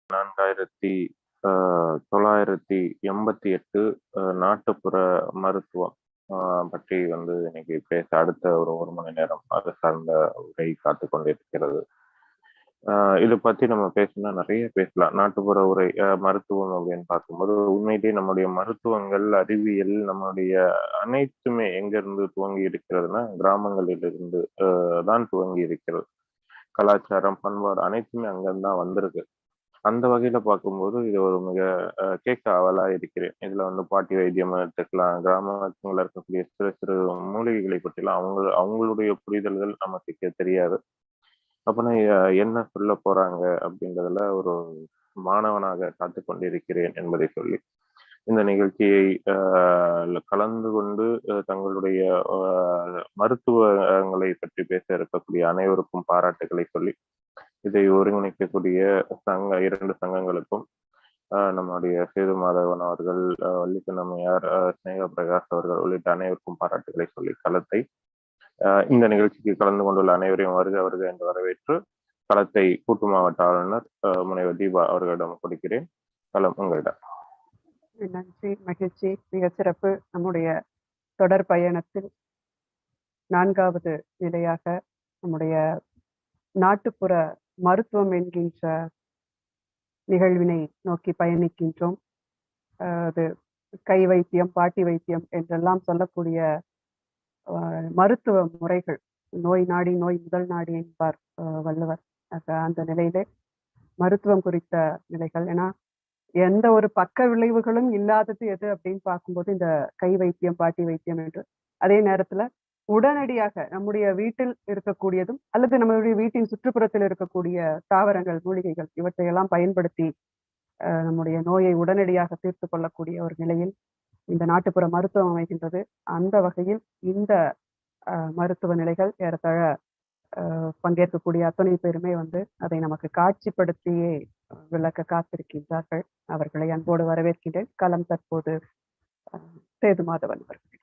4988 நாட்டுப்புற மருத்துவம் பற்றி இன்னைக்கு பேச அடுத்த ஒரு மணி நேரம் அது சார்ந்த உரை காத்து கொண்டிருக்கிறது. இதை பத்தி நம்ம பேசணும்னா நிறைய பேசலாம். நாட்டுப்புற உரை மருத்துவம் அப்படின்னு பார்க்கும்போது உண்மையிலேயே நம்முடைய மருத்துவங்கள், அறிவியல், நம்முடைய அனைத்துமே எங்க இருந்து துவங்கி இருக்கிறதுனா கிராமங்களிலிருந்து தான் துவங்கி இருக்கிறது. கலாச்சாரம், பண்பாடு அனைத்துமே அங்கிருந்து தான் வந்திருக்கு. அந்த வகையில பார்க்கும்போது இது ஒரு மிக கேட்க ஆவலா இருக்கிறேன். இதுல பாட்டி வைத்தியம் எடுத்துக்கலாம், கிராமத்துல இருக்கக்கூடிய சிறு சிறு மூலிகைகளை பற்றிலாம் அவங்களுடைய புரிதல்கள் நமக்கு தெரியாது. அப்பனா என்ன சொல்ல போறாங்க அப்படின்றதுல ஒரு மாணவனாக காத்து கொண்டிருக்கிறேன் என்பதை சொல்லி இந்த நிகழ்ச்சியை கலந்து கொண்டு தங்களுடைய மருத்துவங்களை பற்றி பேச இருக்கக்கூடிய அனைவருக்கும் பாராட்டுகளை சொல்லி இதை ஒருங்கிணைக்கக்கூடிய இரண்டு சங்கங்களுக்கும் நம்முடைய சேது மாதவன் அவர்கள், வள்ளிக்கண்ணம்மையார், ஸ்னேகா பிரகாஷ் அவர்கள் உள்ளிட்ட அனைவருக்கும் பாராட்டுகளை சொல்லி களத்தை இந்த நிகழ்ச்சிக்கு கலந்து கொண்டுள்ள அனைவரையும் வருக என்று வரவேற்று களத்தை கூட்டு மாவட்ட ஆளுநர் முனைவர் தீபா அவர்களிடம் கொடுக்கிறேன். களம் உங்களிடம். நன்றி, மகிழ்ச்சி, மிக சிறப்பு. நம்முடைய தொடர் பயணத்தில் 4வது நிலையாக நம்முடைய நாட்டுப்புற மருத்துவம் என்கின்ற நிகழ்வினை நோக்கி பயணிக்கின்றோம். அது கை வைத்தியம், பாட்டி வைத்தியம் என்றெல்லாம் சொல்லக்கூடிய மருத்துவ முறைகள். நோய் நாடி நோய் முதல் நாடி என்பார் வள்ளுவர். அந்த நிலையிலே மருத்துவம் குறித்த நிலைகள். ஏன்னா எந்த ஒரு பக்க விளைவுகளும் இல்லாதது எது அப்படின்னு பார்க்கும்போது இந்த கை வைத்தியம், பாட்டி வைத்தியம் என்று. அதே நேரத்துல உடனடியாக நம்முடைய வீட்டில் இருக்கக்கூடியதும் அல்லது நம்மளுடைய வீட்டின் சுற்றுப்புறத்தில் இருக்கக்கூடிய தாவரங்கள், மூலிகைகள் இவற்றையெல்லாம் பயன்படுத்தி நம்முடைய நோயை உடனடியாக தீர்த்து கொள்ளக்கூடிய ஒரு நிலையில் இந்த நாட்டுப்புற மருத்துவம் அமைகின்றது. அந்த வகையில் இந்த மருத்துவ நிலைகள் ஏறத்தாழ பங்கேற்கக்கூடிய அத்தனை பேருமே அதை நமக்கு காட்சிப்படுத்தியே விளக்க காத்திருக்கின்றார்கள். அவர்களை அன்போடு வரவேற்கின்றேன். களம் தற்போது சேது மாதவன் அவர்கள்.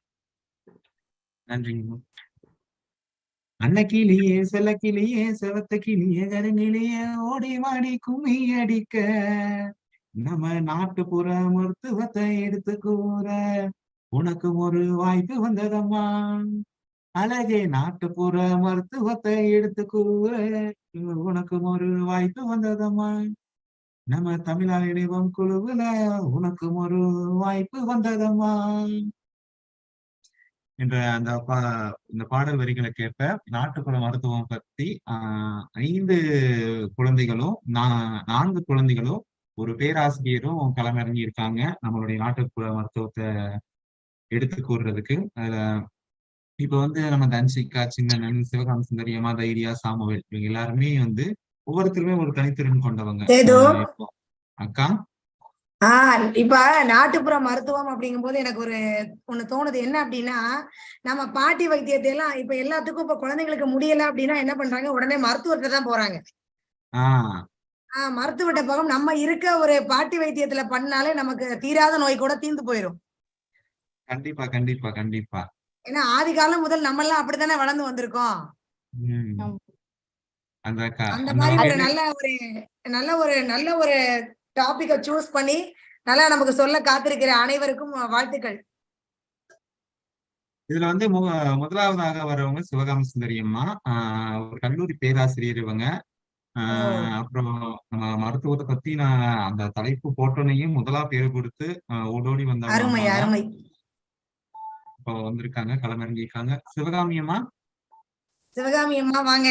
நன்றி. அன்னக்கிளியே, செல்ல கிளியே, செவத்த கிளியே, கருநிலையே, ஓடி வாடி கும்மி அடிக்க நம்ம நாட்டுப்புற மருத்துவத்தை எடுத்து கூற உனக்கு ஒரு வாய்ப்பு வந்ததம்மா. அழகே நாட்டுப்புற மருத்துவத்தை எடுத்து கூற உனக்கு ஒரு வாய்ப்பு வந்ததம்மா. நம்ம தமிழால் இணைவோம் குழுவுல உனக்கு ஒரு வாய்ப்பு வந்ததம்மா என்ற இந்த பாடல் வரிகளை கேட்ப நாட்டுப்புற மருத்துவம் பத்தி 5 குழந்தைகளும் 4 குழந்தைகளும் ஒரு பேராசிரியரும் களமிறங்கி இருக்காங்க நம்மளுடைய நாட்டுப்புற மருத்துவத்தை எடுத்து கூறுறதுக்கு. அதுல இப்ப நம்ம தன்சிகா, சின்னன், சிவகாம சுந்தரியம்மா, தைரியா, சாமுவேல் இவங்க எல்லாருமே ஒவ்வொருத்தருமே ஒரு தனித்திறன் கொண்டவங்க. அக்கா இப்ப நாட்டுப்புற மருத்துவம் அப்படிங்கும் போது எனக்கு ஒண்ணு தோணுது. என்ன அப்படின்னா, நம்ம பாட்டி வைத்தியத்தை எல்லாம் இப்ப எல்லாத்துக்கும் இப்ப குழந்தைங்களுக்கு முடியல அப்படின்னா என்ன பண்றாங்க, உடனே மருத்துவத்தை தான் போறாங்க. மருத்துவத்தை போகும் நம்ம இருக்க ஒரு பாட்டி வைத்தியத்துல பண்ணாலே நமக்கு தீராத நோய் கூட தீர்ந்து போயிடும். கண்டிப்பா கண்டிப்பா கண்டிப்பா. ஏன்னா ஆதி காலம் முதல் நம்ம எல்லாம் அப்படித்தானே வளர்ந்து வந்திருக்கோம். அந்த மாதிரி ஒரு நல்ல ஒரு டாபிக்க சூஸ் பண்ணி நல்லா நமக்கு சொல்ல காத்திருக்கிற அனைவருக்கும் வாழ்த்துக்கள். இதுல முதலாவதாக வரவங்க சிவகாம சுந்தரியம்மா, ஒரு கல்லூரி பேராசிரியர் இவங்க. அப்புறம் நம்ம மருத்துவத்தை பத்தி நான் அந்த தலைப்பு போட்டோனையும் முதலா பேர் கொடுத்து ஓடோடி வந்தவங்க இப்போ வந்திருக்காங்க, களமிறங்கியிருக்காங்க. சிவகாமி அம்மா வாங்க.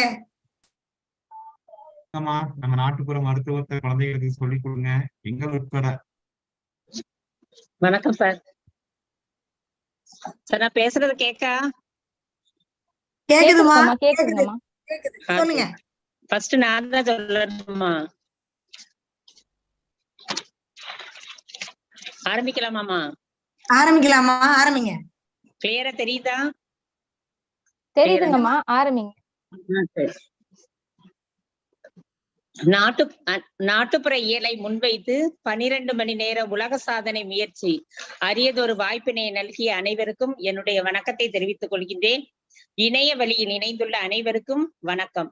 நம்ம நாட்டுப்புற மருத்துவத்தை குழந்தைகளுக்கு சொல்லிக் கொடுங்க, எங்கள் உட்பட. வணக்கம் சார். சார் நான் பேசுறது கேக்குதுமா? சொல்லுங்க. ஃபர்ஸ்ட் நான் தான் சொல்லட்டுமா? ஆரம்பிக்கலாமாமா? ஆரம்பிங்க. கிளியரா தெரியுதா? தெரியுதுங்கம்மா, ஆரம்பிங்க. நாட்டுப்புற இயலை முன்வைத்து 12 மணி நேர உலக சாதனை முயற்சி அரியதொரு வாய்ப்பினை நல்கிய அனைவருக்கும் என்னுடைய வணக்கத்தை தெரிவித்துக் கொள்கின்றேன். இணைய வழியில் இணைந்துள்ள அனைவருக்கும் வணக்கம்.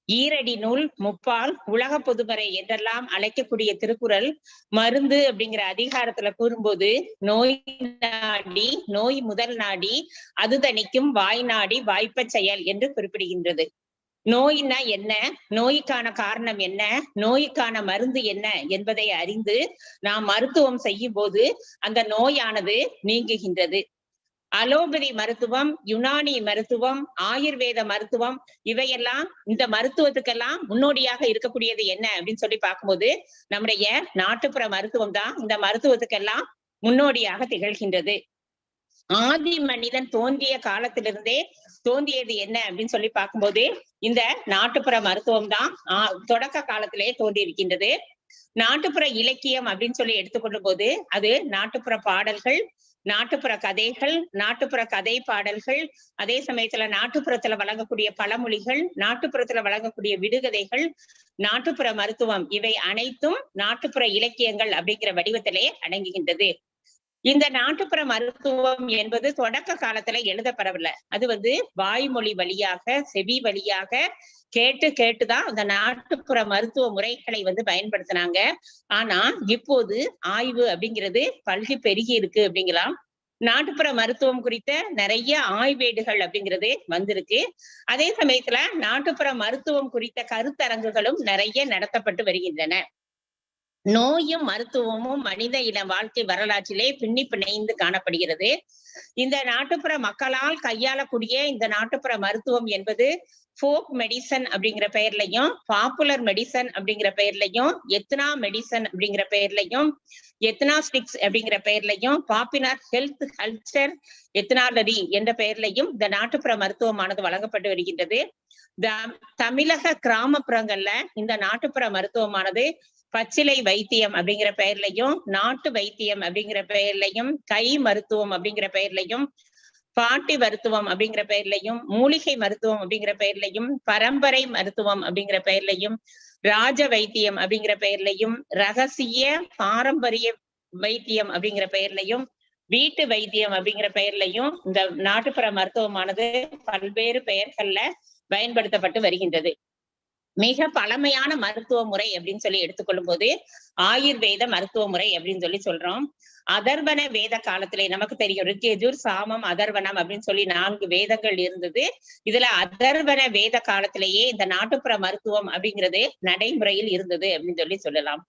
ஈரடி நூல், முப்பால், உலக பொதுமறை என்றெல்லாம் அழைக்கக்கூடிய திருக்குறள் மருந்து அப்படிங்கிற அதிகாரத்துல கூறும்போது நோய் நாடி, நோய் முதல் நாடி, அது தணிக்கும் வாய் நாடி வாய்ப்ப செயல் என்று குறிப்பிடுகின்றது. நோயினா என்ன, நோய்க்கான காரணம் என்ன, நோய்க்கான மருந்து என்ன என்பதை அறிந்து நாம் மருத்துவம் செய்யும் போது அந்த நோயானது நீங்குகின்றது. அலோபதி மருத்துவம், யுனானி மருத்துவம், ஆயுர்வேத மருத்துவம், இவையெல்லாம் இந்த மருத்துவத்துக்கெல்லாம் முன்னோடியாக இருக்கக்கூடியது என்ன அப்படின்னு சொல்லி பார்க்கும்போது நம்முடைய நாட்டுப்புற மருத்துவம் தான் இந்த மருத்துவத்துக்கெல்லாம் முன்னோடியாக திகழ்கின்றது. ஆதி மனிதன் தோன்றிய காலத்திலிருந்தே தோன்றியது என்ன அப்படின்னு சொல்லி பார்க்கும்போது இந்த நாட்டுப்புற மருத்துவம் தான் தொடக்க காலத்திலே தோன்றி இருக்கின்றது. நாட்டுப்புற இலக்கியம் அப்படின்னு சொல்லி எடுத்துக்கொள்ளும் போது அது நாட்டுப்புற பாடல்கள், நாட்டுப்புற கதைகள், நாட்டுப்புற கதை பாடல்கள், அதே சமயத்துல நாட்டுப்புறத்துல வழங்கக்கூடிய பழமொழிகள், நாட்டுப்புறத்துல வழங்கக்கூடிய விடுகதைகள், நாட்டுப்புற மருத்துவம், இவை அனைத்தும் நாட்டுப்புற இலக்கியங்கள் அப்படிங்கிற வடிவத்திலே அடங்குகின்றது. இந்த நாட்டுப்புற மருத்துவம் என்பது தொடக்க காலத்துல எழுதப்படவில்லை. அது வாய்மொழி வழியாக, செவி வழியாக கேட்டுதான் அந்த நாட்டுப்புற மருத்துவ முறைகளை பயன்படுத்தினாங்க. ஆனா இப்போது ஆய்வு அப்படிங்கிறது பல்கி பெருகி இருக்கு அப்படிங்கலாம். நாட்டுப்புற மருத்துவம் குறித்த நிறைய ஆய்வேடுகள் அப்படிங்கிறது வந்திருக்கு. அதே சமயத்துல நாட்டுப்புற மருத்துவம் குறித்த கருத்தரங்குகளும் நிறைய நடத்தப்பட்டு வருகின்றன. நோயும் மருத்துவமும் மனித இன வாழ்க்கை வரலாற்றிலே பின்னி பிணைந்து காணப்படுகிறது. இந்த நாட்டுப்புற மக்களால் கையாளக்கூடிய இந்த நாட்டுப்புற மருத்துவம் என்பது ஃபோக் மெடிசன் அப்படிங்கிற பெயர்லையும், பாப்புலர் மெடிசன் அப்படிங்கிற பெயர்லையும், எத்னா மெடிசன் அப்படிங்கிற பெயர்லையும், எத்னாஸ்டிக்ஸ் அப்படிங்கிற பெயர்லையும், பாப்புலர் ஹெல்த் கல்ச்சர் எத்னாலஜி என்ற பெயர்லையும் இந்த நாட்டுப்புற மருத்துவமானது வழங்கப்பட்டு வருகின்றது. தமிழக கிராமப்புறங்கள்ல இந்த நாட்டுப்புற மருத்துவமானது பச்சிலை வைத்தியம் அப்படிங்கிற பெயர்லையும், நாட்டு வைத்தியம் அப்படிங்கிற பெயர்லையும், கை மருத்துவம் அப்படிங்கிற பெயர்லையும், பாட்டி மருத்துவம் அப்படிங்கிற பெயர்லையும், மூலிகை மருத்துவம் அப்படிங்கிற பெயர்லையும், பரம்பரை மருத்துவம் அப்படிங்கிற பெயர்லையும், ராஜ வைத்தியம் அப்படிங்கிற பெயர்லையும், ரகசிய பாரம்பரிய வைத்தியம் அப்படிங்கிற பெயர்லையும், வீட்டு வைத்தியம் அப்படிங்கிற பெயர்லையும் இந்த நாட்டுப்புற மருத்துவமானது பல்வேறு பெயர்கள்ல பயன்படுத்தப்பட்டு வருகின்றது. மிக பழமையான மருத்துவ முறை அப்படின்னு சொல்லி எடுத்துக்கொள்ளும் போது ஆயுர்வேத மருத்துவ முறை அப்படின்னு சொல்லி சொல்றோம். அதர்வன வேத காலத்திலே நமக்கு தெரியும், ரிக்கேஜூர், சாமம், அதர்வனம் அப்படின்னு சொல்லி 4 வேதங்கள் இருந்தது. இதுல அதர்வன வேத காலத்திலேயே இந்த நாட்டுப்புற மருத்துவம் அப்படிங்கிறது நடைமுறையில் இருந்தது அப்படின்னு சொல்லி சொல்லலாம்.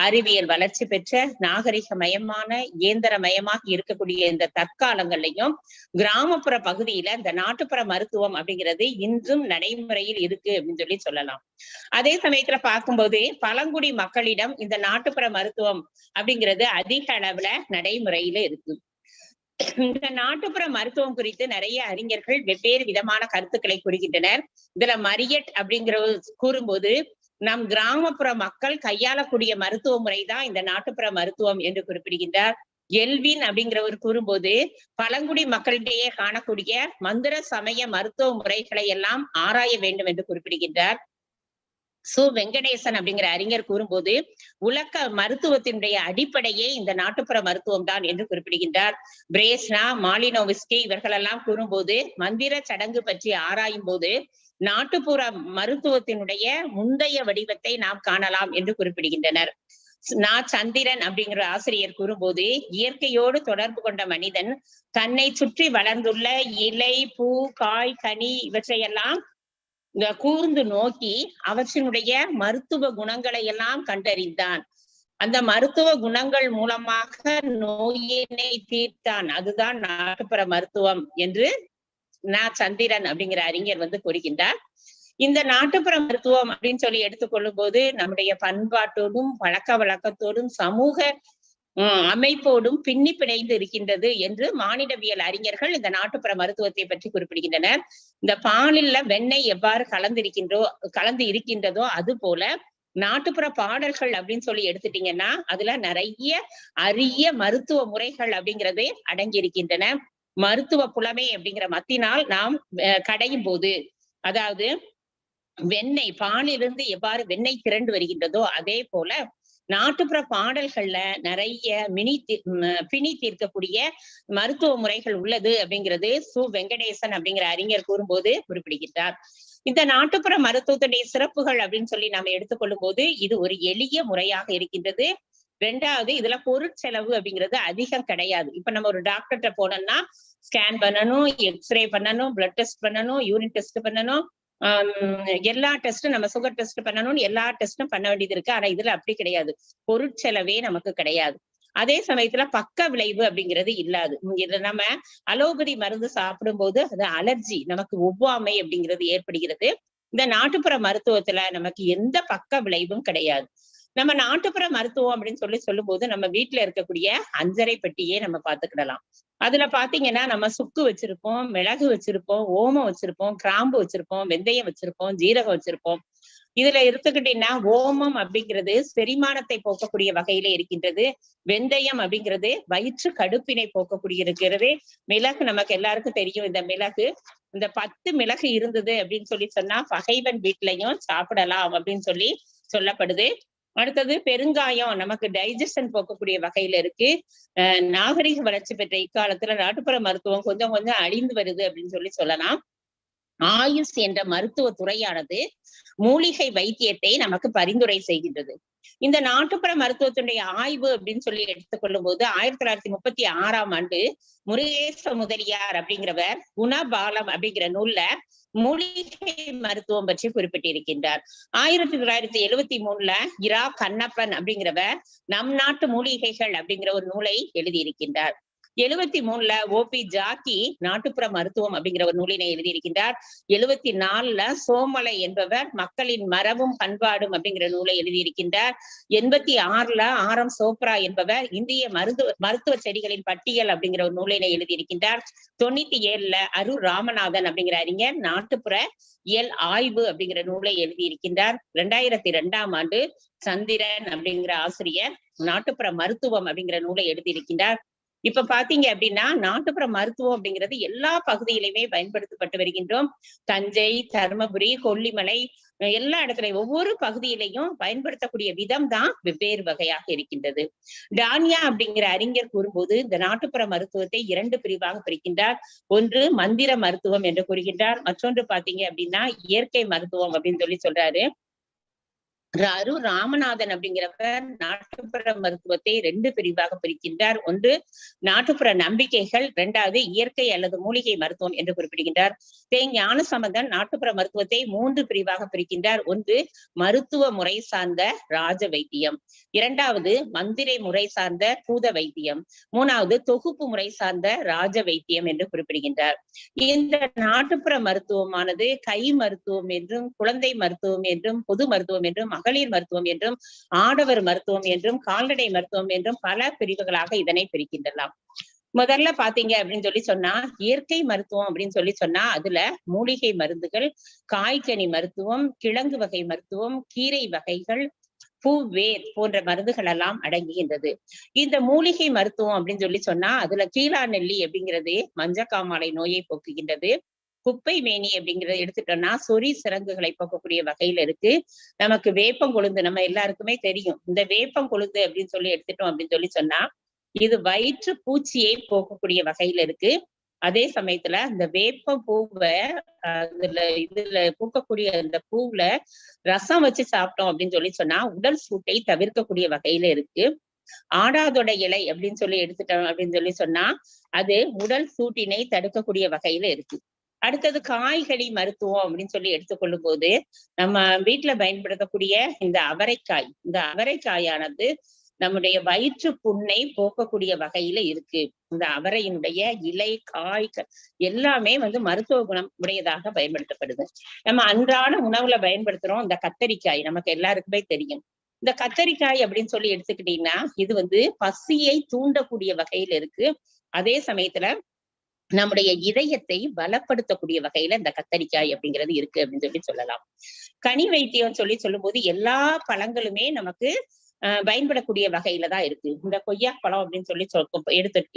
அறிவியல் வளர்ச்சி பெற்ற நாகரிகமயமான இயந்திரமயமாக இருக்கக்கூடிய இந்த தற்காலங்கள்லையும் கிராமப்புற பகுதியில இந்த நாட்டுப்புற மருத்துவம் அப்படிங்கிறது இன்றும் நடைமுறையில் இருக்கு அப்படின்னு சொல்லி சொல்லலாம். அதே சமயத்துல பார்க்கும்போது பழங்குடி மக்களிடம் இந்த நாட்டுப்புற மருத்துவம் அப்படிங்கிறது அதிக அளவுல நடைமுறையில இருக்கு. இந்த நாட்டுப்புற மருத்துவம் குறித்து நிறைய அறிஞர்கள் வெவ்வேறு விதமான கருத்துக்களை கூறுகின்றனர். இதுல மரியட் அப்படிங்கிற கூறும்போது நம் கிராமப்புற மக்கள் கையாளக்கூடிய மருத்துவ முறைதான் இந்த நாட்டுப்புற மருத்துவம் என்று குறிப்பிடுகின்றார். எல்வின் அப்படிங்கிறவர் கூறும்போது பழங்குடி மக்களிடையே காணக்கூடிய மந்திர சமய மருத்துவ முறைகளை எல்லாம் ஆராய வேண்டும் என்று குறிப்பிடுகின்றார். சு வெங்கடேசன் அப்படிங்கிற அறிஞர் கூறும்போது உலக மருத்துவத்தினுடைய அடிப்படையே இந்த நாட்டுப்புற மருத்துவம் தான் என்று குறிப்பிடுகின்றார். பிரேஸ்னா, மாலினோவிஸ்கி இவர்களெல்லாம் கூறும்போது மந்திர சடங்கு பற்றி ஆராயும் போது நாட்டுப்புற மருத்துவத்தினுடைய முந்தைய வடிவத்தை நாம் காணலாம் என்று குறிப்பிடுகின்றனர். சந்திரன் அப்படிங்கிற ஆசிரியர் கூறும்போது இயற்கையோடு தொடர்பு கொண்ட மனிதன் தன்னை சுற்றி வளர்ந்துள்ள இலை, பூ, காய், கனி இவற்றையெல்லாம் கூர்ந்து நோக்கி அவற்றினுடைய மருத்துவ குணங்களை எல்லாம் கண்டறிந்தான். அந்த மருத்துவ குணங்கள் மூலமாக நோயினை தீர்த்தான். அதுதான் நாட்டுப்புற மருத்துவம் என்று சந்திரன் அப்படிங்கிற அறிஞர் கூறுகின்றார். இந்த நாட்டுப்புற மருத்துவம் அப்படின்னு சொல்லி எடுத்துக்கொள்ளும் போது நம்முடைய பண்பாட்டோடும் பழக்க வழக்கத்தோடும் சமூக அமைப்போடும் பின்னி பிணைந்து இருக்கின்றது என்று மானிடவியல் அறிஞர்கள் இந்த நாட்டுப்புற மருத்துவத்தை பற்றி குறிப்பிடுகின்றனர். இந்த பாலில் வெண்ணெய் எவ்வாறு கலந்து இருக்கின்றதோ அது போல நாட்டுப்புற பாடல்கள் அப்படின்னு சொல்லி எடுத்துட்டீங்கன்னா அதுல நிறைய அரிய மருத்துவ முறைகள் அப்படிங்கிறது அடங்கி இருக்கின்றன. மருத்துவ புலமை அப்படிங்கிற மத்தினால் நாம் கடையும் போது, அதாவது வெண்ணெய் பாலிலிருந்து எவ்வாறு வெண்ணெய் திரண்டு வருகின்றதோ அதே போல நாட்டுப்புற பாடல்கள்ல நிறைய பிணி தீர்க்கக்கூடிய மருத்துவ முறைகள் உள்ளது அப்படிங்கிறது சு வெங்கடேசன் அப்படிங்கிற அறிஞர் கூறும்போது குறிப்பிடுகின்றார். இந்த நாட்டுப்புற மருத்துவத்துடைய சிறப்புகள் அப்படின்னு சொல்லி நாம எடுத்துக்கொள்ளும் போது இது ஒரு எளிய முறையாக இருக்கின்றது. ரெண்டாவது, இதுல பொருட்செலவு அப்படிங்கிறது அதிகம் கிடையாது. இப்ப நம்ம ஒரு டாக்டர்கிட்ட போனோம்னா ஸ்கேன் பண்ணணும், எக்ஸ்ரே பண்ணணும், பிளட் டெஸ்ட் பண்ணணும், யூரின் டெஸ்ட் பண்ணணும், எல்லா டெஸ்டும், நம்ம சுகர் டெஸ்ட் பண்ணணும்னு எல்லா டெஸ்டும் பண்ண வேண்டியது இருக்கு. ஆனா இதுல அப்படி கிடையாது, பொருட்செலவே நமக்கு கிடையாது. அதே சமயத்துல பக்க விளைவு அப்படிங்கிறது இல்லாது. இதுல நம்ம அலோபதி மருந்து சாப்பிடும் போது அது அலர்ஜி, நமக்கு ஒவ்வாமை அப்படிங்கிறது ஏற்படுகிறது. இந்த நாட்டுப்புற மருத்துவத்துல நமக்கு எந்த பக்க விளைவும் கிடையாது. நம்ம நாட்டுப்புற மருத்துவம் அப்படின்னு சொல்லும் போது நம்ம வீட்டுல இருக்கக்கூடிய அஞ்சரை பெட்டியே நம்ம பாத்துக்கிடலாம். அதுல பாத்தீங்கன்னா நம்ம சுக்கு வச்சிருப்போம், மிளகு வச்சிருப்போம், ஓமம் வச்சிருப்போம், கிராம்பு வச்சிருப்போம், வெந்தயம் வச்சிருப்போம், ஜீரகம் வச்சிருப்போம். இதுல எடுத்துக்கிட்டீங்கன்னா ஓமம் அப்படிங்கிறது செரிமானத்தை போக்கக்கூடிய வகையில இருக்கின்றது. வெந்தயம் அப்படிங்கிறது வயிற்று கடுப்பினை போக்கக்கூடிய இருக்கிறது. மிளகு நமக்கு எல்லாருக்கும் தெரியும். இந்த மிளகு, இந்த 10 மிளகு இருந்தது அப்படின்னு சொன்னா பகைவன் வீட்லயும் சாப்பிடலாம் அப்படின்னு சொல்லப்படுது. அடுத்தது பெருங்காயம், நமக்கு டைஜஷன் போக்கக்கூடிய வகையில இருக்கு. நாகரிக வளர்ச்சி பெற்ற இக்காலத்துல நாட்டுப்புற மருத்துவம் கொஞ்சம் கொஞ்சம் அழிந்து வருது அப்படின்னு சொல்லலாம். ஆயுஷ் என்ற மருத்துவ துறையானது மூலிகை வைத்தியத்தை நமக்கு பரிந்துரை செய்கின்றது. இந்த நாட்டுப்புற மருத்துவத்தினுடைய ஆய்வு அப்படின்னு சொல்லி எடுத்துக்கொள்ளும் போது 1936ஆம் ஆண்டு முருகேச முதலியார் அப்படிங்கிறவர் குணபாலம் அப்படிங்கிற நூல்ல மூலிகை மருத்துவம் பற்றி குறிப்பிட்டிருக்கின்றார். 1973ல இரா கண்ணப்பன் அப்படிங்கிறவர் நம் நாட்டு மூலிகைகள் அப்படிங்கிற ஒரு நூலை எழுதியிருக்கின்றார். 73ல ஓபி ஜாக்கி நாட்டுப்புற மருத்துவம் அப்படிங்கிற ஒரு நூலினை எழுதியிருக்கின்றார். 74ல சோமலை என்பவர் மக்களின் மரபும் பண்பாடும் அப்படிங்கிற நூலை எழுதியிருக்கின்றார். 86ல ஆர்.எம். சோப்ரா என்பவர் இந்திய மருத்துவ செடிகளின் பட்டியல் அப்படிங்கிற ஒரு நூலினை எழுதியிருக்கின்றார். 97ல அரு ராமநாதன் அப்படிங்கிற அறிஞர் நாட்டுப்புற இயல் ஆய்வு அப்படிங்கிற நூலை எழுதியிருக்கின்றார். 2002ஆம் ஆண்டு சந்திரன் அப்படிங்கிற ஆசிரியர் நாட்டுப்புற மருத்துவம் அப்படிங்கிற நூலை எழுதியிருக்கின்றார். இப்ப பாத்தீங்க அப்படின்னா நாட்டுப்புற மருத்துவம் அப்படிங்கிறது எல்லா பகுதியிலுமே பயன்படுத்தப்பட்டு வருகின்றோம். தஞ்சை, தருமபுரி, கொல்லிமலை, எல்லா இடத்துலயும் ஒவ்வொரு பகுதியிலையும் பயன்படுத்தக்கூடிய விதம் தான் வெவ்வேறு வகையாக இருக்கின்றது. டானியா அப்படிங்கிற அறிஞர் கூறும்போது இந்த நாட்டுப்புற மருத்துவத்தை 2 பிரிவாக பிரிக்கின்றார். ஒன்று மந்திர மருத்துவம் என்று கூறுகின்றார், மற்றொன்று பாத்தீங்க அப்படின்னா இயற்கை மருத்துவம் அப்படின்னு சொல்றாரு. அரு ராமநாதன் அப்படிங்கிறவர் நாட்டுப்புற மருத்துவத்தை 2 பிரிவாக பிரிக்கின்றார். ஒன்று நாட்டுப்புற நம்பிக்கைகள், 2வது இயற்கை அல்லது மூலிகை மருத்துவம் என்று குறிப்பிடுகின்றார். ஞானசம்பந்தன் நாட்டுப்புற மருத்துவத்தை 3 பிரிவாக பிரிக்கின்றார். ஒன்று மருத்துவ முறை சார்ந்த ராஜ வைத்தியம், 2வது மந்திரை முறை சார்ந்த பூத வைத்தியம், 3வது தொகுப்பு முறை சார்ந்த ராஜ வைத்தியம் என்று குறிப்பிடுகின்றார். இந்த நாட்டுப்புற மருத்துவமானது கை மருத்துவம் என்றும், குழந்தை மருத்துவம் என்றும், பொது மருத்துவம் என்றும், மகளிர் மருத்துவம் என்றும், ஆடவர் மருத்துவம் என்றும், கால்நடை மருத்துவம் என்றும் பல பிரிவுகளாக இதனை பிரிக்கின்றலாம். முதல்ல பாத்தீங்க அப்படின்னு சொன்னா இயற்கை மருத்துவம் அப்படின்னு சொன்னா அதுல மூலிகை மருந்துகள், காய்கனி மருத்துவம், கிழங்கு வகை மருத்துவம், கீரை வகைகள், பூ, வேர் போன்ற மருந்துகள் எல்லாம் அடங்குகின்றது. இந்த மூலிகை மருத்துவம் அப்படின்னு சொன்னா அதுல கீழா நெல்லி அப்படிங்கிறது மஞ்சக்காமாலை நோயை போக்குகின்றது. குப்பை மேனி அப்படிங்கறத எடுத்துட்டோம்னா சொறி சிறங்குகளை போக்கக்கூடிய வகையில இருக்கு. நமக்கு வேப்பங்கொழுந்து நம்ம எல்லாருக்குமே தெரியும். இந்த வேப்பங்கொழுந்து அப்படின்னு எடுத்துட்டோம் அப்படின்னு சொன்னா இது வயிற்று பூச்சியை போக்கக்கூடிய வகையில இருக்கு. அதே சமயத்துல இந்த வேப்ப பூவை இதுல பூக்கக்கூடிய அந்த பூவுல ரசம் வச்சு சாப்பிட்டோம் அப்படின்னு சொன்னா உடல் சூட்டை தவிர்க்கக்கூடிய வகையில இருக்கு. ஆடாதொட இலை அப்படின்னு எடுத்துட்டோம் அப்படின்னு சொன்னா அது உடல் சூட்டினை தடுக்கக்கூடிய வகையில இருக்கு. அடுத்தது காய்கறி மருத்துவம் அப்படின்னு எடுத்துக்கொள்ளும் போது நம்ம வீட்டுல பயன்படுத்தக்கூடிய இந்த அவரைக்காய், இந்த அவரைக்காயானது நம்முடைய வயிற்று புண்ணை போக்கக்கூடிய வகையில இருக்கு. இந்த அவரையினுடைய இலை, காய் எல்லாமே மருத்துவ குணம் உடையதாக பயன்படுத்தப்படுது. நம்ம அன்றாட உணவுல பயன்படுத்துறோம் இந்த கத்தரிக்காய், நமக்கு எல்லாருக்குமே தெரியும். இந்த கத்தரிக்காய் அப்படின்னு எடுத்துக்கிட்டீங்கன்னா இது பசியை தூண்டக்கூடிய வகையில இருக்கு. அதே சமயத்துல நம்முடைய இதயத்தை பலப்படுத்தக்கூடிய வகையில இந்த கத்தரிக்காய் அப்படிங்கிறது இருக்கு அப்படின்னு சொல்லலாம். கனி வைத்தியம் சொல்லும் போது எல்லா பழங்களுமே நமக்கு பயன்படக்கூடிய வகையில தான் இருக்கு. இந்த கொய்யா பழம் அப்படின்னு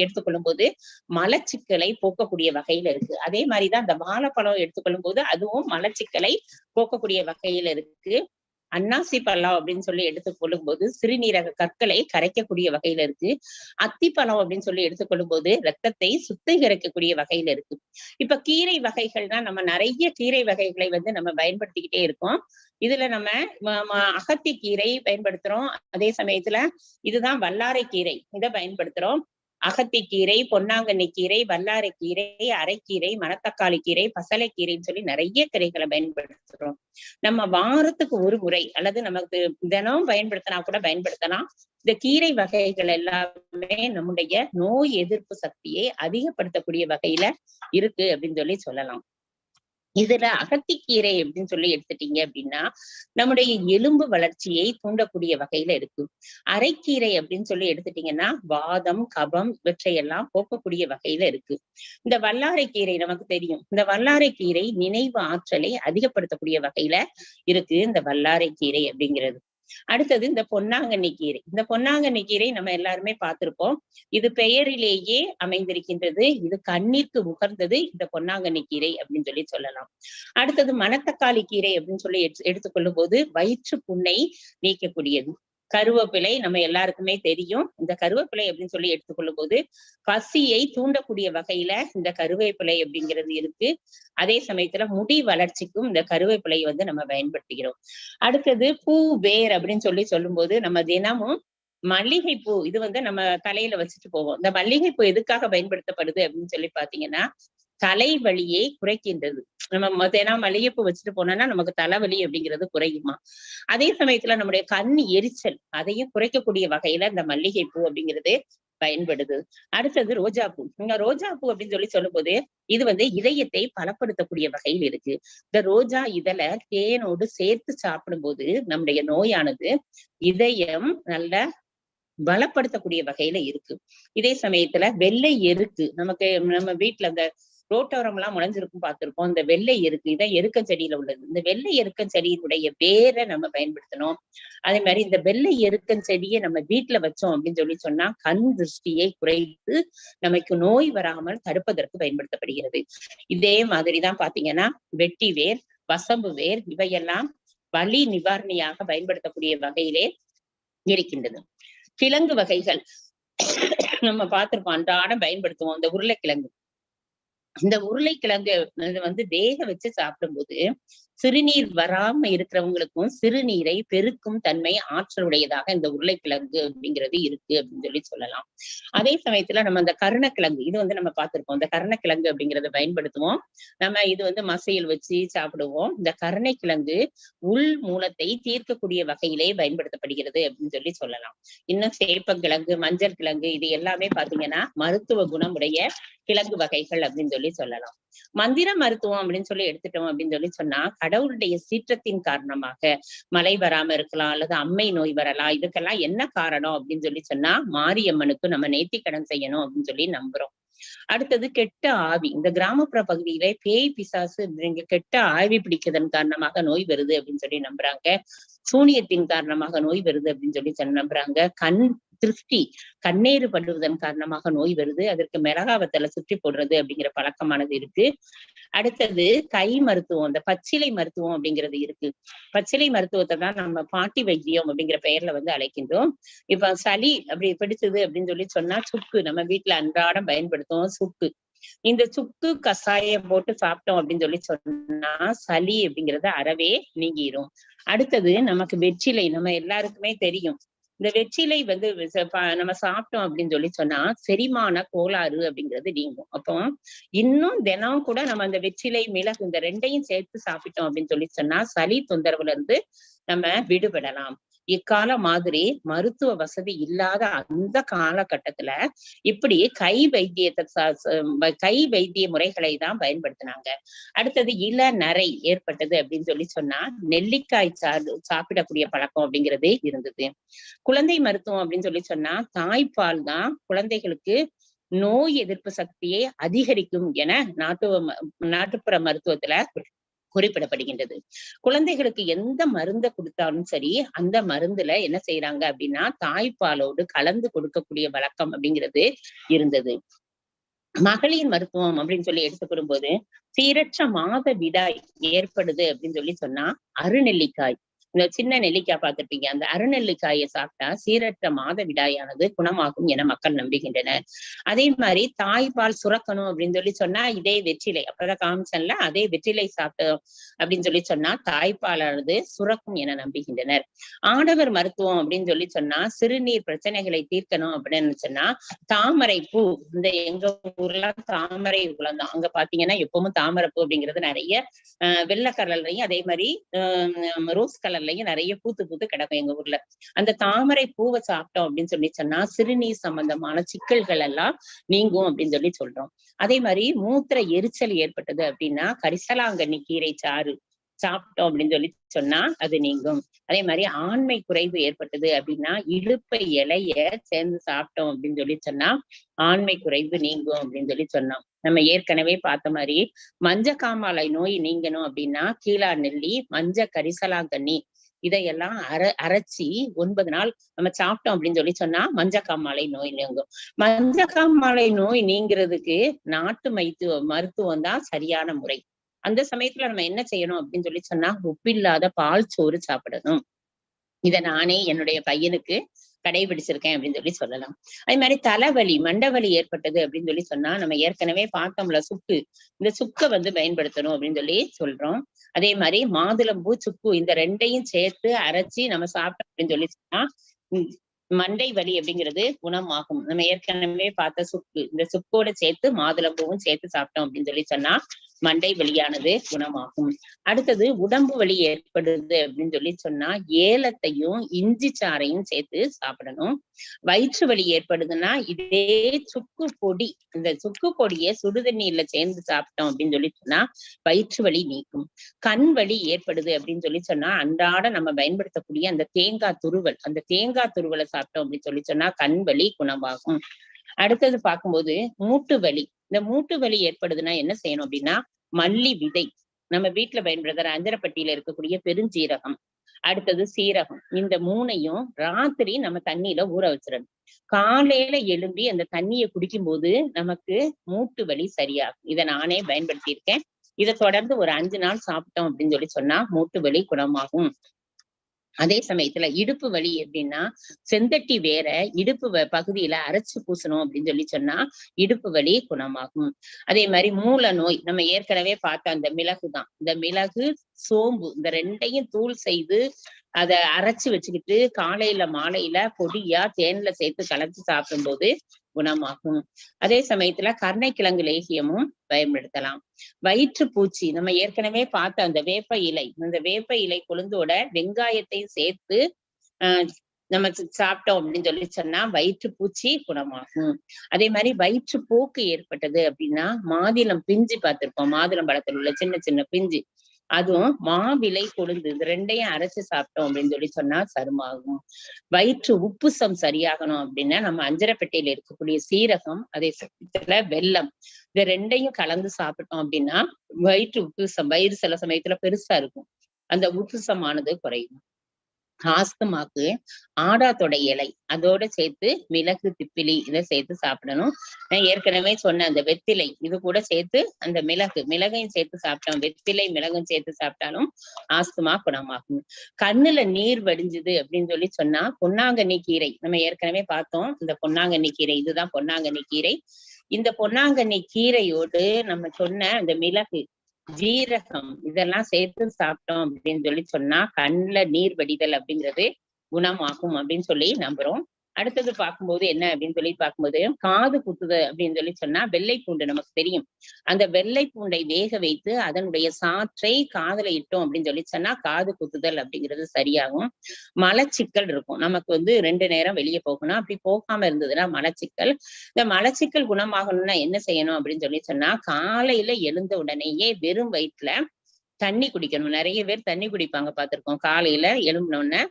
எடுத்துக்கொள்ளும் போது மலச்சிக்கலை போக்கக்கூடிய வகையில இருக்கு. அதே மாதிரிதான் இந்த வாழைப்பழம் எடுத்துக்கொள்ளும் போது அதுவும் மலச்சிக்கலை போக்கக்கூடிய வகையில இருக்கு. அன்னாசி பழம் அப்படின்னு சொல்லி எடுத்துக்கொள்ளும் போது சிறுநீரக கற்களை கரைக்கக்கூடிய வகையில இருக்கு. அத்திப்பழம் அப்படின்னு சொல்லி எடுத்துக்கொள்ளும் போது ரத்தத்தை சுத்திகரிக்கக்கூடிய வகையில இருக்கு. இப்ப கீரை வகைகள்னா நம்ம நிறைய கீரை வகைகளை நம்ம பயன்படுத்திக்கிட்டே இருக்கோம். இதுல நம்ம அகத்தி கீரை பயன்படுத்துறோம். அதே சமயத்துல இதுதான் வல்லாரை கீரை, இதை பயன்படுத்துறோம். அகத்தி கீரை, பொன்னாங்கண்ணி கீரை, வல்லாரை கீரை, அரைக்கீரை, மணத்தக்காளி கீரை, பசலைக்கீரைன்னு சொல்லி நிறைய கீரைகளை பயன்படுத்துறோம். நம்ம வாரத்துக்கு ஒரு முறை அல்லது நமக்கு தினம் பயன்படுத்தினா கூட பயன்படுத்தலாம். இந்த கீரை வகைகள் எல்லாமே நம்முடைய நோய் எதிர்ப்பு சக்தியை அதிகப்படுத்தக்கூடிய வகையில இருக்கு அப்படின்னு சொல்லி சொல்லலாம். இதுல அகத்திக்கீரை அப்படின்னு சொல்லி எடுத்துட்டீங்க அப்படின்னா நம்முடைய எலும்பு வளர்ச்சியை தூண்டக்கூடிய வகையில இருக்கு. அரைக்கீரை அப்படின்னு சொல்லி எடுத்துட்டீங்கன்னா வாதம், கபம் இவற்றையெல்லாம் போக்கக்கூடிய வகையில இருக்கு. இந்த வல்லாரை கீரை நமக்கு தெரியும். இந்த வல்லாரை கீரை நினைவு ஆற்றலை அதிகப்படுத்தக்கூடிய வகையில இருக்கு இந்த வல்லாரை கீரை அப்படிங்கிறது. அடுத்தது இந்த பொன்னாங்கண்ணி கீரை. இந்த பொன்னாங்கண்ணி கீரை நம்ம எல்லாருமே பார்த்திருப்போம். இது பெயரிலேயே அமைந்திருக்கின்றது. இது கண்ணிற்கு உகர்ந்தது இந்த பொன்னாங்கண்ணி கீரை அப்படின்னு சொல்லி சொல்லலாம். அடுத்தது மணத்தக்காளி கீரை அப்படின்னு சொல்லி எடுத்துக்கொள்ளும் போது வயிற்று புண்ணை நீக்கக்கூடியது. கருவேப்பிலை நம்ம எல்லாருக்குமே தெரியும். இந்த கருவேப்பிலை அப்படின்னு சொல்லி எடுத்துக்கொள்ளும் போது பசியை தூண்டக்கூடிய வகையில இந்த கருவேப்பிலை அப்படிங்கிறது இருக்கு. அதே சமயத்துல முடி வளர்ச்சிக்கும் இந்த கருவேப்பிலை நம்ம பயன்படுத்துகிறோம். அடுத்தது பூ வேர் அப்படின்னு சொல்லி சொல்லும் போது நம்ம தினமும் மல்லிகைப்பூ இது நம்ம தலையில வச்சுட்டு போவோம். இந்த மல்லிகைப்பூ எதுக்காக பயன்படுத்தப்படுது அப்படின்னு சொல்லி பாத்தீங்கன்னா தலைவலியை குறைக்கின்றது. நம்ம தினம் மல்லிகைப்பூ வச்சுட்டு போனோம்னா நமக்கு தலைவலி அப்படிங்கிறது குறையுமா. அதே சமயத்துல நம்முடைய கண் எரிச்சல் அதையும் குறைக்கக்கூடிய வகையில இந்த மல்லிகைப்பூ அப்படிங்கிறது பயன்படுது. அடுத்தது ரோஜாப்பூ. இந்த ரோஜாப்பூ அப்படின்னு சொல்லி சொல்லும் போது இது இதயத்தை பலப்படுத்தக்கூடிய வகையில் இருக்கு. இந்த ரோஜா இதழை தேனோடு சேர்த்து சாப்பிடும் போது நம்முடைய நோயானது இதயம் நல்ல பலப்படுத்தக்கூடிய வகையில இருக்கு. இதே சமயத்துல வெள்ளை எருக்கு நம்ம வீட்டுல அந்த ரோட்டோரம் எல்லாம் முளைஞ்சிருக்கும் பார்த்திருப்போம். இந்த வெள்ளை எருக்கு இதான் எருக்கன் செடியில உள்ளது. இந்த வெள்ளை எருக்கன் செடியினுடைய வேரை நம்ம பயன்படுத்தணும். அதே மாதிரி இந்த வெள்ளை எருக்கன் செடியை நம்ம வீட்டுல வச்சோம் அப்படின்னு சொல்லி சொன்னா கண் திருஷ்டியை குறைத்து நமக்கு நோய் வராமல் தடுப்பதற்கு பயன்படுத்தப்படுகிறது. இதே மாதிரிதான் பாத்தீங்கன்னா வெட்டி வேர், வசம்பு வேர் இவையெல்லாம் வலி நிவாரணியாக பயன்படுத்தக்கூடிய வகையிலே இருக்கின்றது. கிழங்கு வகைகள் நம்ம பார்த்திருப்போம், அன்றாடம் பயன்படுத்துவோம். இந்த உருளைக்கிழங்கு. இந்த உருளைக்கிழங்கு வேக வச்சு சாப்பிடும்போது சிறுநீர் வராம இருக்கிறவங்களுக்கும் சிறுநீரை பெருக்கும் தன்மை ஆற்றலுடையதாக இந்த உருளைக்கிழங்கு அப்படிங்கிறது இருக்கு அப்படின்னு சொல்லி சொல்லலாம். அதே சமயத்துல நம்ம அந்த கருணக்கிழங்கு இது நம்ம பார்த்திருப்போம். இந்த கருணக்கிழங்கு அப்படிங்கறத பயன்படுத்துவோம். நம்ம இது மசையில் வச்சு சாப்பிடுவோம். இந்த கருணைக்கிழங்கு உள் மூலத்தை தீர்க்கக்கூடிய வகையிலே பயன்படுத்தப்படுகிறது அப்படின்னு சொல்லி சொல்லலாம். இன்னும் சேப்பங்கிழங்கு, மஞ்சள் கிழங்கு இது எல்லாமே பாத்தீங்கன்னா மருத்துவ குணம் உடைய கிழங்கு வகைகள் அப்படின்னு சொல்லி சொல்லலாம். மந்திர மருத்துவம் அப்படின்னு சொல்லி எடுத்துட்டோம் அப்படின்னு சொல்லி சொன்னா கடவுளுடைய சீற்றத்தின் காரணமாக மழை வராம இருக்கலாம் அல்லது அம்மை நோய் வரலாம். இதுக்கெல்லாம் என்ன காரணம் அப்படின்னு சொல்லி சொன்னா மாரியம்மனுக்கு நம்ம நேர்த்திக்கடன் செய்யணும் அப்படின்னு சொல்லி நம்புறோம். அடுத்தது கெட்ட ஆவி. இந்த கிராமப்புற பகுதியில பேய் பிசாசு கெட்ட ஆவி பிடிக்கிறதன் காரணமாக நோய் வருது அப்படின்னு சொல்லி நம்புறாங்க. சூனியத்தின் காரணமாக நோய் வருது அப்படின்னு சொல்லி நம்புறாங்க. கண் திருஷ்டி, கண்ணீர் படுவதன் காரணமாக நோய் வருது. அதற்கு மிளகாவத்தலை சுற்றி போடுறது அப்படிங்கிற பழக்கமானது இருக்கு. அடுத்தது கை மருத்துவம், இந்த பச்சிலை மருத்துவம் அப்படிங்கிறது இருக்கு. பச்சிலை மருத்துவத்தை தான் நம்ம பாட்டி வைத்தியம் அப்படிங்கிற பெயர்ல அழைக்கின்றோம். இப்ப சளி அப்படி பிடிச்சது அப்படின்னு சொல்லி சொன்னா சுக்கு நம்ம வீட்டுல அன்றாடம் பயன்படுத்துவோம். சுக்கு, இந்த சுக்கு கஷாயம் போட்டு சாப்பிட்டோம் அப்படின்னு சொல்லி சொன்னா சளி அப்படிங்கறது அறவே நீங்கிரும். அடுத்தது நமக்கு வெற்றிலை, நம்ம எல்லாருக்குமே தெரியும். இந்த வெற்றிலை நம்ம சாப்பிட்டோம் அப்படின்னு சொல்லி சொன்னா செரிமான கோளாறு அப்படிங்கிறது நீங்கும். அப்போ இன்னும் தினம் கூட நம்ம அந்த வெற்றிலை, மிளகு இந்த ரெண்டையும் சேர்த்து சாப்பிட்டோம் அப்படின்னு சொல்லி சொன்னா சளி தொந்தரவுல இருந்து நம்ம விடுபடலாம். இக்கால மாதிரி மருத்துவ வசதி இல்லாத அந்த காலகட்டத்துல இப்படி கை வைத்திய முறைகளை தான் பயன்படுத்தினாங்க. அடுத்தது இளநரை ஏற்பட்டது அப்படின்னு சொல்லி சொன்னா நெல்லிக்காய் சாப்பிடக்கூடிய பழக்கம் அப்படிங்கிறது இருந்தது. குழந்தை மருத்துவம் அப்படின்னு சொல்லி சொன்னா தாய்ப்பால் தான் குழந்தைகளுக்கு நோய் எதிர்ப்பு சக்தியை அதிகரிக்கும் என நாட்டுப்புற மருத்துவத்துல குறிப்பிடப்படுகின்றது. குழந்தைகளுக்கு எந்த மருந்தை கொடுத்தாலும் சரி அந்த மருந்துல என்ன செய்யறாங்க அப்படின்னா தாய்ப்பாலோடு கலந்து கொடுக்கக்கூடிய வழக்கம் அப்படிங்கிறது இருந்தது. மகளிர் மருத்துவம் அப்படின்னு சொல்லி எடுத்துக்கொள்ளும் போது சீரற்ற மாதவிடாய் ஏற்படுது அப்படின்னு சொல்லி சொன்னா அருநெல்லிக்காய், இந்த சின்ன நெல்லிக்காய் பார்த்திருப்பீங்க, அந்த அரைநெல்லிக்காயை சாப்பிட்டா சீரற்ற மாதவிடாயானது குணமாகும் என மக்கள் நம்புகின்றனர். அதே மாதிரி தாய்ப்பால் சுரக்கணும் அப்படின்னு சொல்லி சொன்னா இதே வெற்றிலை, அப்பதான் காமிச்சன்ல, அதே வெற்றிலை சாப்பிட்டோம் அப்படின்னு சொல்லி சொன்னா தாய்ப்பாலானது சுரக்கும் என நம்புகின்றனர். ஆடவர் மருத்துவம் அப்படின்னு சொல்லி சொன்னா சிறுநீர் பிரச்சனைகளை தீர்க்கணும் அப்படின்னு சொன்னா தாமரை பூ, இந்த எங்க ஊர்ல தாமரை குளம் அங்க பாத்தீங்கன்னா எப்பவும் தாமரை பூ அப்படிங்கிறது நிறைய வெள்ளை கலர்லயும் அதே மாதிரி ரோஸ் கலர்லயும் நிறைய பூத்து பூத்து கிடக்கும் எங்க ஊர்ல. அந்த தாமரை பூவை சாப்பிட்டோம் அப்படின்னு சொல்லி சொன்னா சிறுநீர் சம்பந்தமான சிக்கல்கள் எல்லாம் நீங்கும் அப்படின்னு சொல்லி சொல்றோம். அதே மாதிரி மூத்திர எரிச்சல் ஏற்பட்டது அப்படின்னா கரிசலாங்கண்ணி கீரை சாறு சாப்பிட்டோம் அப்படின்னு சொல்லி சொன்னா அது நீங்கும். அதே மாதிரி ஆண்மை குறைவு ஏற்பட்டது அப்படின்னா இழுப்பை இலைய சேர்ந்து சாப்பிட்டோம் அப்படின்னு சொல்லி சொன்னா ஆண்மை குறைவு நீங்கும் அப்படின்னு சொல்லி சொன்னோம். நம்ம ஏற்கனவே பார்த்த மாதிரி மஞ்ச காமாலை நோய் நீங்கணும் அப்படின்னா கீழா நெல்லி, மஞ்ச கரிசலாங்கண்ணி இதையெல்லாம் அரைச்சி 9 நாள் நம்ம சாப்பிட்டோம் அப்படின்னு சொல்லி சொன்னா மஞ்ச காமாலை நோய் நீங்கும். மஞ்ச காமாலை நோய் நீங்கிறதுக்கு நாட்டு மருத்துவம் தான் சரியான முறை. அந்த சமயத்துல நம்ம என்ன செய்யணும் அப்படின்னு சொல்லி சொன்னா உப்பில்லாத பால் சோறு சாப்பிடணும். இதை நானே என்னுடைய பையனுக்கு கடைபிடிச்சிருக்கேன் அப்படின்னு சொல்லி சொல்லலாம். அதே மாதிரி தலைவலி, மண்டவலி ஏற்பட்டது அப்படின்னு சொல்லி சொன்னா நம்ம ஏற்கனவே பார்த்தோம்ல சுக்கு, இந்த சுக்கை பயன்படுத்தணும் அப்படின்னு சொல்லி சொல்றோம். அதே மாதிரி மாதுளம்பூ, சுக்கு இந்த ரெண்டையும் சேர்த்து அரைச்சி நம்ம சாப்பிட்டோம் அப்படின்னு சொல்லி சொன்னா மண்டை வலி அப்படிங்கிறது குணமாகும். நம்ம ஏற்கனவே பார்த்த சுக்கு, இந்த சுக்கோட சேர்த்து மாதுளம்பூவும் சேர்த்து சாப்பிட்டோம் அப்படின்னு சொல்லி சொன்னா மண்டை வலியானது குணமாகும். அடுத்தது உடம்பு வலி ஏற்படுது அப்படின்னு சொல்லி சொன்னா ஏலத்தையும் இஞ்சி சாறையும் சேர்த்து சாப்பிடணும். வயிற்று வலி ஏற்படுதுன்னா இதே சுக்கு பொடி, இந்த சுக்கு பொடியை சுடுதண்ணீர்ல சேர்ந்து சாப்பிட்டோம் அப்படின்னு சொல்லி சொன்னா வயிற்று வலி நீக்கும். கண் வலி ஏற்படுது அப்படின்னு சொல்லி சொன்னா அன்றாட நம்ம பயன்படுத்தக்கூடிய அந்த தேங்காய் துருவல், அந்த தேங்காய் துருவலை சாப்பிட்டோம் அப்படின்னு சொல்லி சொன்னா கண் வலி குணமாகும். அடுத்தது பார்க்கும்போது மூட்டு வலி, இந்த மூட்டு வலி ஏற்படுதுன்னா என்ன செய்யணும் அப்படின்னா மல்லி விதை, நம்ம வீட்டுல பயன்படுத்துற அஞ்சரப்பட்டியில இருக்கக்கூடிய பெருஞ்சீரகம், அடுத்தது சீரகம், இந்த 3ஐயும் ராத்திரி நம்ம தண்ணியில ஊற வச்சிடணும். காலையில எழும்பி அந்த தண்ணியை குடிக்கும் போது நமக்கு மூட்டு வலி சரியாகும். இதை நானே பயன்படுத்தியிருக்கேன். இதை தொடர்ந்து ஒரு 5 நாள் சாப்பிட்டோம் அப்படின்னு சொல்லி சொன்னா மூட்டு வலி குணமாகும். அதே சமயத்துல இடுப்பு வலி எப்படின்னா செந்தட்டி வேற இடுப்பு பகுதியில அரைச்சு பூசணும் அப்படின்னு சொல்லி சொன்னா இடுப்பு வலி குணமாகும். அதே மாதிரி மூல நோய், நம்ம ஏற்கனவே பார்த்த அந்த மிளகு தான், இந்த மிளகு சோம்பு இந்த ரெண்டையும் தூள் செய்து அதை அரைச்சு வச்சுக்கிட்டு காலையில மாலையில பொடியா தேன்ல சேர்த்து கலந்து சாப்பிடும்போது குணமாகும். அதே சமயத்துல கருணைக்கிழங்கு லேகியமும் பயன்படுத்தலாம். வயிற்று பூச்சி, நம்ம ஏற்கனவே பார்த்த அந்த வேப்ப இலை, அந்த வேப்ப இலை கொழுந்தோட வெங்காயத்தையும் சேர்த்து நம்ம சாப்பிட்டோம் அப்படின்னு சொல்லி சொன்னா வயிற்று பூச்சி குணமாகும். அதே மாதிரி வயிற்று போக்கு ஏற்பட்டது அப்படின்னா மாதுளம் பிஞ்சு பார்த்திருப்போம், மாதுளம் பழத்தில் உள்ள சின்ன சின்ன பிஞ்சு, அதுவும் மாவிலை கொழுந்து இந்த ரெண்டையும் அரைச்சு சாப்பிட்டோம் அப்படின்னு சொல்லி சொன்னா சருமாகும். வயிற்று உப்புசம் சரியாகணும் அப்படின்னா நம்ம அஞ்சரப்பெட்டையில இருக்கக்கூடிய சீரகம், அதே சமயத்துல வெல்லம், இந்த ரெண்டையும் கலந்து சாப்பிட்டோம் அப்படின்னா வயிற்று உப்புசம், வயிறு சில சமயத்துல பெருசா இருக்கும், அந்த உப்புசமானது குறையும். ஆஸ்துமாக்கு ஆடாத்தொடை இலை அதோட சேர்த்து மிளகு திப்பிலி இதை சேர்த்து சாப்பிடணும். நான் ஏற்கனவே சொன்ன அந்த வெத்திலை இது கூட சேர்த்து அந்த மிளகையும் சேர்த்து சாப்பிட்டோம், வெத்திலை மிளகும் சேர்த்து சாப்பிட்டாலும் ஆஸ்துமா குணமாகும். கண்ணுல நீர் வடிஞ்சுது அப்படின்னு சொல்லி சொன்னா பொன்னாங்கண்ணி கீரை, நம்ம ஏற்கனவே பார்த்தோம் இந்த பொன்னாங்கண்ணி கீரை, இதுதான் பொன்னாங்கண்ணி கீரை. இந்த பொன்னாங்கண்ணி கீரையோடு நம்ம சொன்ன அந்த மிளகு, ஜீரகம் இதெல்லாம் சேர்த்து சாப்பிட்டோம் அப்படின்னு சொல்லி சொன்னா கண்ணுல நீர் வடிதல் அப்படிங்கிறது குணமாகும் அப்படின்னு சொல்லி நம்புறோம். அடுத்தது பார்க்கும்போது என்ன அப்படின்னு சொல்லி பார்க்கும்போது காது குத்துது அப்படின்னு சொல்லி சொன்னா வெள்ளை பூண்டு நமக்கு தெரியும், அந்த வெள்ளை பூண்டை வேக வைத்து அதனுடைய சாற்றை காதுல இட்டோம் அப்படின்னு சொல்லி சொன்னா காது குத்துதல் அப்படிங்கிறது சரியாகும். மலச்சிக்கல் இருக்கும், நமக்கு 2 நேரம் வெளியே போகணும், அப்படி போகாம இருந்ததுன்னா மலச்சிக்கல். இந்த மலச்சிக்கல் குணமாகணும்னா என்ன செய்யணும் அப்படின்னு சொல்லி சொன்னா காலையில எழுந்த உடனேயே வெறும் வயிற்றுல தண்ணி குடிக்கணும். நிறைய பேர் தண்ணி குடிப்பாங்க பார்த்திருக்கோம், காலையில எழும்பினோடனே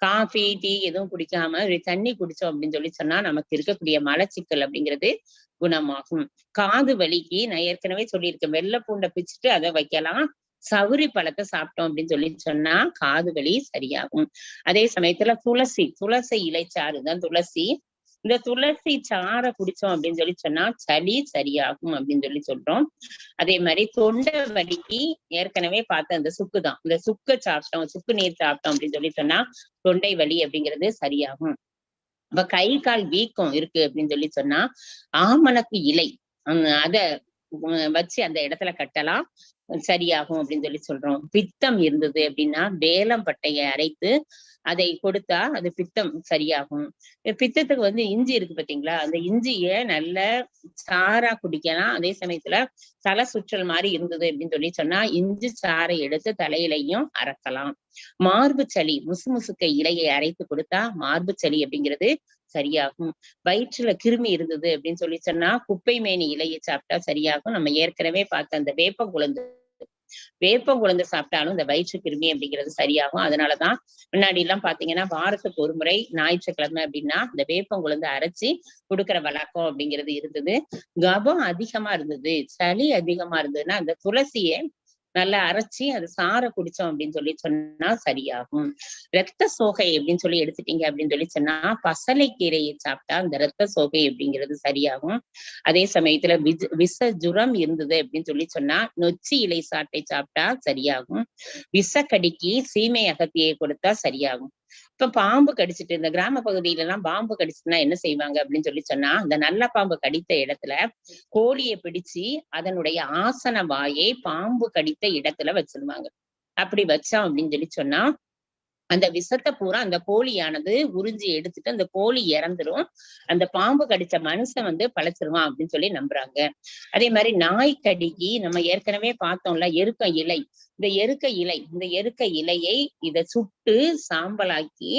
காஃபி டீ எதுவும் குடிக்காம தண்ணி குடிச்சோம் அப்படின்னு சொல்லி சொன்னா நமக்கு இருக்கக்கூடிய மலச்சிக்கல் அப்படிங்கிறது குணமாகும். காது வலிக்கு நான் ஏற்கனவே சொல்லியிருக்கேன், வெள்ளை பூண்டை பிச்சுட்டு அதை வைக்கலாம், சவுரி பழத்தை சாப்பிட்டோம் அப்படின்னு சொல்லி சொன்னா காது வலி சரியாகும். அதே சமயத்துல துளசி இலைச்சாறு தான் துளசி, இந்த துளசி சாறை குடிச்சோம் அப்படின்னு சொல்லி சொன்னா சளி சரியாகும் அப்படின்னு சொல்லி சொல்றோம். அதே மாதிரி தொண்டை வலிக்கு ஏற்கனவே பார்த்த அந்த சுக்கு தான், இந்த சுக்கு சாப்பிட்டோம், சுக்கு நீர் சாப்பிட்டோம் அப்படின்னு சொல்லி சொன்னா தொண்டை வலி அப்படிங்கிறது சரியாகும். அப்ப கை கால் வீக்கம் இருக்கு அப்படின்னு சொல்லி சொன்னா ஆமணக்கு இலை அத வச்சு அந்த இடத்துல கட்டலாம், சரியாகும் அப்படின்னு சொல்லி சொல்றோம். பித்தம் இருந்தது அப்படின்னா வேலம் பட்டையை அரைத்து அதை கொடுத்தா அது பித்தம் சரியாகும். பித்தத்துக்கு வந்து இஞ்சி இருக்கு பாத்தீங்களா, அந்த இஞ்சிய நல்ல சாரா குடிக்கலாம். அதே சமயத்துல தலை சுற்றல் மாதிரி இருந்தது அப்படின்னு சொல்லி சொன்னா இஞ்சி சாறை எடுத்து தலையிலையும் அரைக்கலாம். மார்பு சளி முசுமுசுக்க இலையை அரைத்து கொடுத்தா மார்பு சளி அப்படிங்கிறது சரியாகும். வயிற்றுல கிருமி இருந்தது அப்படின்னு சொல்லி சொன்னா குப்பை மேனி இலையை சாப்பிட்டா சரியாகும். நம்ம ஏற்கனவே பார்த்த அந்த வேப்பங்குழந்து சாப்பிட்டாலும் இந்த வயிற்று கிருமி அப்படிங்கிறது சரியாகும். அதனாலதான் முன்னாடி எல்லாம் பாத்தீங்கன்னா வாரத்துக்கு ஒரு முறை ஞாயிற்றுக்கிழமை அப்படின்னா இந்த வேப்பங்குழந்து அரைச்சி கொடுக்குற வழக்கம் அப்படிங்கிறது இருந்தது. கபம் அதிகமா இருந்தது, சளி அதிகமா இருந்ததுன்னா அந்த துளசியை நல்லா அரைச்சி அது சாரை குடிச்சோம் அப்படின்னு சொல்லி சொன்னா சரியாகும். ரத்த சோகை அப்படின்னு சொல்லி எடுத்துட்டீங்க அப்படின்னு சொல்லி சொன்னா பசலை கீரையை சாப்பிட்டா அந்த ரத்த சோகை அப்படிங்கிறது சரியாகும். அதே சமயத்துல விஷ ஜுரம் இருந்தது அப்படின்னு சொல்லி சொன்னா நொச்சி இலை சாட்டை சாப்பிட்டா சரியாகும். விஷக்கடிக்கு சீமை அகத்தியை கொடுத்தா சரியாகும். இப்ப பாம்பு கடிச்சிட்டு இந்த கிராம பகுதியில எல்லாம் பாம்பு கடிச்சுன்னா என்ன செய்வாங்க அப்படின்னு சொல்லி சொன்னா அந்த நல்ல பாம்பு கடித்த இடத்துல கோழியை பிடிச்சு அதனுடைய ஆசன வாயை பாம்பு கடித்த இடத்துல வச்சிருவாங்க. அப்படி வச்சோம் அப்படின்னு சொல்லி சொன்னா அந்த விஷத்தை பூரா அந்த கோழியானது உறிஞ்சி எடுத்துட்டு அந்த கோழி இறந்துரும், அந்த பாம்பு கடிச்ச மனுஷன் வந்து பழச்சிருவான் அப்படின்னு சொல்லி நம்புறாங்க. அதே மாதிரி நாய்க்கடிக்கு நம்ம ஏற்கனவே பார்த்தோம்ல எருக்க இலை, இந்த எருக்க இலையை இத சுட்டு சாம்பலாக்கி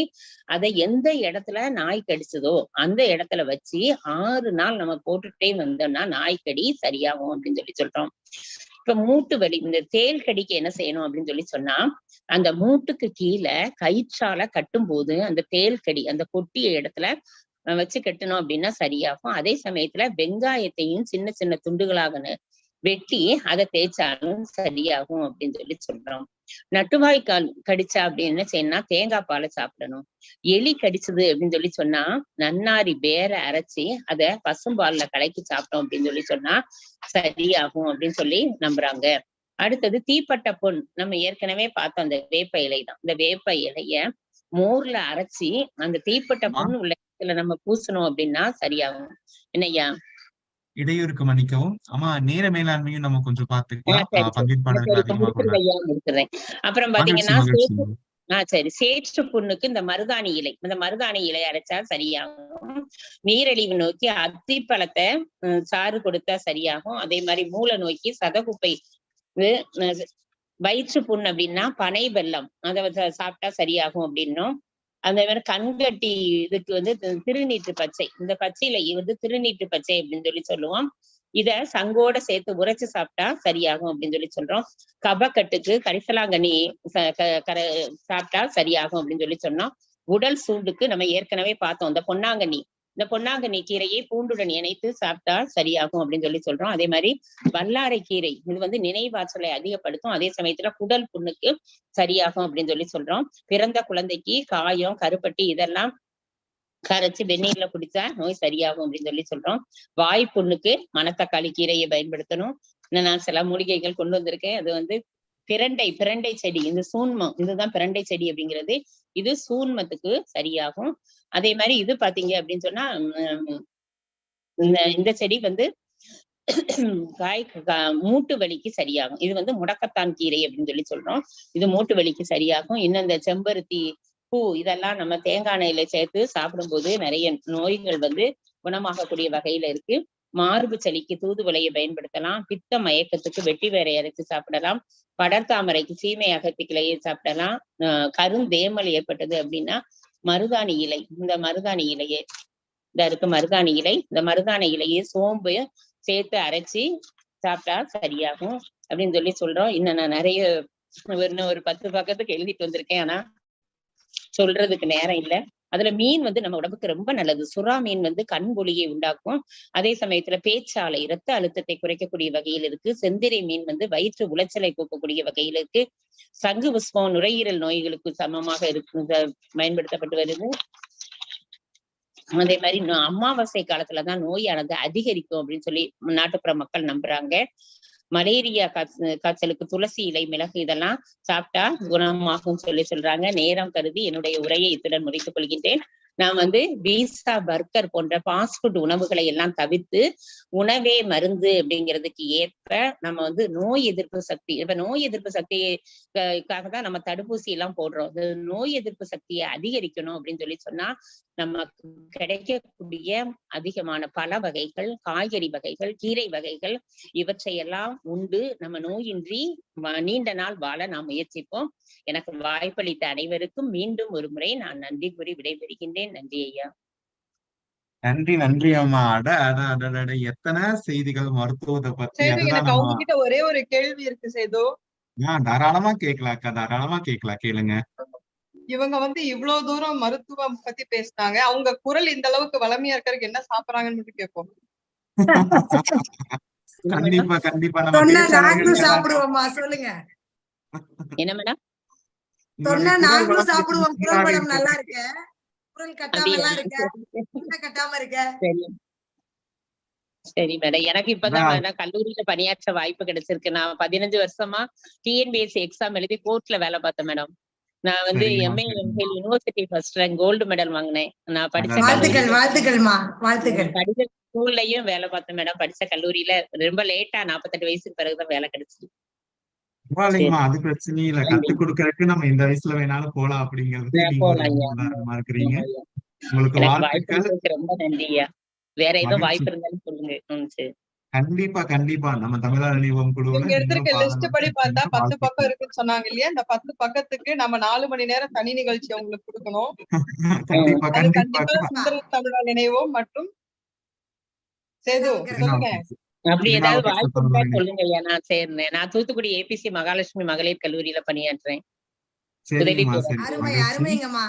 அதை எந்த இடத்துல நாய் கடிச்சதோ அந்த இடத்துல வச்சு 6 நாள் நம்ம போட்டுட்டே வந்தோம்னா நாய்க்கடி சரியாகும் அப்படின்னு சொல்லி சொல்றோம். இப்ப மூட்டு வலி, இந்த தேல் கடிக்கு என்ன செய்யணும் அப்படின்னு சொல்லி சொன்னா அந்த மூட்டுக்கு கீழே கயிற்றால கட்டும் போது அந்த தேல் கடி அந்த கொட்டிய இடத்துல வச்சு கட்டணும் அப்படின்னா சரியாகும். அதே சமயத்துல வெங்காயத்தையும் சின்ன சின்ன துண்டுகளாக வெட்டி அதை தேய்ச்சாலும் சரியாகும் அப்படின்னு சொல்லி சொல்றோம். நட்டுவாய்க்கால் கடிச்சா அப்படின்னு என்ன செய்யணும்னா தேங்காய் பாலை சாப்பிடணும். எலி கடிச்சது அப்படின்னு சொல்லி சொன்னா நன்னாரி வேற அரைச்சி அதை பசும்பால்ல கலக்கி சாப்பிட்டோம் அப்படின்னு சொல்லி சொன்னா சரியாகும் அப்படின்னு சொல்லி நம்புறாங்க. அடுத்தது தீப்பட்ட புண், நம்ம ஏற்கனவே பார்த்தோம் அந்த வேப்ப இலை தான். இந்த வேப்ப இலைய மோர்ல அரைச்சி அந்த தீப்பட்ட புண் உள்ள இடத்துல நம்ம பூசணும் அப்படின்னா சரியாகும். என்னய்யா? இடையூறுக்கு மன்னிக்கவும். ஆமா, நேர மேலாண்மையும் நம்ம கொஞ்சம் பார்த்துக்கலாம். பங்கேற்பாளர்கள் அதிகமா முடிக்கிறேன். அப்புறம் பாத்தீங்கன்னா சரி, சேற்று புண்ணுக்கு இந்த மருதாணி இலை அரைச்சா சரியாகும். நீரிழிவு நோக்கி அத்திப்பழத்தை சாறு கொடுத்தா சரியாகும். அதே மாதிரி மூல நோய்க்கு சதகுப்பை, வயிற்று புண் அப்படின்னா பனை வெல்லம் அதை சாப்பிட்டா சரியாகும் அப்படின்னும். அந்த மாதிரி கண்கட்டி இதுக்கு வந்து திருநீற்று பச்சை, இந்த பச்சையில வந்து திருநீற்று பச்சை அப்படின்னு சொல்லி சொல்லுவோம். இத சங்கோட சேர்த்து உரைச்சு சாப்பிட்டா சரியாகும் அப்படின்னு சொல்லி சொல்றோம். கபக்கட்டுக்கு கரிசலாங்கண்ணி சாப்பிட்டா சரியாகும் அப்படின்னு சொல்லி சொன்னோம். உடல் சூண்டுக்கு நம்ம ஏற்கனவே பார்த்தோம் இந்த பொன்னாங்கண்ணி கீரையை பூண்டுடன் இணைத்து சாப்பிட்டா சரியாகும் அப்படின்னு சொல்லி சொல்றோம். அதே மாதிரி வல்லாரை கீரை, இது வந்து நினைவாற்றலை அதிகப்படுத்தும். அதே சமயத்துல குடல் புண்ணுக்கு சரியாகும் அப்படின்னு சொல்லி சொல்றோம். பிறந்த குழந்தைக்கு காயம், கருப்பட்டி இதெல்லாம் கரைச்சு வெந்நீர்ல குடிச்சா நோய் சரியாகும் அப்படின்னு சொல்லி சொல்றோம். வாய் புண்ணுக்கு மணத்தக்காளி கீரையை பயன்படுத்தணும். நான் சில மூலிகைகள் கொண்டு வந்திருக்கேன். அது வந்து பிரண்டை செடி, இந்த சூன்மம், இதுதான் பிரண்டை செடி அப்படிங்கிறது. இது சூன்மத்துக்கு சரியாகும். அதே மாதிரி இது பாத்தீங்க அப்படின்னு சொன்னா இந்த செடி வந்து மூட்டு வலிக்கு சரியாகும். இது வந்து முடக்கத்தான் கீரை அப்படின்னு சொல்லி சொல்றோம். இது மூட்டு வலிக்கு சரியாகும். இன்னும் இந்த செம்பருத்தி பூ இதெல்லாம் நம்ம தேங்காய் எண்ணெயில சேர்த்து சாப்பிடும்போது நிறைய நோய்கள் வந்து குணமாகக்கூடிய வகையில இருக்கு. மார்பு சளிக்கு தூதுவளையை பயன்படுத்தலாம். பித்த மயக்கத்துக்கு வெட்டி வேரை அரைச்சு சாப்பிடலாம். படர்தாமரைக்கு சீமை அகத்தி கிளையை சாப்பிடலாம். கருந்தேமல் ஏற்பட்டது அப்படின்னா மருதாணி இலை, இந்த மருதாணி இலையே இருக்கு மருதாணி இலை, இந்த மருதாணி இலையை சோம்பு சேர்த்து அரைச்சி சாப்பிட்டா சரியாகும் அப்படின்னு சொல்லி சொல்றோம். இன்னும் நான் நிறைய ஒரு 10 பக்கத்துக்கு எழுதிட்டு வந்திருக்கேன், ஆனா சொல்றதுக்கு நேரம் இல்லை. அதுல மீன் வந்து நம்ம உடம்புக்கு ரொம்ப நல்லது. சுறா மீன் வந்து கண் ஒளியை உண்டாக்கும். அதே சமயத்துல பேச்சாலை இரத்த அழுத்தத்தை குறைக்கக்கூடிய வகையில் இருக்கு. செந்திரை மீன் வந்து வயிற்று உளைச்சலை போக்கக்கூடிய வகையில் இருக்கு. சங்கு புஷ்பம் நுரையீரல் நோய்களுக்கு சமமாக இருக்கு, பயன்படுத்தப்பட்டு வருது. அதே மாதிரி அமாவாசை காலத்துலதான் நோயானது அதிகரிக்கும் அப்படின்னு சொல்லி நாட்டுப்புற மக்கள் நம்புறாங்க. மலேரியா காய்ச்சலுக்கு துளசி இலை, மிளகு இதெல்லாம் சாப்பிட்டா குணமாகும் சொல்றாங்க. நேரம் கருதி என்னுடைய உரையை இத்துடன் முடித்துக் கொள்கின்றேன். நான் பீஸா, பர்கர் போன்ற ஃபாஸ்ட் ஃபுட் உணவுகளை எல்லாம் தவிர்த்து உணவே மருந்து அப்படிங்கிறதுக்கு ஏற்ப நம்ம நோய் எதிர்ப்பு சக்தி, இப்ப நோய் எதிர்ப்பு சக்திக்காக தான் நம்ம தடுப்பூசி எல்லாம் போடுறோம். நோய் எதிர்ப்பு சக்தியை அதிகரிக்கணும் அப்படின்னு சொன்னா நமக்கு கிடைக்கக்கூடிய அதிகமான பழ வகைகள், காய்கறி வகைகள், கீரை வகைகள் இவற்றையெல்லாம் உண்டு நம்ம நோயின்றி நீண்ட நாள் வாழ நாம் முயற்சிப்போம். எனக்கு வாய்ப்பளித்த அனைவருக்கும் மீண்டும் ஒரு முறை நான் நன்றி கூறி விடைபெறுகின்றேன். நன்றி ஐயா. நன்றி அம்மா. எத்தனை செய்திகள் மருத்துவத்தை பத்தி. எனக்கு அவங்க கிட்ட ஒரே ஒரு கேள்வி இருக்கு சேது. தாராளமா கேட்கலாம் அக்கா, தாராளமா கேளுங்க. இவங்க இவ்வளவு தூரம் மருத்துவம் பத்தி பேசினாங்க, அவங்க குரல் இந்த அளவுக்கு வளமையா இருக்கிறதுக்கு என்ன சாப்பிடுறாங்கன்னு கேட்போம். கண்டிப்பா சாப்பிடுவோமா? சொல்லுங்க. என்ன மேடம்? நாங்களும் சாப்பிடுவோம். குரல் வளம் நல்லா இருக்கு, குரல் கட்டாம இருக்கு. சரி மேடம், எனக்கு இப்பதான் கல்லூரியில பணியாற்ற வாய்ப்பு கிடைச்சிருக்கு. நான் 15 வருஷமா டிஎன்பிஎஸ்சி எக்ஸாம் எழுதி கோர்ட்ல வேலை பார்த்தேன் மேடம். நான் MA MPhil university first rank gold medal வாங்கினேன். நான் படிச்ச ஸ்கூல்லயும் வேலை பார்த்தேன் மேடம். படிச்ச கல்லூரியில ரொம்ப லேட்டா 48 வயசுக்கு பிறகுதான் வேலை கிடைச்சிது. அது பிரச்சனை இல்ல, கத்து கொடுக்கறதுக்கு நம்ம இந்த வயசுல வேணாலும் போலாம் அப்படிங்கிறது இருக்கிறீங்க. உங்களுக்கு வாழ்த்துக்கள். ரொம்ப நன்றியா. வேற ஏதோ வாய்ப்பு இருந்தாலும் சொல்லுங்க. கண்டிப்பா நம்ம தமிழர் நிறுவனம் குழுவுல எடுத்திருக்க லிஸ்ட் படி பார்த்தா 10 பக்கம் இருக்குன்னு சொன்னாங்க இல்லையா? இந்த 10 பக்கத்துக்கு நம்ம 4 மணி நேரம் தனி நிகழ்ச்சி அவங்களுக்கு கொடுக்கணும். கண்டிப்பா சுந்தர தமிழர் நினைவோம் மற்றும் சேது சொல்லுங்க. அப்படி ஏதாவது வாய்ப்பு இருந்தா சொல்லுங்க ஐயா, நான் சேர்ந்தேன். நான் தூத்துக்குடி ஏபிசி மகாலட்சுமி மகளிர் கல்லூரியில பணியாற்றுறேன். அருமைங்கம்மா,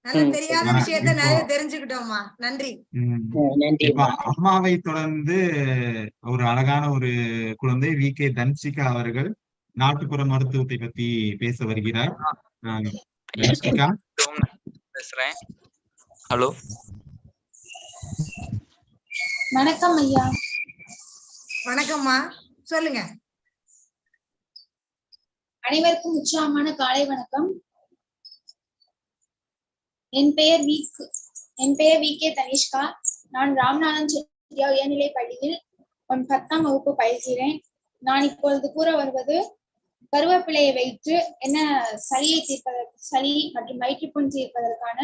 நல்ல தெரியாத விஷயத்தை நிறைய தெரிஞ்சுக்கிட்டோம்மா. நன்றி. அம்மாவை தொடர்ந்து ஒரு அழகான ஒரு குழந்தை வி.கே. தன்சிகா அவர்கள் நாட்டுப்புற மருத்துவத்தை பத்தி பேச வருகிறார். பேசுறேன். ஹலோ, வணக்கம் ஐயா. வணக்கம்மா, சொல்லுங்க. அனைவருக்கும் உற்சாகமான காலை வணக்கம். என் பெயர் வி.கே. தனிஷ்கா. நான் ராமநாதன் செட்டியார் உயர்நிலை பள்ளியில் 10ஆம் வகுப்பு பயில்கிறேன். நான் இப்பொழுது கூற வருவது கருவேப்பிலையை வைத்து என்ன சளி மற்றும் வயிற்றுப்புண் தீர்ப்பதற்கான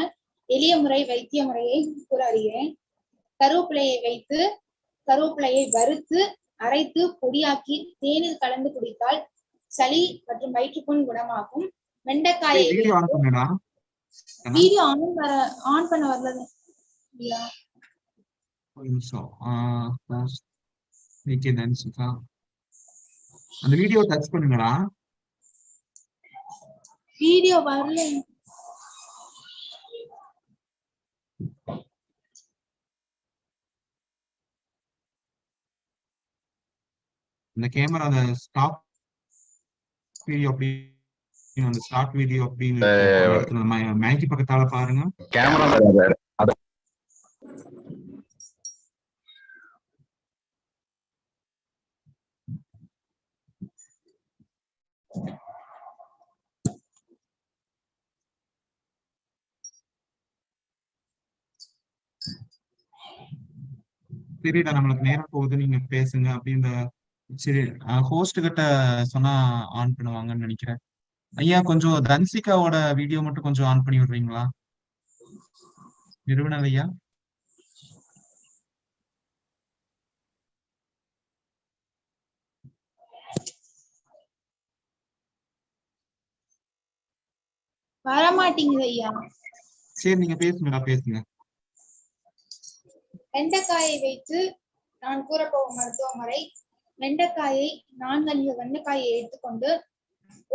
எளிய முறை வைத்திய முறையை கூற வருகிறேன். கருவேப்பிலையை வறுத்து அரைத்து பொடியாக்கி தேனில் கலந்து குடித்தால் சளி மற்றும் வயிற்றுப்புண் குணமாகும். வெண்டைக்காயை வீடியோ ஆன் பண்ண வரல. அந்த வீடியோ டச் பண்ணுங்களா? வீடியோ வரல. இந்த கேமரா அந்த ஸ்டாப் வீடியோ அப்படி அந்த ஸ்டார்ட் வீடியோ அப்படின்னு மேக்கி பக்கத்தால பாருங்க. கேமரா சரிடா, நம்மளுக்கு நேரம் போகுது, நீங்க பேசுங்க அப்படின்ற. சரி, ஹோஸ்ட் கிட்ட சொன்னா ஆன் பண்ணுவாங்கன்னு நினைக்கிறேன். ஐயா, கொஞ்சம் தன்சிகாவோட வீடியோ மட்டும் கொஞ்சம் ஆன் பண்ணி விடுறீங்களா நிறுவனர் ஐயா? வரமாட்டேங்குது ஐயா. சரி, நீங்க பேசுங்க. வெண்டைக்காயை வைத்து நான் கூறப்போகும் மருத்துவ முறை. வெண்டைக்காயை 4 வெண்டைக்காயை எடுத்துக்கொண்டு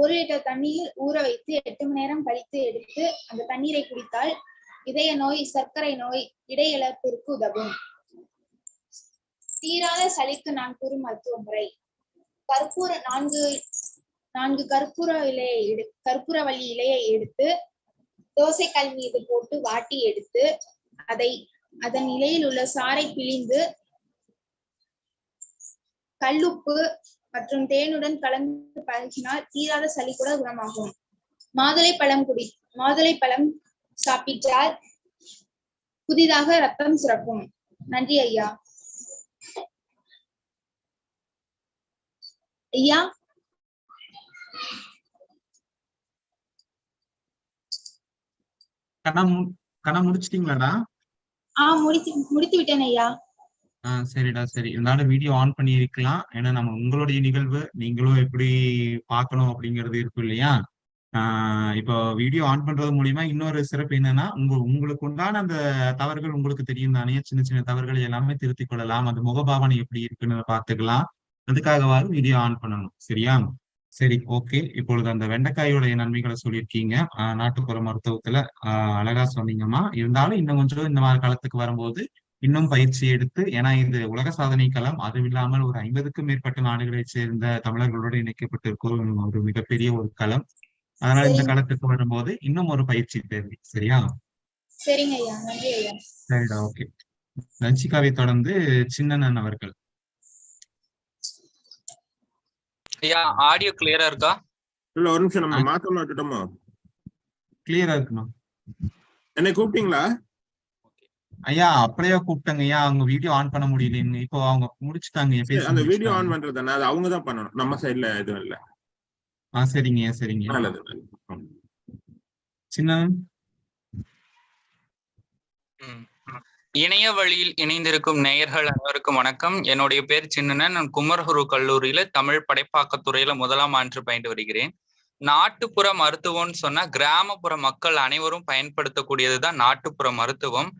1 லிட்டர் தண்ணீரில் ஊற வைத்து 8 மணி நேரம் கழித்து எடுத்து அந்த தண்ணீரை குடித்தால் இதய நோய், சர்க்கரை நோய், இடை இழப்பிற்கு உதவும். தீராத சளிக்கு நான் கூறும் மருத்துவ முறை. கற்பூர 4 கற்பூரவள்ளி இலையை எடுத்து தோசைக்கல் மீது போட்டு வாட்டி எடுத்து அதை அதன் இலையில் உள்ள சாறை பிழிந்து கல்லுப்பு மற்றும் தேனுடன் கலந்து பழகினால் தீராத சளி கூட குணமாகும். மாதுளை பழம் சாப்பிட்டால் புதிதாக ரத்தம் சுரக்கும். நன்றி ஐயா. ஐயா கணம் முடிச்சிட்டீங்களாடா? முடித்து விட்டேன் ஐயா. சரிடா, சரி. இருந்தாலும் வீடியோ ஆன் பண்ணி இருக்கலாம். ஏன்னா நம்ம உங்களுடைய நிகழ்வு நீங்களும் எப்படி பார்க்கணும் அப்படிங்கிறது இருக்கும் இல்லையா? இப்போ வீடியோ ஆன் பண்றது மூலியமா இன்னொரு சிறப்பு என்னன்னா, உங்களுக்கு உண்டான அந்த தவறுகள் உங்களுக்கு தெரியும் தானே, சின்ன சின்ன தவறுகளை எல்லாமே திருத்திக் கொள்ளலாம். அந்த முகபாவனை எப்படி இருக்குன்னு பார்த்துக்கலாம். அதுக்காகவாறு வீடியோ ஆன் பண்ணணும். சரியா? சரி, ஓகே. இப்பொழுது அந்த வெண்டைக்காயோடைய நன்மைகளை சொல்லியிருக்கீங்க. நாட்டுப்புற மருத்துவத்துல அழகா சொன்னீங்கம்மா. இருந்தாலும் இன்னும் கொஞ்சம் இந்த மாதிரி காலத்துக்கு வரும்போது இன்னும் பயிற்சி எடுத்து, ஏன்னா இது உலக சாதனை களம், அதுவும் இல்லாமல் ஒரு 50க்கும் மேற்பட்ட நாடுகளை சேர்ந்த தமிழர்களோடு இணைக்கப்பட்டிருக்கும் ஒரு மிகப்பெரிய ஒரு களம். அதனால இந்த காலத்துக்கு வரும்போது இன்னும் ஒரு பயிற்சி தேவை. சரியா? சரிங்க ஐயா. நன்றி ஐயா. சரிடா, ஓகே. நஞ்சிகாவை தொடர்ந்து சின்னண்ணன் அவர்கள். ஐயா ஆடியோ கிளியரா இருக்கா? இல்ல, ஒரு நிமிஷம் நம்ம மாத்தமா விட்டுட்டோமா? கிளியரா இருக்குமா? என்ன கூப்பிட்டீங்களா? ஐயா அப்படியே கூப்பிட்டாங்க ஐயா. அவங்க வீடியோ ஆன் பண்ண முடியல. இப்போ அவங்க முடிச்சுட்டாங்க. அந்த வீடியோ ஆன் பண்றது தானே, அது அவங்க தான் பண்ணணும், நம்ம சைட்ல எதுவும் இல்ல. சரிங்க சரிங்க. நல்லது. சின்ன இணைய வழியில் இணைந்திருக்கும் நேயர்கள் அனைவருக்கும் வணக்கம். என்னுடைய பேர் சின்னண்ணன். நான் குமரகுரு கல்லூரியில தமிழ் படைப்பாக்கத்துறையில 1ஆம் ஆண்டு பயின்று வருகிறேன். நாட்டுப்புற மருத்துவம்னு சொன்னா கிராமப்புற மக்கள் அனைவரும் பயன்படுத்தக்கூடியதுதான் நாட்டுப்புற மருத்துவம்.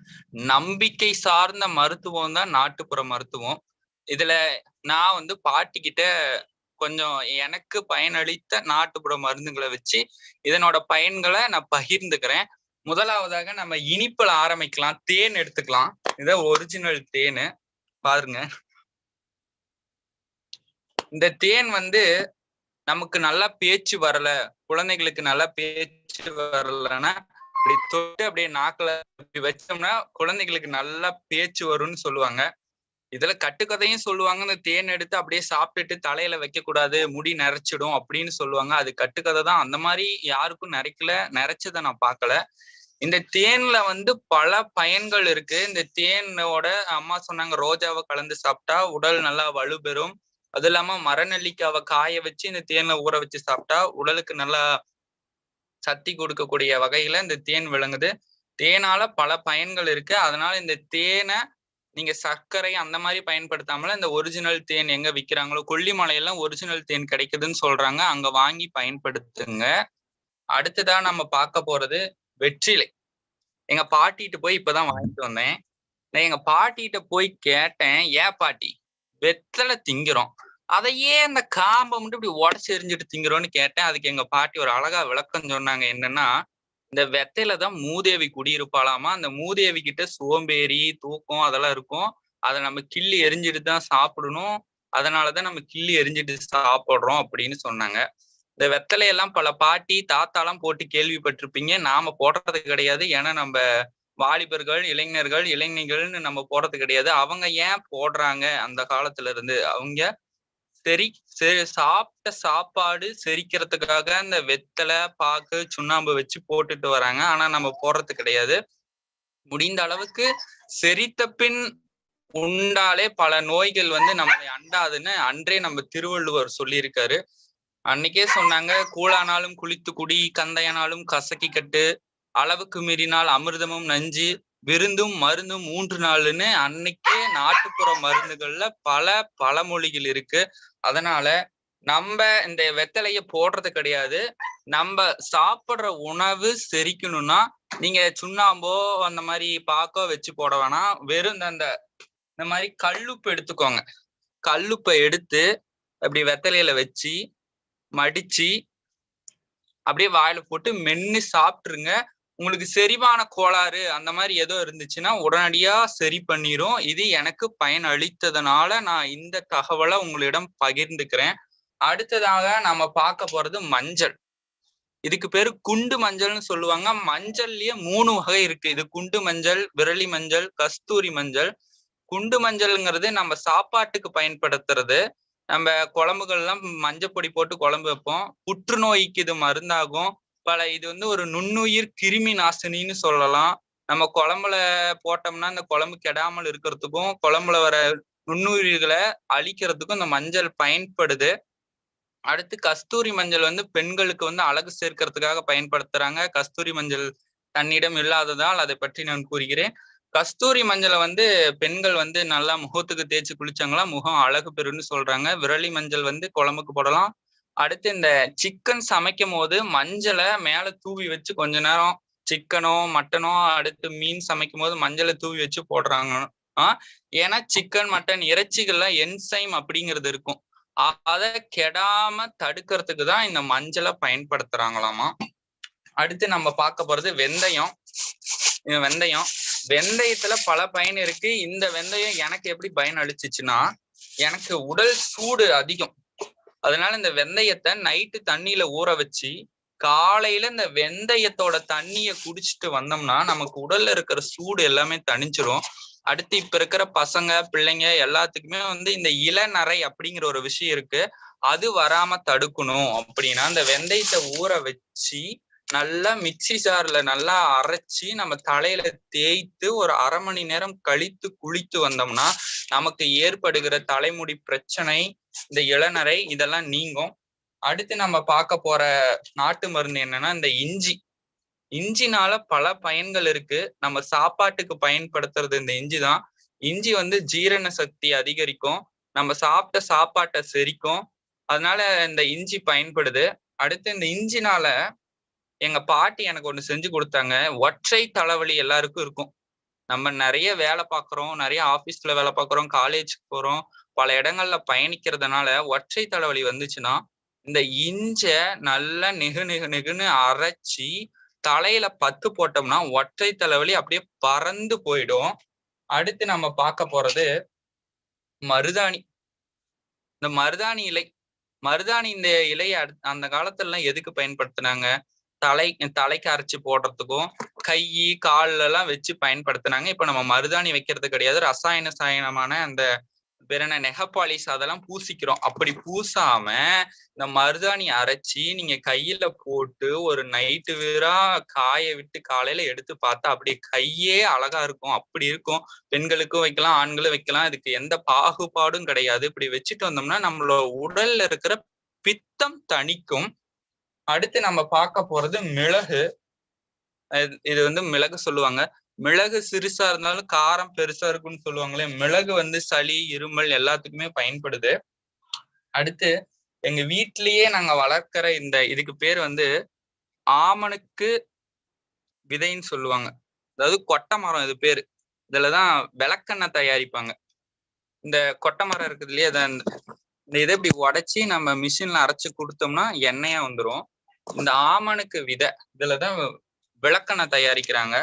நம்பிக்கை சார்ந்த மருத்துவம் தான் நாட்டுப்புற மருத்துவம். இதுல நான் பாட்டிக்கிட்ட கொஞ்சம் எனக்கு பயனளித்த நாட்டுப்புற மருந்துகளை வச்சு இதனோட பயன்களை நான் பகிர்ந்துக்கிறேன். முதலாவதாக நம்ம இனிப்புல ஆரம்பிக்கலாம். தேன் எடுத்துக்கலாம். இத ஒரிஜினல் தேனு பாருங்க. இந்த தேன் நமக்கு நல்லா பேச்சு வரல, குழந்தைகளுக்கு நல்லா பேச்சு வரலன்னா அப்படி தொட்டு அப்படியே நாக்குல வச்சோம்னா குழந்தைகளுக்கு நல்லா பேச்சு வரும்னு சொல்லுவாங்க. இதுல கட்டுக்கதையும் சொல்லுவாங்க. இந்த தேன் எடுத்து அப்படியே சாப்பிட்டுட்டு தலையில வைக்க கூடாது, முடி நரைச்சிடும் அப்படின்னு சொல்லுவாங்க. அது கட்டுக்கதை தான். அந்த மாதிரி யாருக்கும் நரைச்சதை நான் பார்க்கல. இந்த தேன்ல பல பயன்கள் இருக்கு. இந்த தேனோட அம்மா சொன்னாங்க, ரோஜாவை கலந்து சாப்பிட்டா உடல் நல்லா வலுப்பெறும். அது இல்லாம மரநெல்லிக்காவை காய வச்சு இந்த தேன்ல ஊற வச்சு சாப்பிட்டா உடலுக்கு நல்லா சக்தி கொடுக்கக்கூடிய வகையில இந்த தேன் விளங்குது. தேனால பல பயன்கள் இருக்கு. அதனால இந்த தேனை நீங்க சர்க்கரை அந்த மாதிரி பயன்படுத்தாமல இந்த ஒரிஜினல் தேன் எங்க விற்கிறாங்களோ, கொல்லிமலையெல்லாம் ஒரிஜினல் தேன் கிடைக்குதுன்னு சொல்றாங்க, அங்க வாங்கி பயன்படுத்துங்க. அடுத்ததா நம்ம பார்க்க போறது வெற்றிலை. எங்க பாட்டிகிட்ட போய் இப்பதான் வாங்கிட்டு வந்தேன். நான் எங்க பாட்டிகிட்ட போய் கேட்டேன், ஏன் பாட்டி வெத்தலை திங்கிறோம், அதையே அந்த காம்பை மட்டும் இப்படி உடச்சு எரிஞ்சிட்டு திங்கிறோம்னு கேட்டேன். அதுக்கு எங்க பாட்டி ஒரு அழகா விளக்கம் சொன்னாங்க. என்னன்னா, இந்த வெத்தையில தான் மூதேவி குடியிருப்பாளாமா. அந்த மூதேவி கிட்ட சோம்பேறி தூக்கம் அதெல்லாம் இருக்கும். அதை நம்ம கிள்ளி எரிஞ்சிட்டு தான் சாப்பிடணும். அதனாலதான் நம்ம கிள்ளி எரிஞ்சிட்டு சாப்பிடுறோம் அப்படின்னு சொன்னாங்க. இந்த வெத்தலையெல்லாம் பல பாட்டி தாத்தாலாம் போட்டு கேள்விப்பட்டிருப்பீங்க. நாம போடுறது கிடையாது. ஏன்னா நம்ம வாலிபர்கள் இளைஞர்கள்னு நம்ம போடுறது கிடையாது. அவங்க ஏன் போடுறாங்க? அந்த காலத்துல இருந்து அவங்க சாப்பிட்ட சாப்பாடு செரிக்கிறதுக்காக இந்த வெத்தலை பாக்கு சுண்ணாம்பு வச்சு போட்டுட்டு வராங்க. ஆனா நம்ம போடுறது கிடையாது. முடிந்த அளவுக்கு செரித்த பின் உண்டாலே பல நோய்கள் நம்மளை அண்டாதுன்னு அன்றே நம்ம திருவள்ளுவர் சொல்லியிருக்காரு. அன்னைக்கே சொன்னாங்க, கூழானாலும் குளித்து குடி, கந்தையானாலும் கசக்கி கட்டு, அளவுக்கு மீறினால் அமிர்தமும் நஞ்சு, விருந்தும் மருந்தும் 3 நாளுன்னு அன்னைக்கே நாட்டுப்புற மருந்துகள்ல பல பழமொழிகள் இருக்கு. அதனால நம்ம இந்த வெத்தலைய போடுறது கிடையாது. நம்ம சாப்பிடுற உணவு செரிக்கணும்னா நீங்க சுண்ணாம்போ அந்த மாதிரி பாக்கோ வச்சு போட வேணாம். வெறும் இந்த மாதிரி கல்லுப்பு எடுத்துக்கோங்க. கல்லுப்பை எடுத்து அப்படி வெத்தலையில வச்சு மடிச்சு அப்படியே வாயில போட்டு மென்னு சாப்பிட்டுருங்க. உங்களுக்கு செரிமான கோளாறு அந்த மாதிரி ஏதோ இருந்துச்சுன்னா உடனடியா சரி பண்ணிரும். இது எனக்கு பயன் அளித்ததுனால நான் இந்த தகவலை உங்களிடம் பகிர்ந்துக்கிறேன். அடுத்ததாக நம்ம பார்க்க போறது மஞ்சள். இதுக்கு பேரு குண்டு மஞ்சள்னு சொல்லுவாங்க. மஞ்சள்லயே 3 வகை இருக்கு. இது குண்டு மஞ்சள், விரலி மஞ்சள், கஸ்தூரி மஞ்சள். குண்டு மஞ்சள்ங்கிறது நம்ம சாப்பாட்டுக்கு பயன்படுத்துறது. நம்ம குழம்புகள்லாம் மஞ்சப்பொடி போட்டு குழம்பு வைப்போம். புற்றுநோய்க்கு இது மருந்தாகும். இது வந்து ஒரு நுண்ணுயிர் கிருமி நாசினின்னு சொல்லலாம். நம்ம குழம்புல போட்டோம்னா இந்த குழம்பு கெடாமல் இருக்கிறதுக்கும் குழம்புல வர நுண்ணுயிர்களை அழிக்கிறதுக்கும் இந்த மஞ்சள் பயன்படுது. அடுத்து கஸ்தூரி மஞ்சள் வந்து பெண்களுக்கு வந்து அழகு சேர்க்கறதுக்காக பயன்படுத்துறாங்க. கஸ்தூரி மஞ்சள் தன்னிடம் இல்லாததால் அதை பற்றி நான் கூறுகிறேன். கஸ்தூரி மஞ்சளை வந்து பெண்கள் வந்து நல்லா முகத்துக்கு தேய்ச்சி குளிச்சாங்களா முகம் அழகு பெறுன்னு சொல்றாங்க. விரலி மஞ்சள் வந்து குழம்புக்கு போடலாம். அடுத்து இந்த சிக்கன் சமைக்கும் போது மஞ்சளை மேல தூவி வச்சு கொஞ்ச நேரம் சிக்கனோ மட்டனோ அடுத்து மீன் சமைக்கும் போது மஞ்சளை தூவி வச்சு போடுறாங்க. ஏன்னா சிக்கன் மட்டன் இறைச்சிகள்ல என்சைம் அப்படிங்கிறது இருக்கும். அதை கெடாம தடுக்கிறதுக்கு தான் இந்த மஞ்சளை பயன்படுத்துறாங்களாமா. அடுத்து நம்ம பார்க்க போறது வெந்தயம். வெந்தயத்துல பல பயன் இருக்கு. இந்த வெந்தயம் எனக்கு எப்படி பயன் அளிச்சுச்சுன்னா, எனக்கு உடல் சூடு அதிகம். அதனால இந்த வெந்தயத்தை நைட்டு தண்ணியில ஊற வச்சு காலையில இந்த வெந்தயத்தோட தண்ணிய குடிச்சிட்டு வந்தோம்னா நமக்கு உடல்ல இருக்கிற சூடு எல்லாமே தணிஞ்சிரும். அடுத்து இப்ப இருக்கிற பசங்க பிள்ளைங்க எல்லாத்துக்குமே வந்து இந்த இளநரை அப்படிங்கிற ஒரு விஷயம் இருக்கு. அது வராம தடுக்கணும் அப்படின்னா இந்த வெந்தயத்தை ஊற வச்சு நல்லா மிக்சி ஜார்ல நல்லா அரைச்சி நம்ம தலையில தேய்த்து ஒரு 1/2 மணி நேரம் கழித்து குளித்து வந்தோம்னா நமக்கு ஏற்படுகிற தலைமுடி பிரச்சனை, இந்த இளநரை இதெல்லாம் நீங்கும். அடுத்து நம்ம பார்க்க போற நாட்டு மருந்து என்னன்னா இந்த இஞ்சி. இஞ்சினால பல பயன்கள் இருக்கு. நம்ம சாப்பாட்டுக்கு பயன்படுத்துறது இந்த இஞ்சி தான். இஞ்சி வந்து ஜீரண சக்தி அதிகரிக்கும். நம்ம சாப்பிட்ட சாப்பாட்டை செரிக்கும். அதனால இந்த இஞ்சி பயன்படுது. அடுத்து இந்த இஞ்சினால எங்க பாட்டி எனக்கு ஒண்ணு செஞ்சு கொடுத்தாங்க. ஒற்றை தலைவலி எல்லாருக்கும் இருக்கும். நம்ம நிறைய வேலை பார்க்குறோம், நிறைய ஆபீஸ்ல வேலை பார்க்குறோம், காலேஜுக்கு போறோம், பல இடங்கள்ல பயணிக்கிறதுனால ஒற்றை தலைவலி வந்துச்சுன்னா இந்த இஞ்ச நல்லா நெகுன்னு அரைச்சி தலையில பத்து போட்டோம்னா ஒற்றை தலைவலி அப்படியே பறந்து போயிடும். அடுத்து நம்ம பார்க்க போறது மருதாணி. இந்த மருதாணி இலை. இந்த இலையை அந்த காலத்துல எல்லாம் எதுக்கு பயன்படுத்தினாங்க? தலைக்கு அரைச்சு போடுறதுக்கும் கை கால்ல எல்லாம் வச்சு பயன்படுத்தினாங்க. இப்ப நம்ம மருதாணி வைக்கிறது கிடையாது. ரசாயன சாயனமான அந்த நெகப்பாலிஸ் அதெல்லாம் பூசிக்கிறோம். அப்படி பூசாம இந்த மருதாணி அரைச்சி நீங்க கையில போட்டு ஒரு நைட்டு வீரா காய விட்டு காலையில எடுத்து பார்த்தா அப்படியே கையே அழகா இருக்கும். அப்படி இருக்கும். பெண்களுக்கும் வைக்கலாம், ஆண்களும் வைக்கலாம். இதுக்கு எந்த பாகுபாடும் கிடையாது. இப்படி வச்சுட்டு வந்தோம்னா நம்மளோட உடல்ல இருக்கிற பித்தம் தணிக்கும். அடுத்து நம்ம பார்க்க போறது மிளகு. இது வந்து மிளகு சொல்லுவாங்க. மிளகு சிறுசா இருந்தாலும் காரம் பெருசா இருக்குன்னு சொல்லுவாங்களே. மிளகு வந்து சளி இருமல் எல்லாத்துக்குமே பயன்படுது. அடுத்து எங்க வீட்லயே நாங்க வளர்க்கிற இதுக்கு பேர் வந்து ஆமணுக்கு விதைன்னு சொல்லுவாங்க. அதாவது கொட்டை மரம் இது பேரு. இதுலதான் விளக்கெண்ணெய் தயாரிப்பாங்க. இந்த கொட்டை மரம் இருக்குது இல்லையா, இந்த இதை இப்படி உடைச்சி நம்ம மிஷின்ல அரைச்சு கொடுத்தோம்னா எண்ணெயா வந்துடும். இந்த ஆமணுக்கு விதை இதுலதான் விளக்கெண்ணெய் தயாரிக்கிறாங்க.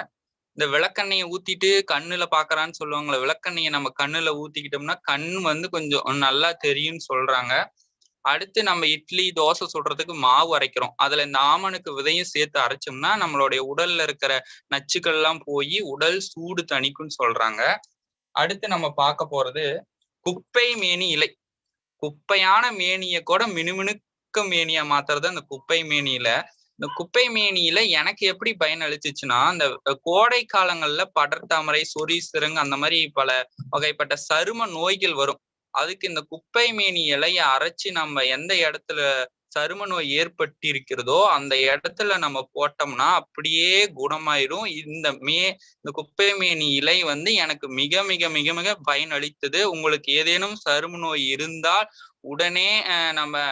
இந்த விளக்கெண்ணெயை ஊத்திட்டு கண்ணுல பாக்குறான்னு சொல்லுவாங்களே, விளக்கெண்ணெயை நம்ம கண்ணுல ஊத்திக்கிட்டோம்னா கண் வந்து கொஞ்சம் நல்லா தெரியும்னு சொல்றாங்க. அடுத்து நம்ம இட்லி தோசை சுடுறதுக்கு மாவு அரைக்கிறோம். அதுல இந்த ஆமணுக்கு விதையும் சேர்த்து அரைச்சோம்னா நம்மளுடைய உடல்ல இருக்கிற நச்சுக்கள் எல்லாம் போய் உடல் சூடு தணிக்கும்னு சொல்றாங்க. அடுத்து நம்ம பார்க்க போறது குப்பை மேனி இலை. குப்பையான மேனியை கூட மினுமினுக்க மேனியா மாத்துறது அந்த குப்பை மேனியில. இந்த குப்பை மேனியில எனக்கு எப்படி பயன் அளிச்சுச்சுன்னா, இந்த கோடை காலங்கள்ல படர்தாமரை, சொறி சிரங்கு அந்த மாதிரி பல வகைப்பட்ட சரும நோய்கள் வரும். அதுக்கு இந்த குப்பை மேனி இலையை அரைச்சி நம்ம எந்த இடத்துல சரும நோய் ஏற்பட்டு இருக்கிறதோ அந்த இடத்துல நம்ம போட்டோம்னா அப்படியே குணமாயிரும். இந்த குப்பை மேனி இலை வந்து எனக்கு மிக மிக மிக மிக பயன் அளித்தது. உங்களுக்கு ஏதேனும் சரும நோய் இருந்தால் உடனே நம்ம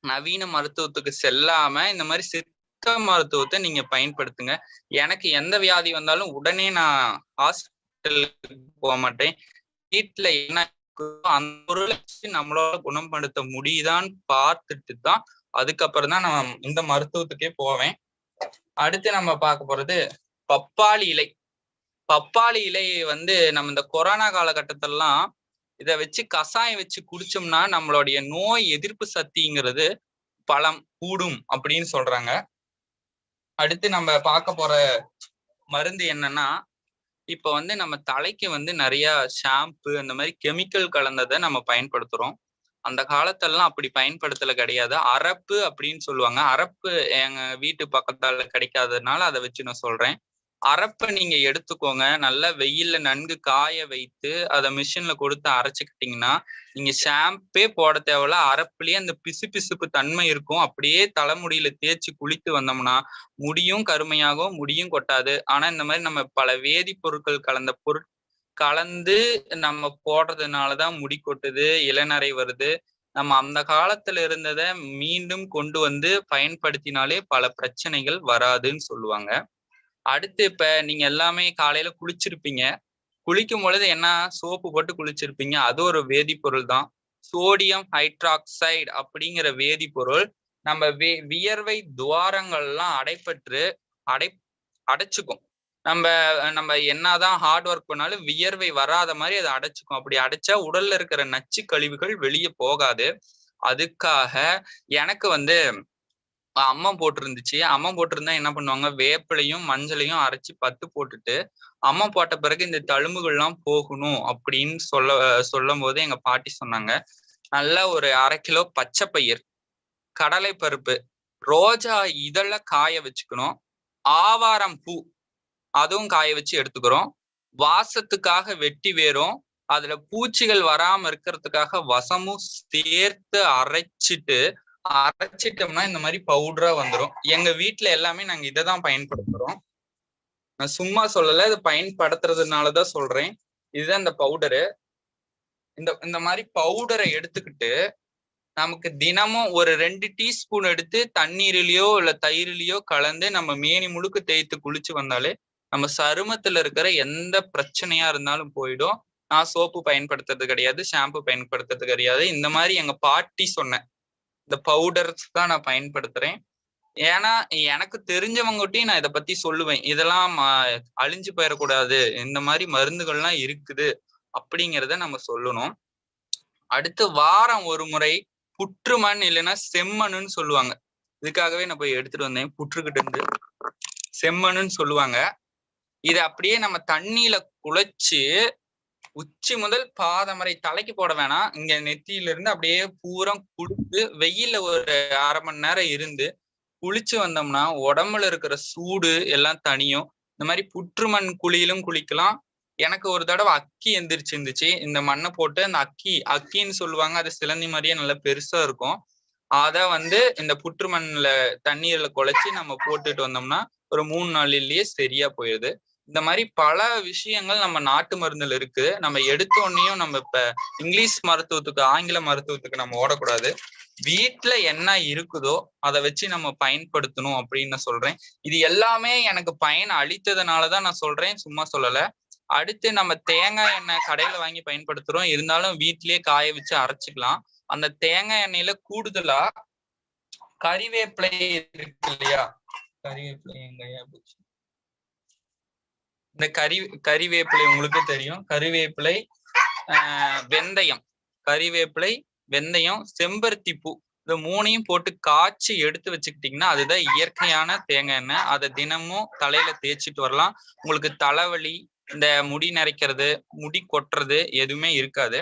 நவீன மருத்துவத்துக்கு செல்லாம இந்த மாதிரி சித்த மருத்துவத்தை நீங்க பயன்படுத்துங்க. எனக்கு எந்த வியாதி வந்தாலும் உடனே நான் ஹாஸ்பிட்டலுக்கு போக மாட்டேன். வீட்டுல என்ன அந்த பொருளை நம்மளால குணப்படுத்த முடியுதான்னு பார்த்துட்டு தான் அதுக்கப்புறம் தான் நான் இந்த மருத்துவத்துக்கே போவேன். அடுத்து நம்ம பார்க்க போறது பப்பாளி இலை. பப்பாளி இலை வந்து நம்ம இந்த கொரோனா காலகட்டத்திலாம் இதை வச்சு கஷாயம் வச்சு குடிச்சோம்னா நம்மளுடைய நோய் எதிர்ப்பு சக்திங்கிறது பலம் கூடும் அப்படின்னு சொல்றாங்க. அடுத்து நம்ம பார்க்க போற மருந்து என்னன்னா, இப்ப வந்து நம்ம தலைக்கு வந்து நிறைய ஷாம்பு அந்த மாதிரி கெமிக்கல் கலந்ததை நம்ம பயன்படுத்துறோம். அந்த காலத்தெல்லாம் அப்படி பயன்படுத்தல கிடையாது. அரப்பு அப்படின்னு சொல்லுவாங்க. அரப்பு எங்க வீட்டு பக்கத்தால கிடைக்காததுனால அதை வச்சு நான் சொல்றேன். அரப்பை நீங்க எடுத்துக்கோங்க, நல்லா வெயில்ல நன்கு காய வைத்து அதை மிஷின்ல கொடுத்து அரைச்சுக்கிட்டீங்கன்னா நீங்க ஷாம்பே போட தேவையில்ல. அரப்புலயே அந்த பிசு பிசுப்பு தன்மை இருக்கும். அப்படியே தலைமுடியில தேய்ச்சி குளித்து வந்தோம்னா முடியும் கருமையாகும், முடியும் கொட்டாது. ஆனா இந்த மாதிரி நம்ம பல வேதிப்பொருட்கள் கலந்து நம்ம போடுறதுனாலதான் முடி கொட்டுது, இளநரை வருது. நம்ம அந்த காலத்துல இருந்ததை மீண்டும் கொண்டு வந்து பயன்படுத்தினாலே பல பிரச்சனைகள் வராதுன்னு சொல்லுவாங்க. அடுத்து இப்ப நீங்க எல்லாமே காலையில குளிச்சிருப்பீங்க. குளிக்கும் பொழுது என்ன சோப்பு போட்டு குளிச்சிருப்பீங்க. அது ஒரு வேதிப்பொருள் தான். சோடியம் ஹைட்ராக்சைடு அப்படிங்கிற வேதிப்பொருள் நம்ம வியர்வை துவாரங்கள்லாம் அடைச்சுக்கும். நம்ம என்னதான் ஹார்ட் ஒர்க் பண்ணாலும் வியர்வை வராத மாதிரி அதை அடைச்சுக்கும். அப்படி அடைச்சா உடல்ல இருக்கிற நச்சு கழிவுகள் வெளியே போகாது. அதுக்காக எனக்கு வந்து அம்மம் போட்டிருந்துச்சு. அம்மம் போட்டிருந்தா என்ன பண்ணுவாங்க, வேப்பிலையும் மஞ்சளையும் அரைச்சி பத்து போட்டுட்டு அம்மம் போட்ட பிறகு இந்த தழும்புகள்லாம் போகணும் அப்படின்னு சொல்லும் போது எங்க பாட்டி சொன்னாங்க, நல்லா ஒரு 1/2 கிலோ பச்சை பயிர், கடலை பருப்பு, ரோஜா இதழ காய வச்சுக்கணும், ஆவாரம் பூ அதுவும் காய வச்சு எடுத்துக்கிறோம், வாசத்துக்காக வெட்டி வேரும், அதுல பூச்சிகள் வராம இருக்கிறதுக்காக வசமும் சேர்த்து அரைச்சிட்டோம்னா இந்த மாதிரி பவுடரா வந்துடும். எங்க வீட்டுல எல்லாமே நாங்க இதைதான் பயன்படுத்துறோம். நான் சும்மா சொல்லல, இது பயன்படுத்துறதுனாலதான் சொல்றேன். இதுதான் இந்த பவுடரு. இந்த மாதிரி பவுடரை எடுத்துக்கிட்டு நமக்கு தினமும் ஒரு 2 டீஸ்பூன் எடுத்து தண்ணீரிலேயோ இல்ல தயிரிலேயோ கலந்து நம்ம மேனி முழுக்க தேய்த்து குளிச்சு வந்தாலே நம்ம சருமத்துல இருக்கிற எந்த பிரச்சனையா இருந்தாலும் போயிடும். நான் சோப்பு பயன்படுத்துறது கிடையாது, ஷாம்பு பயன்படுத்துறது கிடையாது. இந்த மாதிரி எங்க பாட்டி சொன்ன இந்த பவுடர்ஸ் தான் நான் பயன்படுத்துறேன். ஏன்னா எனக்கு தெரிஞ்சவங்ககிட்டையும் நான் இதை பத்தி சொல்லுவேன். இதெல்லாம் அழிஞ்சு போயிடக்கூடாது, இந்த மாதிரி மருந்துகள்லாம் இருக்குது அப்படிங்கிறத நம்ம சொல்லணும். அடுத்து வாரம் ஒரு முறை புற்றுமண் இல்லைன்னா செம்மண்ணுன்னு சொல்லுவாங்க. இதுக்காகவே நான் போய் எடுத்துட்டு வந்தேன். புற்றுக்கிட்டு இருந்து செம்மண்ணுன்னு சொல்லுவாங்க. இதை அப்படியே நம்ம தண்ணியில குழைச்சு உச்சி முதல் பாதம் வரை தலைக்கு போட வேணாம், இங்க நெத்தியில இருந்து அப்படியே பூரம் குளித்து வெயில்ல ஒரு 1/2 மணி நேரம் இருந்து குளிச்சு வந்தோம்னா உடம்புல இருக்கிற சூடு எல்லாம் தனியும். இந்த மாதிரி புற்றுமண் குழியிலும் குளிக்கலாம். எனக்கு ஒரு தடவை அக்கி எந்திரிச்சிருந்துச்சு. இந்த மண்ணை போட்டு அந்த அக்கின்னு சொல்லுவாங்க, அது சிலந்தி மாதிரியே நல்லா பெருசா இருக்கும். அதை வந்து இந்த புற்றுமண்ல தண்ணீர்ல குழைச்சி நம்ம போட்டுட்டு வந்தோம்னா ஒரு 3 நாளிலேயே சரியா போயிடுது. இந்த மாதிரி பல விஷயங்கள் நம்ம நாட்டு மருந்துல இருக்கு. நம்ம எடுத்த உடனேயும் நம்ம இப்ப இங்கிலீஷ் மருத்துவத்துக்கு ஆங்கில மருத்துவத்துக்கு நம்ம ஓடக்கூடாது. வீட்டுல என்ன இருக்குதோ அதை வச்சு நம்ம பயன்படுத்தணும் அப்படின்னு நான் சொல்றேன். இது எல்லாமே எனக்கு பயன் அளித்ததுனாலதான் நான் சொல்றேன், சும்மா சொல்லல. அடுத்து நம்ம தேங்காய் எண்ணெய் கடையில வாங்கி பயன்படுத்துறோம், இருந்தாலும் வீட்லயே காய வச்சு அரைச்சிக்கலாம். அந்த தேங்காய் எண்ணெயில கூடுதலா கறிவேப்பிலை இருக்கு இல்லையா, கறிவேப்பிலை எங்கயா போச்சு, இந்த கறிவேப்பிலை உங்களுக்கு தெரியும். கறிவேப்பிலை, வெந்தயம், கறிவேப்பிலை, வெந்தயம், செம்பருத்தி பூ, இந்த 3ஐயும் போட்டு காய்ச்சி எடுத்து வச்சுக்கிட்டீங்கன்னா அதுதான் இயற்கையான தேங்காய் எண்ணெய். அதை தினமும் தலையில தேய்ச்சிட்டு வரலாம். உங்களுக்கு தலைவலி, இந்த முடி நரைக்கிறது, முடி கொட்டுறது எதுவுமே இருக்காது.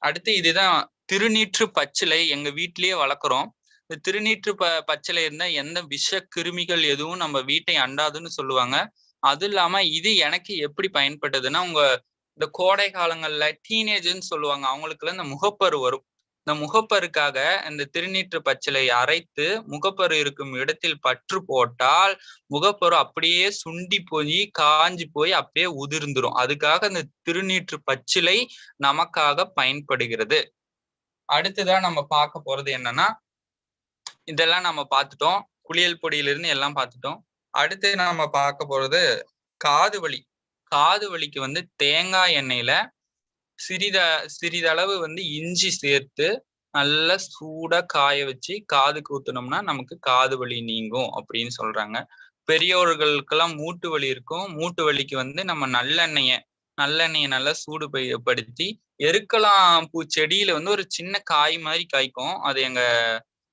அடுத்து இதுதான் திருநீற்று பச்சிலை. எங்க வீட்லயே வளர்க்குறோம். இந்த திருநீற்று பச்சிலை இருந்தா எந்த விஷ கிருமிகள் எதுவும் நம்ம வீட்டை அண்டாதுன்னு சொல்லுவாங்க. அது இல்லாம இது எனக்கு எப்படி பயன்பட்டதுன்னா, இந்த கோடை காலங்கள்ல டீனேஜ்ன்னு சொல்லுவாங்க, அவங்களுக்குள்ள இந்த முகப்பரு வரும். இந்த முகப்பருக்காக இந்த திருநீற்று பச்சிலை அரைத்து முகப்பரு இருக்கும் இடத்தில் பற்று போட்டால் முகப்பரு அப்படியே சுண்டி போய் காஞ்சி போய் அப்படியே உதிர்ந்துரும். அதுக்காக இந்த திருநீற்று பச்சிலை நமக்காக பயன்படுகிறது. அடுத்துதான் நம்ம பார்க்க போறது என்னன்னா, இதெல்லாம் நம்ம பார்த்துட்டோம். குளியல் பொடியிலிருந்து எல்லாம் பார்த்துட்டோம். அடுத்து நம்ம பார்க்க போறது காது வலி. காது வலிக்கு வந்து தேங்காய் எண்ணெயில சிறிதளவு வந்து இஞ்சி சேர்த்து நல்லா சூடா காய வச்சு காதுக்கு ஊத்துனோம்னா நமக்கு காது வலி நீங்கும் அப்படின்னு சொல்றாங்க. பெரியோர்களுக்கெல்லாம் மூட்டு வலி இருக்கும். மூட்டு வலிக்கு வந்து நம்ம நல்லெண்ணெயை நல்லா சூடுபடுத்தி, எருக்கலாம் பூ செடியில வந்து ஒரு சின்ன காய் மாதிரி காய்க்கும், அது எங்க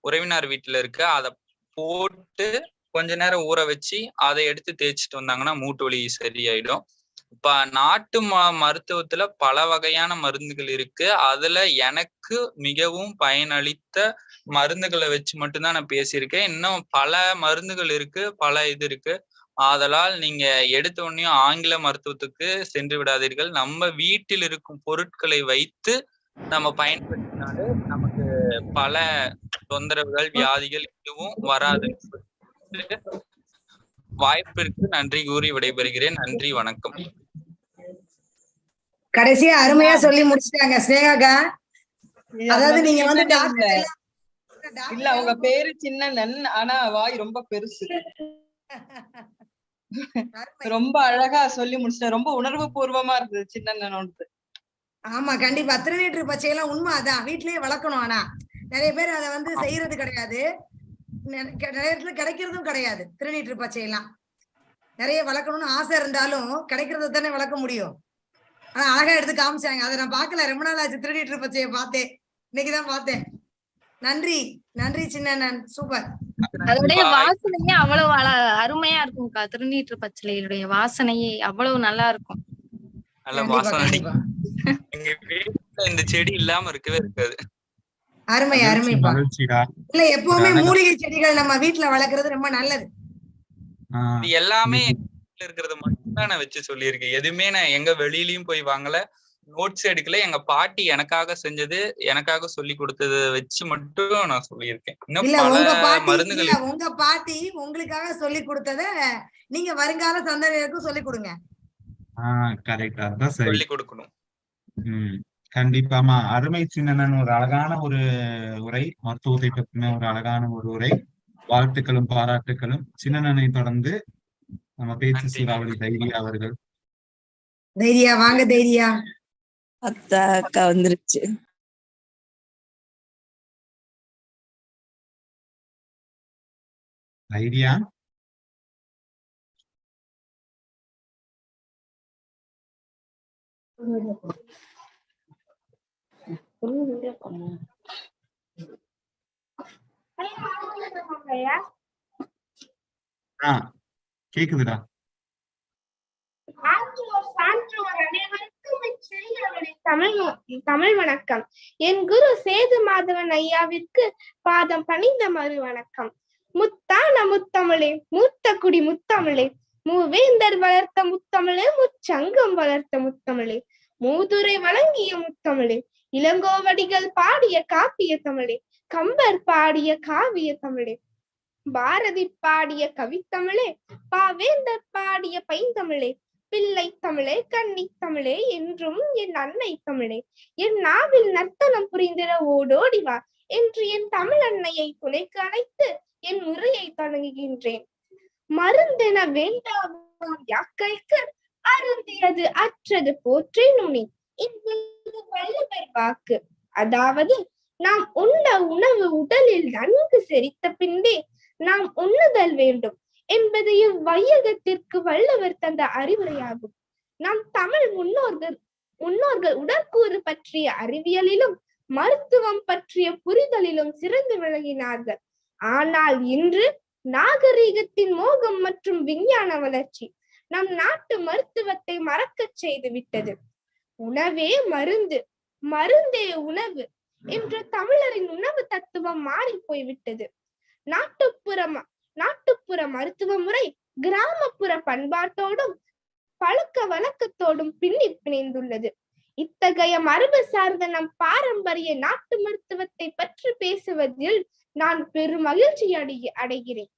உறவினர் வீட்டுல இருக்கு. அதை போட்டு கொஞ்ச நேரம் ஊற வச்சு அதை எடுத்து தேய்ச்சிட்டு வந்தாங்கன்னா மூட்டு வலி சரியாயிடும். இப்ப நாட்டு மருத்துவத்துல பல வகையான மருந்துகள் இருக்கு. அதுல எனக்கு மிகவும் பயனளித்த மருந்துகளை வச்சு மட்டும்தான் நான் பேசியிருக்கேன். இன்னும் பல மருந்துகள் இருக்கு, பல இது இருக்கு. ஆதலால் நீங்க எடுத்த உடனே ஆங்கில மருத்துவத்துக்கு சென்று விடாதீர்கள். நம்ம வீட்டில் இருக்கும் பொருட்களை வைத்து நம்ம பயன்படுத்தினாலே நமக்கு பல தொந்தரவுகள், வியாதிகள் எதுவும் வராது. வாய்ப்பிற்கு நன்றி கூறி விடைபெறுகிறேன். நன்றி, வணக்கம். கடைசியா அருமையா சொல்லி முடிச்சிட்டாங்க ஸ்னேகாக்கா. அதாவது நீங்க வந்து இல்ல, அவங்க பேரு சின்னண்ணன், ஆனா வாய் ரொம்ப பெருசு. ரொம்ப அழகா சொல்லி முடிச்சிட்டேன். ரொம்ப உணர்வு பூர்வமா இருந்தது சின்னண்ணனோட. ஆமா, கண்டிப்பா. திருநீற்று பச்சையெல்லாம் உண்மை அதான், வீட்லயே வளர்க்கணும். ஆனா நிறைய பேர் அதை வந்து செய்யறது கிடையாது, நிறைய இடத்துல கிடைக்கிறதும் கிடையாது. திருநீற்று பச்சையெல்லாம் நிறைய வளர்க்கணும்னு ஆசை இருந்தாலும் கிடைக்கிறத தானே வளர்க்க முடியும். ஆனா அழகா எடுத்து காமிச்சாங்க. அதை நான் பார்க்கல, ரொம்ப நாள் ஆச்சு திருநீற்று பச்சையை பார்த்தேன், இன்னைக்குதான் பார்த்தேன். நன்றி, நன்றி சின்னண்ணன், சூப்பர். அதோடைய வாசனையே அவ்வளவு அருமையா இருக்கும்க்கா. திருநீற்று பச்சிலையுடைய வாசனையே அவ்வளவு நல்லா இருக்கும். நல்ல வாசனை. எங்க வீட்டுல இந்த செடி இல்லாம இருக்கவே இருக்காது. அருமை, அருமைப்பா. இல்ல, எப்பவுமே மூலிகை செடிகள் நம்ம வீட்டுல வளர்க்கறது ரொம்ப நல்லது. எல்லாமே இருக்கிறத மட்டும் தான் நான் வச்சு சொல்லியிருக்கேன். எதுவுமே நான் எங்க வெளியிலயும் போய் வாங்கல, நோட்ஸ் எடுக்கல. எங்க பாட்டி எனக்காக செஞ்சது, எனக்காக சொல்லி கொடுத்தத வச்சு மட்டும் நான் சொல்லியிருக்கேன். இன்னும் பல மருந்துகள். உங்க பாட்டி உங்களுக்காக சொல்லி கொடுத்தத நீங்க வருங்கால சந்ததியருக்கும் சொல்லி கொடுங்க. கரெக்ட், அதான் சரி, சொல்லி கொடுக்கணும். கண்டிப்பாமா. அருமை சின்னண்ணன், ஒரு அழகான ஒரு உரை, மருத்துவத்தை பத்தின ஒரு அழகான ஒரு உரை. வாழ்த்துக்களும் பாராட்டுக்களும். சின்னண்ணனை தொடர்ந்து நம்ம பேச்சு சூறாவளி தைரியா அவர்கள். தைரியா வாங்க. தைரியா அக்கா வந்துருச்சு. தைரியா கேக்குதுடா. தமிழ் வணக்கம். என் குரு சேது மாதவன் ஐயாவிற்கு பாதம் பணிந்த மறு வணக்கம். முத்தான முத்தமிழே, மூத்த குடி முத்தமிழே, மூவேந்தர் வளர்த்த முத்தமிழே, முச்சங்கம் வளர்த்த முத்தமிழே, மூதுரை வழங்கிய முத்தமிழே, இளங்கோவடிகள் பாடிய காப்பிய தமிழே, கம்பர் பாடிய காவிய தமிழே, பாரதி பாடிய கவித்தமிழே, பாவேந்தர் பாடிய பைந்தமிழே, பிள்ளை தமிழே, கன்னி தமிழே, என்றும் என் அன்னை தமிழே, என் நாவில் நர்த்தனம் புரிந்திட ஓடோடிவா என்று என் தமிழ் அன்னையை துணைக்கு அழைத்து என் உரையை தொடங்குகின்றேன். மருந்தென வேண்டாம் யாக்கைக்கு அருந்தியது அற்றது போற்றி நுனி என்பது வள்ளுவர் வாக்கு. அதாவது, நாம் உண்ட உணவு உடலில் நன்கு செரித்த பின்பே நாம் உண்ணுதல் வேண்டும் என்பது இவ்வையகத்திற்கு வள்ளுவர் தந்த அறிவுரையாகும். நம் தமிழ் முன்னோர்கள் உடற்கூறு பற்றிய அறிவியலிலும் மருத்துவம் பற்றிய புரிதலிலும் சிறந்து விளங்கினார்கள். ஆனால் இன்று நாகரீகத்தின் மோகம் மற்றும் விஞ்ஞான வளர்ச்சி நம் நாட்டு மருத்துவத்தை மறக்கச் செய்து விட்டது. உணவே மருந்து, மருந்தே உணவு என்ற தமிழரின் உணவு தத்துவம் மாறி போய்விட்டது. நாட்டுப்புற மருத்துவ முறை கிராமப்புற பண்பாட்டோடும் பழக்க வழக்கத்தோடும் பின்னி பிணைந்துள்ளது. இத்தகைய மரபு சார்ந்த நம் பாரம்பரிய நாட்டு மருத்துவத்தை பற்றி பேசுவதில் நான் பெரும் மகிழ்ச்சி அடைகிறேன்.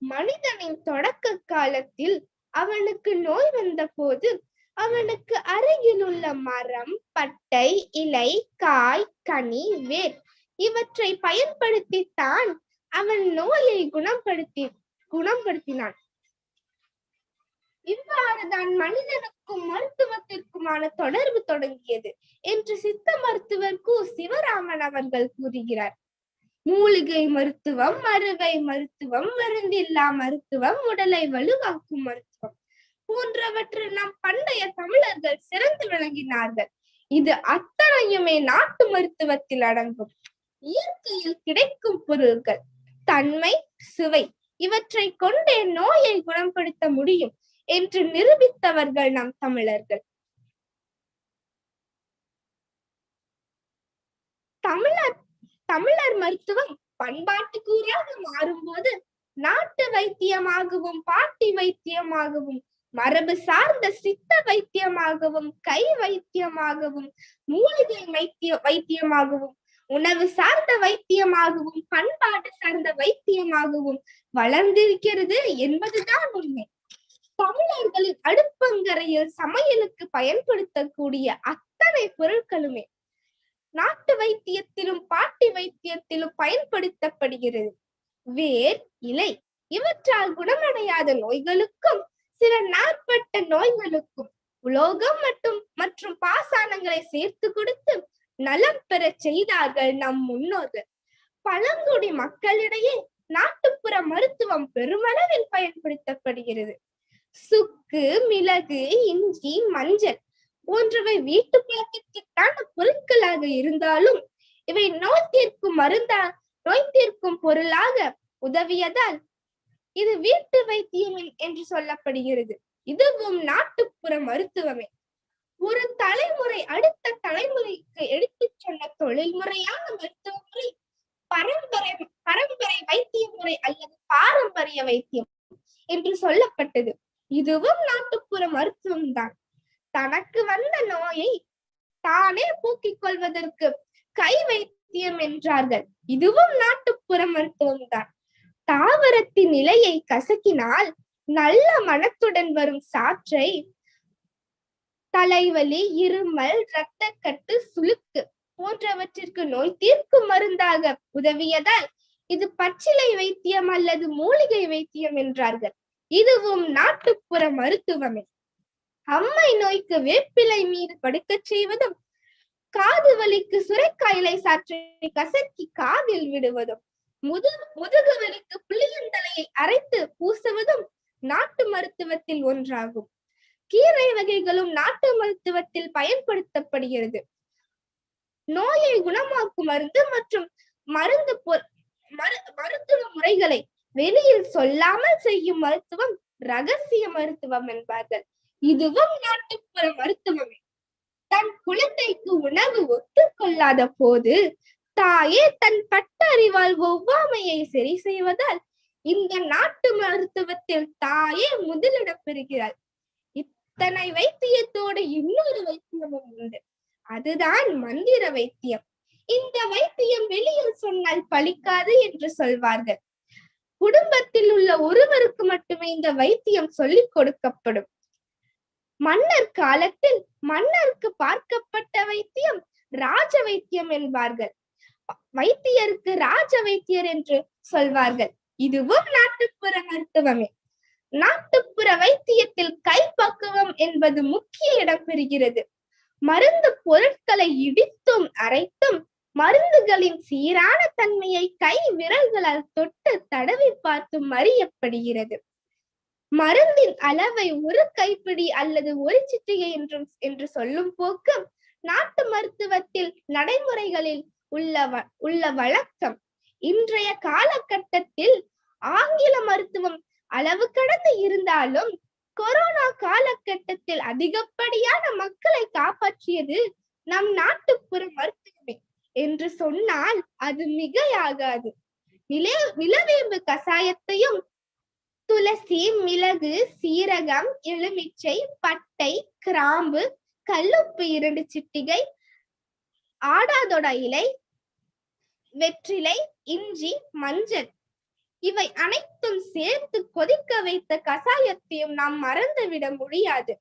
மனிதனின் தொடக்க காலத்தில் அவனுக்கு நோய் வந்த போது அவனுக்கு அருகில் உள்ள மரம், பட்டை, இலை, காய், கனி, வேர் இவற்றை பயன்படுத்தித்தான் அவன் நோயை குணப்படுத்தினான். இவ்வாறுதான் மனிதனுக்கும் மருத்துவத்திற்குமான தொடர்பு தொடங்கியது என்று சித்த மருத்துவர் கு. சிவராமன் அவர்கள் கூறுகிறார். மூலிகை மருத்துவம், அறுவை மருத்துவம், மருந்தில்லா மருத்துவம், உடலை வலுவாக்கும் மருத்துவம் போன்றவற்றில் நம் பண்டைய தமிழர்கள் சிறந்து விளங்கினார்கள். இது அத்தனையுமே நாட்டு மருத்துவத்தில் அடங்கும். இயற்கையில் கிடைக்கும் பொருட்கள் தன்மை, சுவை இவற்றை கொண்டே நோயை குணப்படுத்த முடியும் என்று நிரூபித்தவர்கள் நம் தமிழர்கள். தமிழர் மருத்துவம் பண்பாட்டு கூறாக மாறும்போது நாட்டு வைத்தியமாகவும் பாட்டி வைத்தியமாகவும் மரபு சார்ந்த சித்த வைத்தியமாகவும் கை வைத்தியமாகவும் மூலிகை வைத்தியமாகவும் உணவு சார்ந்த வைத்தியமாகவும் பண்பாடு சார்ந்த வைத்தியமாகவும் வளர்ந்திருக்கிறது என்பதுதான் உண்மை. தமிழர்களின் அடுப்பங்கரையில் சமையலுக்கு பயன்படுத்தக்கூடிய அத்தனை பொருட்களுமே நாட்டு வைத்தியத்திலும் பாட்டி வைத்தியத்திலும் பயன்படுத்தப்படுகிறது. வேர், இலை இவற்றால் குணமடையாத நோய்களுக்கும் சில நாட்பட்ட நோய்களுக்கும் உலோகம் மற்றும் பாசானங்களை சேர்த்து கொடுத்து நலம் பெற செய்தார்கள் நம் முன்னோர்கள். பழங்குடி மக்களிடையே நாட்டுப்புற மருத்துவம் பெருமளவில் பயன்படுத்தப்படுகிறது. சுக்கு, மிளகு, இஞ்சி, மஞ்சள் போன்றவை வீட்டு பழக்கத்திற்கான பொருட்களாக இருந்தாலும் இவை நோய் தீர்க்கும் பொருளாக உதவியதால் இது வீட்டு வைத்தியம் என்று சொல்லப்படுகிறது. இதுவும் நாட்டுப்புற மருத்துவமே. ஒரு தலைமுறை அடுத்த தலைமுறைக்கு எடுத்துச் சொன்ன தொழில்முறையான மருத்துவ முறை பரம்பரை வைத்திய முறை அல்லது பாரம்பரிய வைத்தியம் என்று சொல்லப்பட்டது. இதுவும் நாட்டுப்புற மருத்துவம் தான். தனக்கு வந்த நோயை தானே போக்கிக் கொள்வதற்கு கை வைத்தியம் என்றார்கள். இதுவும் நாட்டுப்புற மருத்துவம் தான். தாவரத்தின் இலையை கசக்கினால் நல்ல மனத்துடன் வரும் சாற்றை தலைவலி, இருமல், இரத்தக்கட்டு, சுளுக்கு போன்றவற்றிற்கு நோய் தீர்க்கும் மருந்தாக உதவியதால் இது பச்சிலை வைத்தியம் அல்லது மூலிகை வைத்தியம் என்றார்கள். இதுவும் நாட்டுப்புற மருத்துவமே. அம்மை நோய்க்கு வேப்பிலை மீது படுக்க செய்வதும், காது வலிக்கு சுரைக்காய் இலை சாற்றை கசக்கி காதில் விடுவதும், முதுகு வலிக்கு புளியந்தலையை அரைத்து பூசுவதும் நாட்டு மருத்துவத்தில் ஒன்றாகும். கீரை வகைகளும் நாட்டு மருத்துவத்தில் பயன்படுத்தப்படுகிறது. நோயை குணமாக்கும் மருந்து மற்றும் மருத்துவ முறைகளை வெளியில் சொல்லாமல் செய்யும் மருத்துவம் ரகசிய மருத்துவம் என்பார்கள். இதுவும் நாட்டுப்புற மருத்துவமே. தன் குழந்தைக்கு உணவு ஒத்துக்கொள்ளாத போது தாயே தன் பட்டறிவால் ஒவ்வாமையை சரி செய்வதால் இந்த நாட்டு மருத்துவத்தில் தாயே முதலிடம் பெறுகிறாள். இத்தனை வைத்தியத்தோடு இன்னொரு வைத்தியமும் உண்டு. அதுதான் மந்திர வைத்தியம். இந்த வைத்தியம் வெளியில் சொன்னால் பலிக்காது என்று சொல்வார்கள். குடும்பத்தில் உள்ள ஒருவருக்கு மட்டுமே இந்த வைத்தியம் சொல்லிக் கொடுக்கப்படும். மன்னர் காலத்தில் மன்னருக்கு பார்க்கப்பட்ட வைத்தியம் ராஜ வைத்தியம் என்பார்கள். வைத்தியருக்கு ராஜ வைத்தியர் என்று சொல்வார்கள். இதுவும் நாட்டுப்புற மருத்துவமே. நாட்டுப்புற வைத்தியத்தில் கைப்பக்குவம் என்பது முக்கிய இடம் பெறுகிறது. மருந்து பொருட்களை இடித்தும் அரைத்தும் மருந்துகளின் சீரான தன்மையை கை விரல்களால் தொட்டு தடவி பார்த்தும் அறியப்படுகிறது. மருந்தின் அளவை ஒரு கைப்பிடி அல்லது ஒரு சிட்டிகை என்று சொல்லும் போக்கு நாட்டு மருத்துவத்தில் நடைமுறைகளில் உள்ள வழக்கம். இன்றைய காலகட்டத்தில் ஆங்கில மருத்துவம் அளவு கடந்து இருந்தாலும் கொரோனா காலகட்டத்தில் அதிகப்படியான மக்களை காப்பாற்றியது நம் நாட்டுப்புற மருத்துவமே என்று சொன்னால் அது மிகையாகாது. நிலவேம்பு கசாயத்தையும் துளசி, மிளகு, சீரகம், எலுமிச்சை, பட்டை, கிராம்பு, கல்லுப்பு 2 சிட்டிகை, ஆடாதொட இலை, வெற்றிலை, இஞ்சி, மஞ்சள் இவை அனைத்தும் சேர்த்து கொதிக்க வைத்த கசாயத்தையும் நாம் மறந்துவிட முடியாது.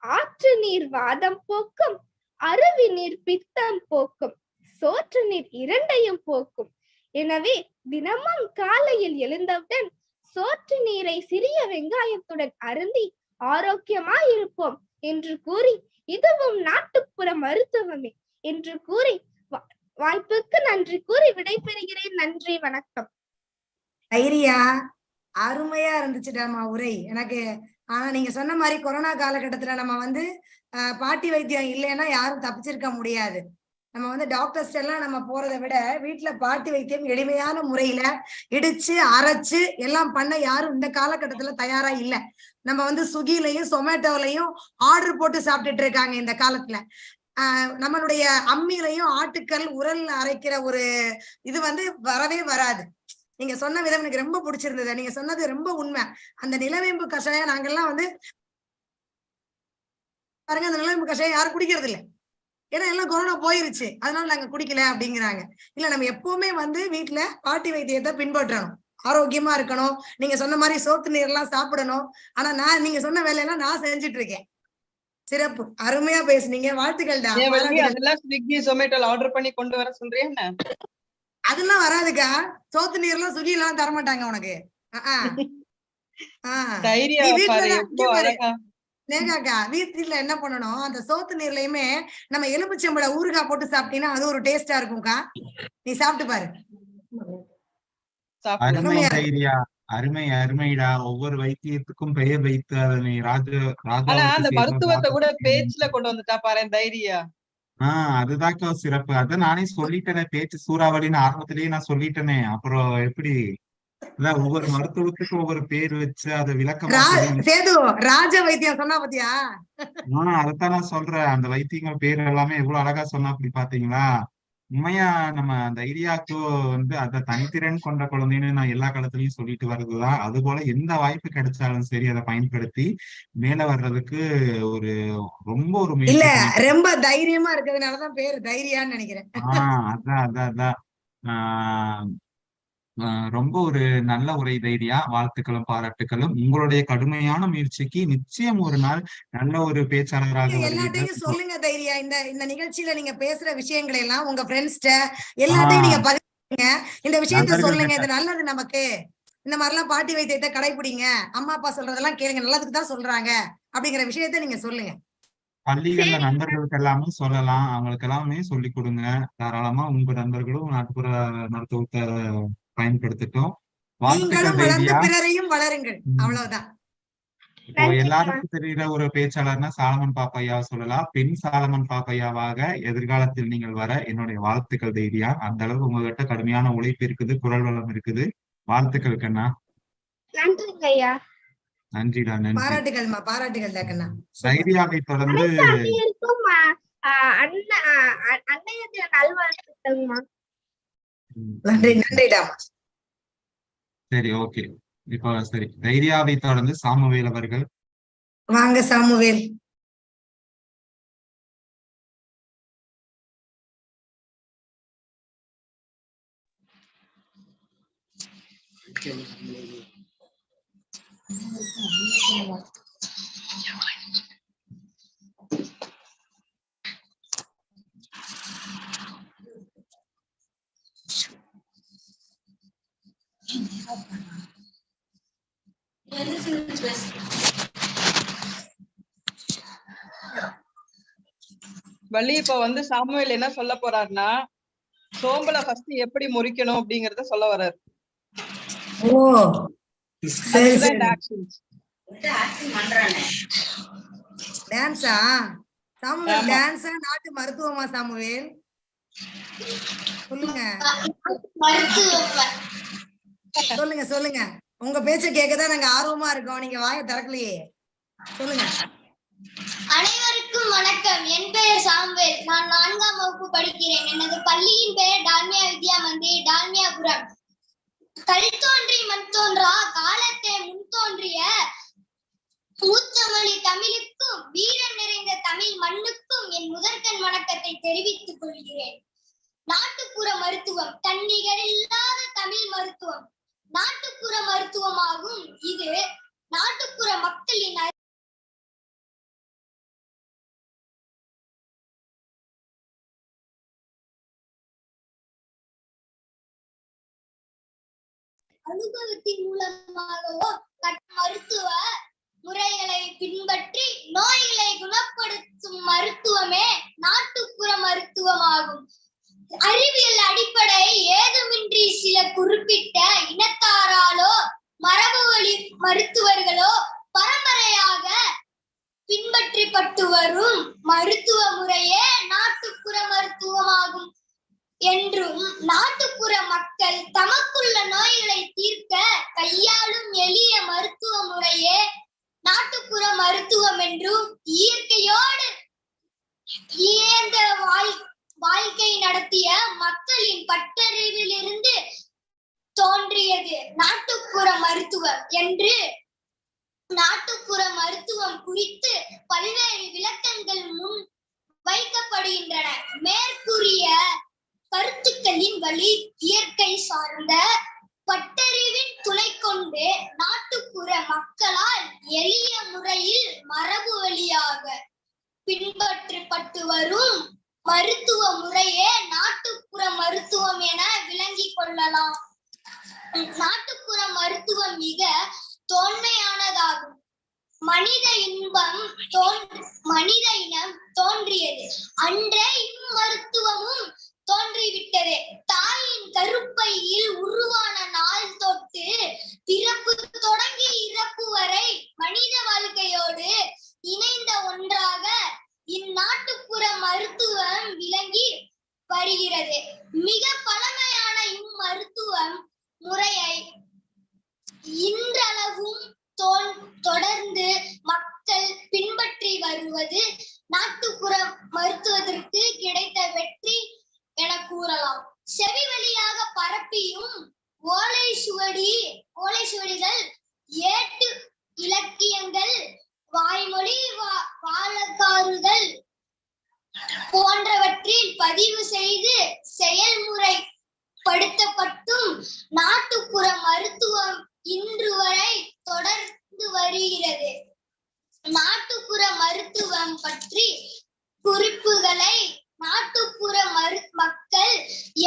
ஆற்று நீர் வாதம் போக்கும், அருவி நீர் பித்தம் போக்கும், சோற்று நீர் 2ஐயும் போக்கும். எனவே தினமும் காலையில் எழுந்தவுடன் சோற்று நீரை சிறிய வெங்காயத்துடன் அருந்தி ஆரோக்கியமாய் இருப்போம் என்று கூறி இதுவும் நாட்டுப்புற மருத்துவமே என்று கூறி வாய்ப்புக்கு நன்றி கூறி விடைபெறுகிறேன். நன்றி, வணக்கம். ஐரியா, அருமையா இருந்துச்சுடாமா உரை எனக்கு. ஆனா நீங்க சொன்ன மாதிரி கொரோனா காலகட்டத்துல நம்ம பாட்டி வைத்தியம் இல்லைன்னா யாரும் தப்பிச்சிருக்க முடியாது. நம்ம வந்து டாக்டர்ஸ் எல்லாம் நம்ம போறதை விட வீட்டுல பாட்டி வைத்தியம் எளிமையான முறையில இடிச்சு அரைச்சு எல்லாம் பண்ண யாரும் இந்த காலகட்டத்துல தயாரா இல்ல. நம்ம வந்து ஸ்விக்கிலையும் சொமேட்டோலையும் ஆர்டர் போட்டு சாப்பிட்டுட்டு இருக்காங்க இந்த காலத்துல. நம்மளுடைய அம்மிலையும் ஆட்டுக்கல் உரல்ல அரைக்கிற ஒரு இது வந்து வரவே வராது. நீங்க சொன்ன விதம் எனக்கு ரொம்ப பிடிச்சிருந்தது. நீங்க சொன்னது ரொம்ப உண்மை. அந்த நிலவேம்பு கஷாயம் நாங்கெல்லாம் வந்து பாருங்க, அந்த நிலவேம்பு கஷாயம் யாரும் குடிக்கிறது இல்லை. ஏன்னா எல்லாம் கொரோனா போயிருச்சு, அதனால நாங்க குடிக்கல அப்படிங்கிறாங்க. இல்ல, நம்ம எப்பவுமே வந்து வீட்டுல பாட்டி வைத்தியத்தை பின்பற்றணும், ஆரோக்கியமா இருக்கணும். நீங்க சொன்ன மாதிரி சோத்து நீர் எல்லாம் சாப்பிடணும். ஆனா நீங்க சொன்ன வேலையெல்லாம் நான் செஞ்சுட்டு இருக்கேன். சிறப்பு, அருமையா பேசுனீங்க, வாழ்த்துக்கள்டா. அதெல்லாம் ஸ்விக்கி சொமேட்டோல ஆர்டர் பண்ணி கொண்டு வர சொல்றீங்க? அதெல்லாம் வராதுக்கா, சோத்து நீர் எல்லாம் சுகி எல்லாம் தரமாட்டாங்க உனக்கு. நேகாக்கா வீட்டுல என்ன பண்ணணும், அந்த சோத்து நீர்லயுமே நம்ம எலுமிச்சம்பழ ஊறுகாய் போட்டு சாப்பிட்டீங்கன்னா அது ஒரு டேஸ்டா இருக்கும்க்கா. நீ சாப்பிட்டு பாரு. அருமை தைரியா, அருமை அருமைடா. ஒவ்வொரு வைத்தியத்துக்கும் பெயர் வைத்து அதனை அந்த மருத்துவத்தை கூட பேச்சுல கொண்டு வந்துட்டா பாரு தைரியா. அதுதாக்கா சிறப்பு. அதான் நானே சொல்லிட்டேனே, பேச்சு சூறாவளின்னு ஆரம்பத்திலேயே நான் சொல்லிட்டேனே. அப்புறம் எப்படி ஒவ்வொரு மருத்துவத்துக்கும் ஒவ்வொரு பேர் வச்சு அதை விளக்கமா ராஜ வைத்தியம் சொன்னா பாத்தியா? அதைத்தான் நான் சொல்றேன். அந்த வைத்தியங்கள் பேர் எல்லாமே எவ்வளவு அழகா சொன்னா அப்படி பாத்தீங்களா? உண்மையா நம்ம தைரியாக்கு வந்து அந்த தனித்திறன் கொண்ட குழந்தைன்னு நான் எல்லா காலத்திலயும் சொல்லிட்டு வர்றதுதான். அது போல எந்த வாய்ப்பு கிடைச்சாலும் சரி அதை பயன்படுத்தி மேல வர்றதுக்கு ஒரு ரொம்ப ஒரு இல்ல, ரொம்ப தைரியமா இருக்கிறதுனாலதான் பேரு தைரியான்னு நினைக்கிறேன். அதான் ரொம்ப ஒரு நல்ல உரை தைரியா. வாழ்த்துக்களும் பாராட்டுகளும். உங்களுடைய கடுமையான முயற்சிக்கு நிச்சயம் ஒரு நாள் நல்ல ஒரு பேச்சாளராக எல்லாத்தையும் சொல்லுங்க தைரியா. இந்த நிகழ்ச்சியில நீங்க பேசுற விஷயங்களை எல்லாம் உங்க ஃப்ரெண்ட்ஸ்ட எல்லாத்தையும் நீங்க பதிவுங்க. இந்த விஷயத்த சொல்லுங்க, இது நல்லது நமக்கு. இந்த மாதிரி எல்லாம் பாட்டி வைத்தியத்தை கடைபிடிங்க, அம்மா அப்பா சொல்றதெல்லாம் கேளுங்க, நல்லதுக்கு தான் சொல்றாங்க அப்படிங்கிற விஷயத்த நீங்க சொல்லுங்க. பள்ளிகள்ல நண்பர்களுக்கு எல்லாமே சொல்லலாம், அவங்களுக்கு எல்லாமே சொல்லி கொடுங்க. தாராளமா உங்க நண்பர்களும் நாட்டுப்புற மருத்துவத்தை பயன்படுத்திட்டோம். பிறரையும் வளருங்கள், அவ்வளவுதான். இப்போ எல்லாருக்கும் தெரிகிற ஒரு பேச்சாளர்னா சாலமன் பாப்பையாவை சொல்லலாம். பெண் சாலமன் பாப்பையாவாக எதிர்காலத்தில் நீங்கள் வர என்னுடைய வாழ்த்துக்கள் தைரியா. அந்த அளவுக்கு உங்ககிட்ட கடுமையான உழைப்பு இருக்குது, குரல் வளம் இருக்குது. வாழ்த்துக்கள் கண்ணா. நன்றிடா, நன்றி. பாராட்டுகள் கண்ணா. தைரியாவை தொடர்ந்து நன்றிடா. சரி, ஓகே. இப்போ சரி, தைரியாவை தொடர்ந்து சாமுவேல் அவர்கள். வாங்க சாமுவேல். வள்ளி, இப்ப வந்து சாமுவேல் என்ன சொல்ல போறாருன்னா, சோம்பலை ஃபர்ஸ்ட் எப்படி முறிக்கணும் அப்படிங்கறத சொல்ல வர்றாரு. டான்ஸா சாமுவேல்? டான்ஸா நாட்டு மருத்துவமா சாமுவேல்? சொல்லுங்க சொல்லுங்க சொல்லுங்க. உங்க பேச்ச கேட்கதான் நாங்க ஆர்வமா இருக்கோம், நீங்க வாயை திறக்கலையே. சொல்லுங்க. அனைவருக்கும் வணக்கம். என் பெயர் சாமுவேல். நான் 4ஆம் வகுப்பு படிக்கிறேன். எனது பள்ளியின் பெயர் டால்மியா வித்யா மந்திர், டால்மியாபுரம். கல் தோன்றி மண் தோன்றா காலத்தை முன் தோன்றிய மூத்தமொழி தமிழுக்கும் வீரம் நிறைந்த தமிழ் மண்ணுக்கும் என் முதற்கண் வணக்கத்தை தெரிவித்துக் கொள்கிறேன். நாட்டுப்புற மருத்துவம் தன்னிகர் இல்லாத தமிழ் மருத்துவம் நாட்டுப்புற மருத்துவமாகும். இது நாட்டுப்புற மக்களின் அனுபவத்தின் மூலமாகவோ மருத்துவ முறைகளை பின்பற்றி நோய்களை குணப்படுத்தும் மருத்துவமே நாட்டுப்புற மருத்துவமாகும். அறிவியல் அடிப்படை ஏதுமின்றி சில குறிப்பிட்ட இனத்தாராலோ மரபு வழி மருத்துவர்களோ பரம்பரையாக பின்பற்றப்பட்டு வரும் மருத்துவ முறையே நாட்டுப்புற மருத்துவமாகும் என்றும் நாட்டுப்புற மக்கள் தமக்குள்ள நோய்களை தீர்க்க கையாளும் எளிய மருத்துவ முறையே நாட்டுப்புற மருத்துவம் என்றும் இயற்கையோடு இயந்த வாழ்க்கை நடத்திய மக்களின் பட்டறிவிலிருந்து தோன்றியது நாட்டுப்புற மருத்துவம் என்று நாட்டுப்புற மருத்துவம் குறித்து பல்வேறு விளக்கங்கள் முன் வைக்கப்படுகின்றன. மேற்கூறிய கருத்துக்களின் வழி இயற்கை சார்ந்த பட்டறிவின் துணை கொண்டு நாட்டுப்புற மக்களால் எளிய முறையில் மரபு வழியாக பின்பற்றப்பட்டு வரும் மருத்துவ முறையே நாட்டுப்புற மருத்துவம் என விளங்கிக் கொள்ளலாம். நாட்டுப்புற மருத்துவம் மிக தொன்மையானதாகும். மனித இனம் தோன்றியது அன்றே இம்மருத்துவமும் தோன்றிவிட்டது. தாயின் கருப்பையில் உருவான நாள் தொட்டு பிறப்பு தொடங்கி இறப்பு வரை மனித வாழ்க்கையோடு இணைந்த ஒன்றாக இந்நாட்டுப்புற மருத்துவம் விளங்கி வருகிறது. மிக பழமையான இம்மருத்துவம் முறையை இன்றளவும் தொடர்ந்து மக்கள் பின்பற்றி வருவது நாட்டுப்புற மருத்துவத்திற்கு கிடைத்த வெற்றி என கூறலாம். செவி வழியாக பரப்பியும் ஓலை சுவடிகள், ஏட்டு இலக்கியங்கள், வாய்மொழி வழக்காறுகள் போன்றவற்றில் பதிவு செய்து செயல்முறைப்படுத்தப்பட்டும் நாட்டுப்புற மருத்துவம் இன்று வரை தொடர்ந்து வருகிறது. நாட்டுப்புற மருத்துவம் பற்றி குறிப்புகளை நாட்டுப்புற மக்கள்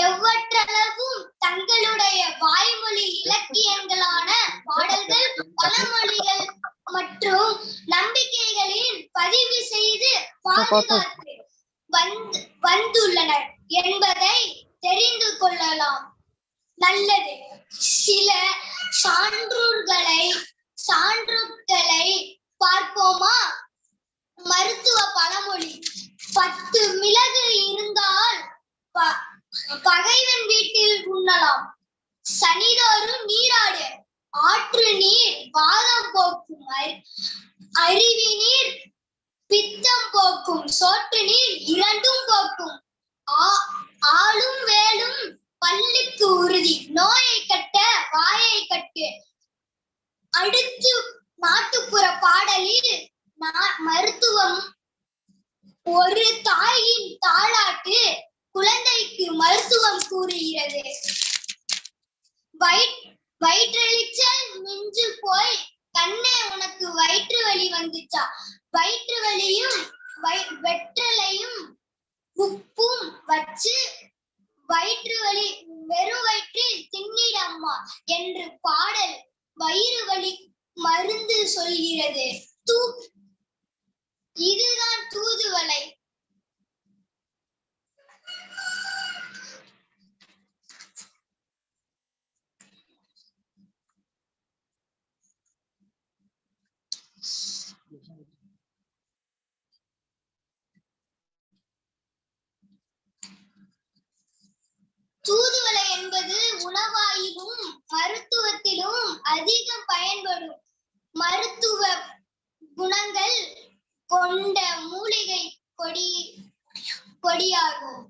எவ்வற்றளவும் தங்களுடைய வாய்மொழி இலக்கியங்களான பாடல்கள், பழமொழிகள் மற்றும் நம்பிக்கைகளில் பதிவு செய்து பாதுகாத்து வந்துள்ளனர் என்பதை தெரிந்து கொள்ளலாம். நல்லது. சில சான்றுகளை பார்ப்போமா? மருத்துவ பழமொழி: 10 மிளகு இருந்தால் பகைவன் வீட்டில் உண்ணலாம். சனிதோறும் நீராடு. ஆற்று நீர் வாதம் போக்கும். அருவி நீர் பித்தம் போக்கும். சோற்று நீர் இரண்டும் போக்கும். ஆளும் வேலும் பல்லுக்கு உறுதி. நோயை கட்ட வாயை கட்டு. அடுத்து நாட்டுப்புற பாடலில் மருத்துவம் ஒரு தாயின் தாலாட்டு குழந்தைக்கு மருத்துவம் கூறுகிறது. வயிற்றெரிச்சல் மிஞ்சு போய் கண்ணே உனக்கு வயிற்று வலி வந்துச்சா? வயிற்று வலியும் வெற்றலையும் உப்பும் வச்சு வயிற்று வலி வெறும் வயிற்றில் தின்னிடம்மா என்று பாடல் வயிறு வலி மருந்து சொல்கிறது. இதுதான் தூதுவளை. தூதுவளை என்பது உணவாயிலும் மருத்துவத்திலும் அதிகம் பயன்படும் மருத்துவ குணங்கள் கொண்ட மூலிகை கொடியாகும்.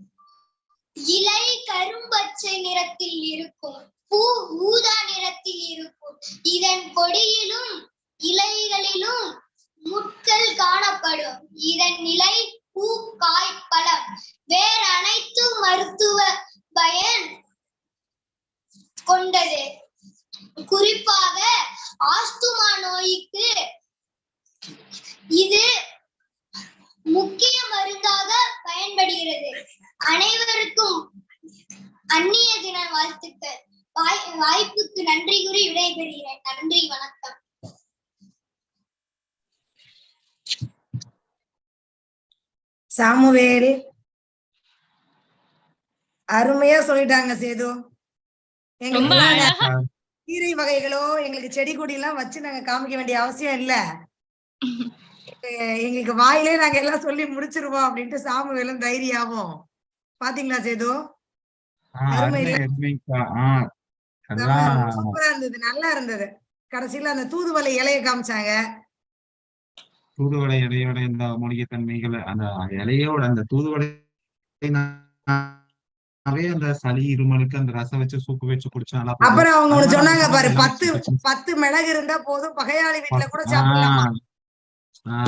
இலை கரும்பச்சை நிறத்தில் இருக்கும். பூ ஊதா நிறத்தில் இருக்கும். இதன் கொடியிலும் இலைகளிலும் முட்கள் காணப்படும். இதன் இலை, பூ, காய், பழம் வேறு அனைத்தும் மருத்துவ பயன் கொண்டது. குறிப்பாக ஆஸ்துமா நோய்க்கு இது முக்கிய மருந்தாக பயன்படுகிறது. அனைவருக்கும் அந்நிய தின வாழ்த்துக்கள். வாய்ப்புக்கு நன்றி கூறி விடைபெறுகிறேன். நன்றி, வணக்கம். சாமுவேல் அருமையா சொல்லிட்டாங்க. சேது, எங்களுக்கு கீரை வகைகளோ எங்களுக்கு செடி கொடி எல்லாம் வச்சு நாங்க காமிக்க வேண்டிய அவசியம் இல்ல. எங்களுக்கு வாயிலே நாங்க எல்லாம் சொல்லி முடிச்சிருவோம் அப்படின்ட்டு சாமுவேலும் தைரியாவும் பாத்தீங்களா சேது? அருமை இல்ல? சூப்பரா இருந்தது, நல்லா இருந்தது. கடைசியில அந்த தூதுவளை இலைய காமிச்சாங்க. தூதுவளை இலையோட இந்த மூலிகை தன்மைகள், அந்த இலையோட அந்த தூதுவளை அந்த சளி இருமலுக்கு அந்த ரசம் வச்சு சூப்பு வச்சு குடிச்சா நல்லா. அப்புறம் அவங்க ஒண்ணு சொன்னாங்க பாரு, 10 மிளகு இருந்தா போதும், பகையாளி வீட்டுல கூட சாப்பிடலாமா.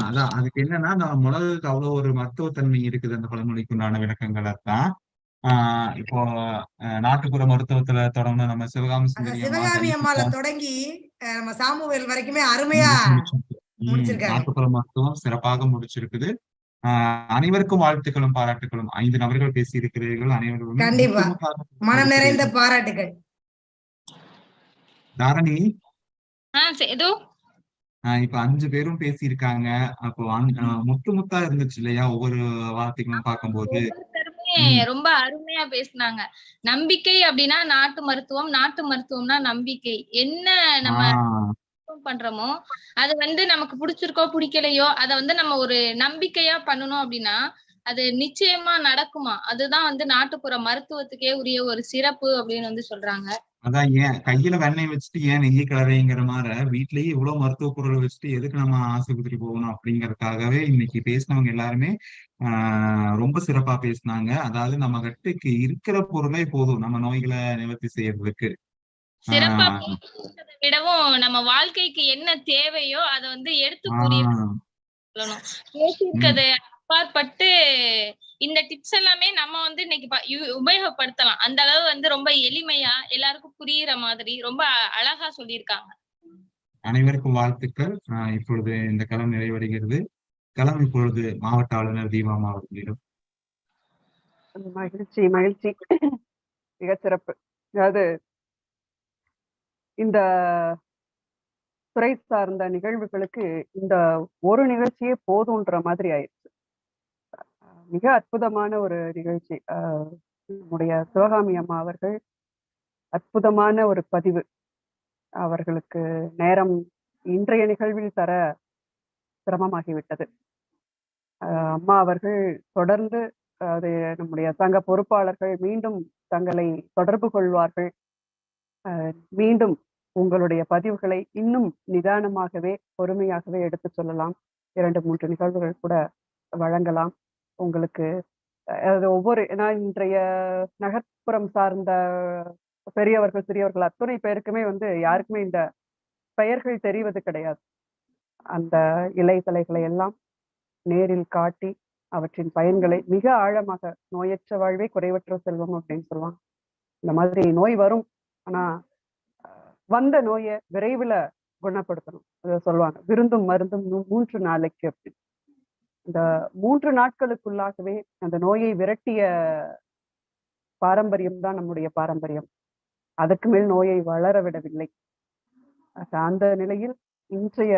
அதான் அதுக்கு என்னன்னா, அந்த மிளகுக்கு அவ்வளவு ஒரு மருத்துவத்தன்மை இருக்குது. அந்த பழமொழிக்கு உண்டான விளக்கங்கள் தான். இப்போ நாட்டுப்புற மருத்துவத்துல தொடர்ந்து நம்ம சிவகாமி அம்மால தொடங்கி நம்ம சாமுவேல் வரைக்குமே அருமையா முடிச்சிருக்காங்க. நாட்டுப்புற மருத்துவம் சிறப்பாக முடிச்சிருக்குது. அனைவருக்கும் வாழ்த்துக்களும் பாராட்டுகளும். 5 நபர்கள் பேசி இருக்கிறீர்கள். அனைவரும் கண்டிப்பா மனம் நிறைந்த பாராட்டுகள். தாரணி, ஏதோ இப்ப 5 பேரும் பேசியிருக்காங்க. அப்போ முத்தா இருந்துச்சு இல்லையா ஒவ்வொரு வார்த்தைகளும் பார்க்கும்போது? ரொம்ப அருமையா பேசினாங்க. நம்பிக்கை அப்படின்னா நாட்டு மருத்துவம், நாட்டு மருத்துவம்னா நம்பிக்கை. என்ன நம்ம பண்றோமோ அது நமக்கு பிடிச்சிருக்கோ பிடிக்கலையோ அதை நம்ம ஒரு நம்பிக்கையா பண்ணணும் அப்படின்னா அது நிச்சயமா நடக்குமா. அதுதான் நாட்டுப்புற மருத்துவத்துக்கே உரிய ஒரு சிறப்பு அப்படின்னு சொல்றாங்க. அதான் ஏன் கையில வெண்ணெய் வச்சுட்டு ஏன் நெய் கலவைங்கிற மாதிரி வீட்லயே இவ்வளவு மருத்துவ பொருள் வச்சுட்டு எதுக்கு நம்ம ஆஸ்பத்திரி போகணும் அப்படிங்கறதுக்காகவே இன்னைக்கு பேசினவங்க எல்லாருமே ரொம்ப சிறப்பா பேசினாங்க. அதாவது நம்ம கிட்ட இருக்கிற பொருளே போதும் நம்ம நோய்களை நிவர்த்தி செய்யறதுக்கு. சிறப்பா விடவும் நம்ம வாழ்க்கைக்கு என்ன தேவையோ அதை எடுத்து கூறியிருக்கணும். பேசியிருக்கதை அப்பாற்பட்டு இந்த டிப்ஸ் எல்லாமே நம்ம இன்னைக்கு உபயோகப்படுத்தலாம். அந்த அளவு ரொம்ப எளிமையா எல்லாருக்கும் புரியுற மாதிரி ரொம்ப அழகா சொல்லியிருக்காங்க. அனைவருக்கும் வாழ்த்துக்கள். இப்பொழுது இந்த களம் நிறைவடைகிறது. களம் இப்பொழுது மாவட்ட ஆளுநர் தீபாமா அவர்களிடம். மகிழ்ச்சி மகிழ்ச்சி, மிகச்சிறப்பு. அதாவது இந்த துறை சார்ந்த நிகழ்வுகளுக்கு இந்த ஒரு நிகழ்ச்சியே போதுன்ற மாதிரி ஆயிடுச்சு. மிக அற்புதமான ஒரு நிகழ்ச்சி. நம்முடைய சிவகாமி அம்மா அவர்கள் அற்புதமான ஒரு பதிவு. அவர்களுக்கு நேரம் இன்றைய நிகழ்வில் தர சிரமமாகிவிட்டது. அம்மா அவர்கள் தொடர்ந்து அது நம்முடைய சங்க பொறுப்பாளர்கள் மீண்டும் தங்களை தொடர்பு கொள்வார்கள். மீண்டும் உங்களுடைய பதிவுகளை இன்னும் நிதானமாகவே பொறுமையாகவே எடுத்து சொல்லலாம். 2-3 நிகழ்வுகள் கூட வழங்கலாம் உங்களுக்கு. அது ஒவ்வொரு இன்றைய நகர்ப்புறம் சார்ந்த பெரியவர்கள் சிறியவர்கள் அத்தனை பேருக்குமே யாருக்குமே இந்த பெயர்கள் தெரிவது கிடையாது. அந்த இலை தலைகளை எல்லாம் நேரில் காட்டி அவற்றின் பயன்களை மிக ஆழமாக, நோயற்ற வாழ்வே குறைவற்ற செல்வம் அப்படின்னு சொல்லுவாங்க. இந்த மாதிரி நோய் வரும், ஆனா வந்த நோயை விரைவில் குணப்படுத்தணும். அதை சொல்லுவாங்க, விருந்தும் மருந்தும் 3 நாளைக்கு அப்படின்னு. இந்த 3 நாட்களுக்குள்ளாகவே அந்த நோயை விரட்டிய பாரம்பரியம் தான் நம்முடைய பாரம்பரியம். அதற்கு மேல் நோயை வளர விடவில்லை. அந்த நிலையில் இன்றைய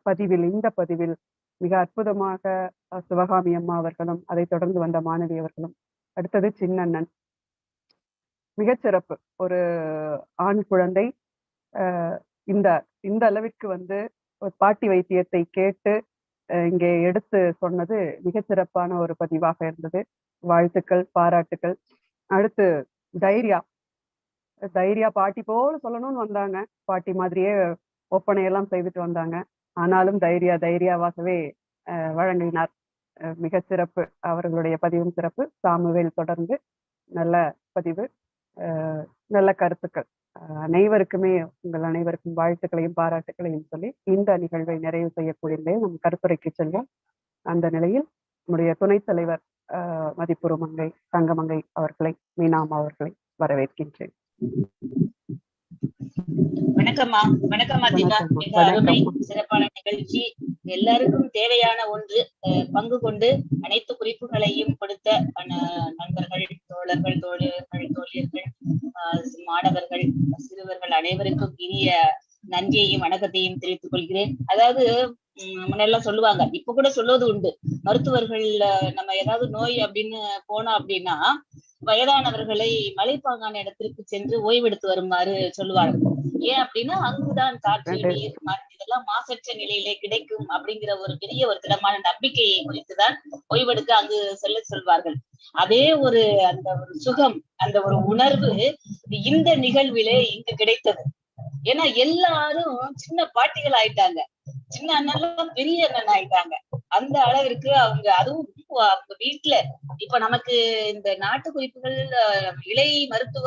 பதிவில், இந்த பதிவில் மிக அற்புதமாக சிவகாமி அம்மா அவர்களும் அதை தொடர்ந்து வந்த மாணவி அவர்களும், அடுத்தது சின்னண்ணன், மிகச்சிறப்பு. ஒரு ஆண் குழந்தை இந்த அளவிற்கு ஒரு பாட்டி வைத்தியத்தை கேட்டு இங்கே எடுத்து சொன்னது மிகச்சிறப்பான ஒரு பதிவாக இருந்தது. வாழ்த்துக்கள், பாராட்டுக்கள். அடுத்து தைரியா பாட்டி போல சொல்லணும்னு வந்தாங்க. பாட்டி மாதிரியே ஒப்பனையெல்லாம் செய்துட்டு வந்தாங்க. ஆனாலும் தைரியாவாகவே வழங்கினார். மிகச்சிறப்பு. அவர்களுடைய பதிவும் சிறப்பு. சாமுவேல் தொடர்ந்து நல்ல பதிவு, நல்ல கருத்துக்கள். அனைவருக்குமே உங்கள் அனைவருக்கும் வாழ்த்துக்களையும் பாராட்டுகளையும் சொல்லி இந்த நிகழ்வை நிறைவு செய்யக்கூடிய நம் கருத்துரைக்கு செல்வோம். அந்த நிலையில் நம்முடைய துணைத் தலைவர் மதிப்புறு மங்கை தங்கமங்கை அவர்களை, மீனாம் அவர்களை வரவேற்கின்றேன். வணக்கம்மா. வணக்கம்மா தீபா. மிக அருமை, சிறப்பான நிகழ்ச்சி. எல்லாருக்கும் தேவையான ஒன்று. பங்கு கொண்டு அனைத்து குறிப்புகளையும் கொடுத்த நண்பர்கள், தோழர்கள், தோழியர்கள், மாணவர்கள், சிறுவர்கள் அனைவருக்கும் இனிய நன்றியையும் வணக்கத்தையும் தெரிவித்துக் கொள்கிறேன். அதாவது முன்னெல்லாம் சொல்லுவாங்க, இப்ப கூட சொல்லுவது உண்டு, மருத்துவர்கள் நம்ம ஏதாவது நோய் அப்படின்னு போனோம் அப்படின்னா வயதானவர்களை மலைப்பாங்கான இடத்திற்கு சென்று ஓய்வெடுத்து வருமாறு சொல்லுவார்கள். ஏன் அப்படின்னா அங்குதான் காற்று, நீர், மண் இதெல்லாம் மாசற்ற நிலையிலே கிடைக்கும் அப்படிங்கிற ஒரு பெரிய ஒரு திடமான நம்பிக்கையை குறித்துதான் ஓய்வெடுக்க அங்கு செல்ல சொல்வார்கள். அதே ஒரு அந்த ஒரு சுகம், அந்த ஒரு உணர்வு இந்த நிகழ்விலே இங்கு கிடைத்தது. ஏன்னா எல்லாரும் சின்ன பாட்டிகள் ஆயிட்டாங்க, சின்ன அண்ணன் பெரிய அண்ணன் ஆயிட்டாங்க. அந்த அளவிற்கு அவங்க, அதுவும் அவங்க வீட்டுல இப்ப நமக்கு இந்த நாட்டு குறிப்புகள், இலை மருத்துவ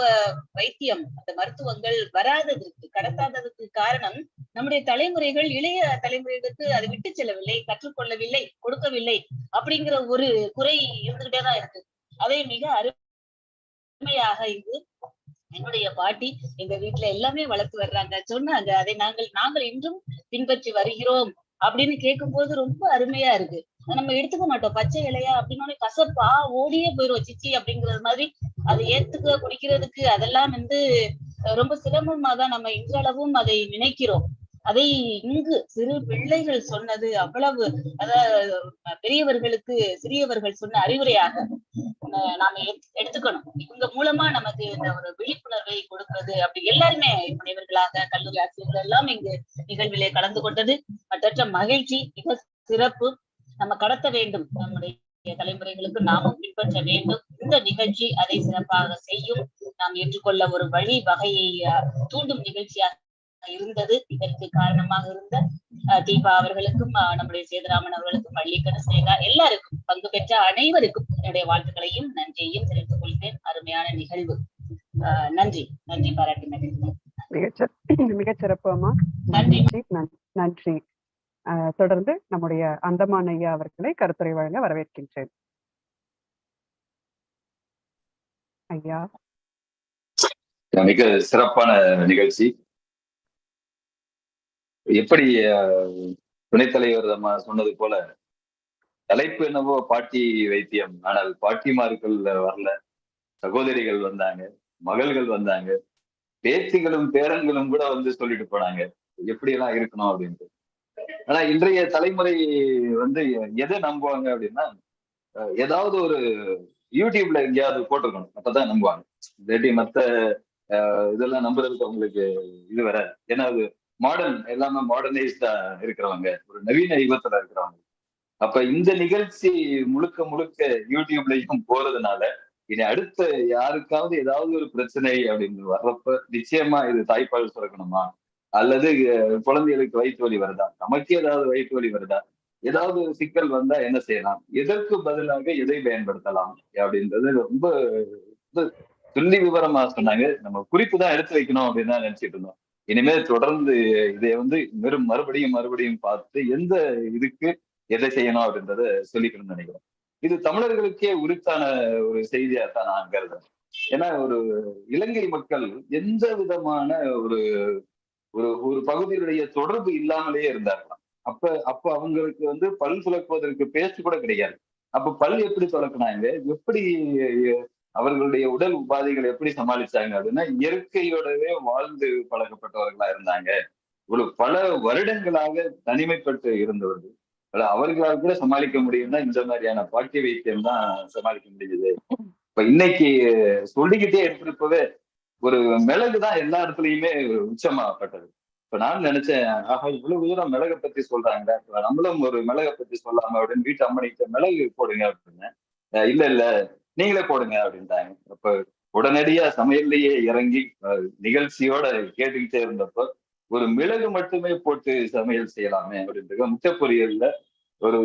வைத்தியம், அந்த மருத்துவங்கள் வராததற்கு, கடத்தாததுக்கு காரணம் நம்முடைய தலைமுறைகள் இளைய தலைமுறைகளுக்கு அதை விட்டு செல்லவில்லை, கற்றுக்கொள்ளவில்லை, கொடுக்கவில்லை அப்படிங்கிற ஒரு குறை இருந்துகிட்டேதான் இருக்கு. அதை மிக அருமையாக இது என்னுடைய பாட்டி எங்க வீட்டுல எல்லாமே வளர்த்து வர்றாங்க சொன்னாங்க. அதை நாங்கள் இன்றும் பின்பற்றி வருகிறோம் அப்படின்னு கேட்கும் போது ரொம்ப அருமையா இருக்கு. நம்ம எடுத்துக்க மாட்டோம், பச்சை இலையா அப்படின்னு கசப்பா ஓடியே போயிரும், சிச்சி அப்படிங்கிறது மாதிரி. அதை ஏத்துக்க குடிக்கிறதுக்கு அதெல்லாம் ரொம்ப சிரமமா தான் நம்ம இன்றளவும் அதை நினைக்கிறோம். அதை இங்கு சிறு பிள்ளைகள் சொன்னது அவ்வளவு, அதாவது பெரியவர்களுக்கு சிறியவர்கள் சொன்ன அறிவுரையாக நாம எடுத்துக்கணும். இவங்க மூலமா நமக்கு இந்த ஒரு விழிப்புணர்வை கொடுக்கிறது. அப்படி எல்லாருமே முனைவர்களாக, கல்லூரி ஆசிரியர்கள் எல்லாம் இங்கு நிகழ்விலே கலந்து கொண்டது மற்றற்ற மகிழ்ச்சி, மிக சிறப்பு. நம்ம கடத்த வேண்டும், நம்முடைய தலைமுறைகளுக்கு நாமும் பின்பற்ற வேண்டும். இந்த நிகழ்ச்சி அதை சிறப்பாக செய்யும். நாம் ஏற்றுக்கொள்ள ஒரு வழி வகையை தூண்டும் நிகழ்ச்சியாக இருந்தது. இதற்கு காரணமாக இருந்த தீபா அவர்களுக்கும், நம்முடைய சேதுராமன் அவர்களுக்கும், வள்ளிக்கண்ணு, ஸ்னேகா எல்லாருக்கும், பங்கு பெற்ற அனைவருக்கும் என்னுடைய வாழ்த்துக்களையும் நன்றியையும் தெரிவித்துக் கொள்கிறேன். அருமையான நிகழ்வு. நன்றி நன்றி பாராட்டி மிகச்சிறப்பு அம்மா. நன்றி. தொடர்ந்து நம்முடைய அந்தமான் ஐயா அவர்களை கருத்துரை வழங்க வரவேற்கின்றேன். ஐயா, மிக சிறப்பான நிகழ்ச்சி. எப்படி துணைத் தலைவர் சொன்னது போல தலைப்பு என்னவோ பாட்டி வைத்தியம், ஆனால் பாட்டிமார்கள் வரல, சகோதரிகள் வந்தாங்க, மகள்கள் வந்தாங்க, பேத்திகளும் பேரன்களும் கூட சொல்லிட்டு போனாங்க எப்படி எல்லாம் இருக்கணும் அப்படின்ட்டு. ஆனா இன்றைய தலைமுறை எதை நம்புவாங்க அப்படின்னா, ஏதாவது ஒரு யூடியூப்ல எங்கேயாவது போட்டிருக்கணும், அப்பதான் நம்புவாங்க. இல்லாட்டி மத்த இதெல்லாம் நம்புறதுக்கு அவங்களுக்கு இது வராது. ஏன்னா அது மாடர்ன், எல்லாமே மாடர்னைஸ்டா இருக்கிறவங்க, ஒரு நவீன யுகத்துல இருக்கிறவங்க. அப்ப இந்த நிகழ்ச்சி முழுக்க முழுக்க யூடியூப்லயும் போறதுனால இனி அடுத்த யாருக்காவது ஏதாவது ஒரு பிரச்சனை அப்படின்னு வர்றப்ப நிச்சயமா இது தாய்ப்பால் சுரக்கணுமா, அல்லது குழந்தைகளுக்கு வயிற்று வலி வருதா, நமக்கு ஏதாவது வயிற்று வலி வருதா, ஏதாவது ஒரு சிக்கல் வந்தா என்ன செய்யலாம், எதற்கு பதிலாக எதை பயன்படுத்தலாம் அப்படின்றது ரொம்ப துல்லிய விவரமா சொன்னாங்க. நம்ம குறிப்பு தான் எடுத்து வைக்கணும் அப்படின்னு தான் நினைச்சிட்டு இருந்தோம். இனிமேல் தொடர்ந்து இதை மறுபடியும் பார்த்து எந்த இதுக்கு எதை செய்யணும் அப்படின்றத சொல்லிக்கணும்னு நினைக்கிறேன். இது தமிழர்களுக்கே உரித்தான ஒரு செய்தியா தான் நான் கருதுறேன். ஏன்னா ஒரு இலங்கை மக்கள் எந்த விதமான ஒரு ஒரு பகுதியுடைய தொடர்பு இல்லாமலேயே இருந்தார்களாம். அப்ப அவங்களுக்கு பல் துலக்குவதற்கு பேஸ்ட் கூட கிடையாது. அப்ப பல் எப்படி துலக்குனாங்க, எப்படி அவர்களுடைய உடல் உபாதைகளை எப்படி சமாளிச்சாங்க அப்படின்னா, இயற்கையோடவே வாழ்ந்து பழக்கப்பட்டவர்களா இருந்தாங்க. ஒரு பல வருடங்களாக தனிமைப்பட்டு இருந்தவர்கள். அவர்களால் கூட சமாளிக்க முடியும்னா இந்த மாதிரியான பாட்டிய வைத்தியம் தான் சமாளிக்க முடியுது. இப்ப இன்னைக்கு சொல்லிக்கிட்டே இருப்பவே ஒரு மிளகுதான் எல்லா இடத்துலயுமே உச்சமாப்பட்டது. இப்ப நான் நினைச்சேன், ஆஹா இவ்வளவு தூரம் மிளகை பத்தி சொல்றாங்க, நம்மளும் ஒரு மிளகை பத்தி சொல்லாம அப்படின்னு வீட்டு அம்மனிட்ட மிளகு போடுங்க அப்படின்னு. இல்ல நீங்களே போடுங்க அப்படின்ட்டாங்க. அப்ப உடனடியா சமையல்லையே இறங்கி நிகழ்ச்சியோட கேட்டுக்கிட்டே இருந்தப்ப ஒரு மிளகு மட்டுமே போட்டு சமையல் செய்யலாமே அப்படின்றது முட்டை பொரியல்ல ஒரு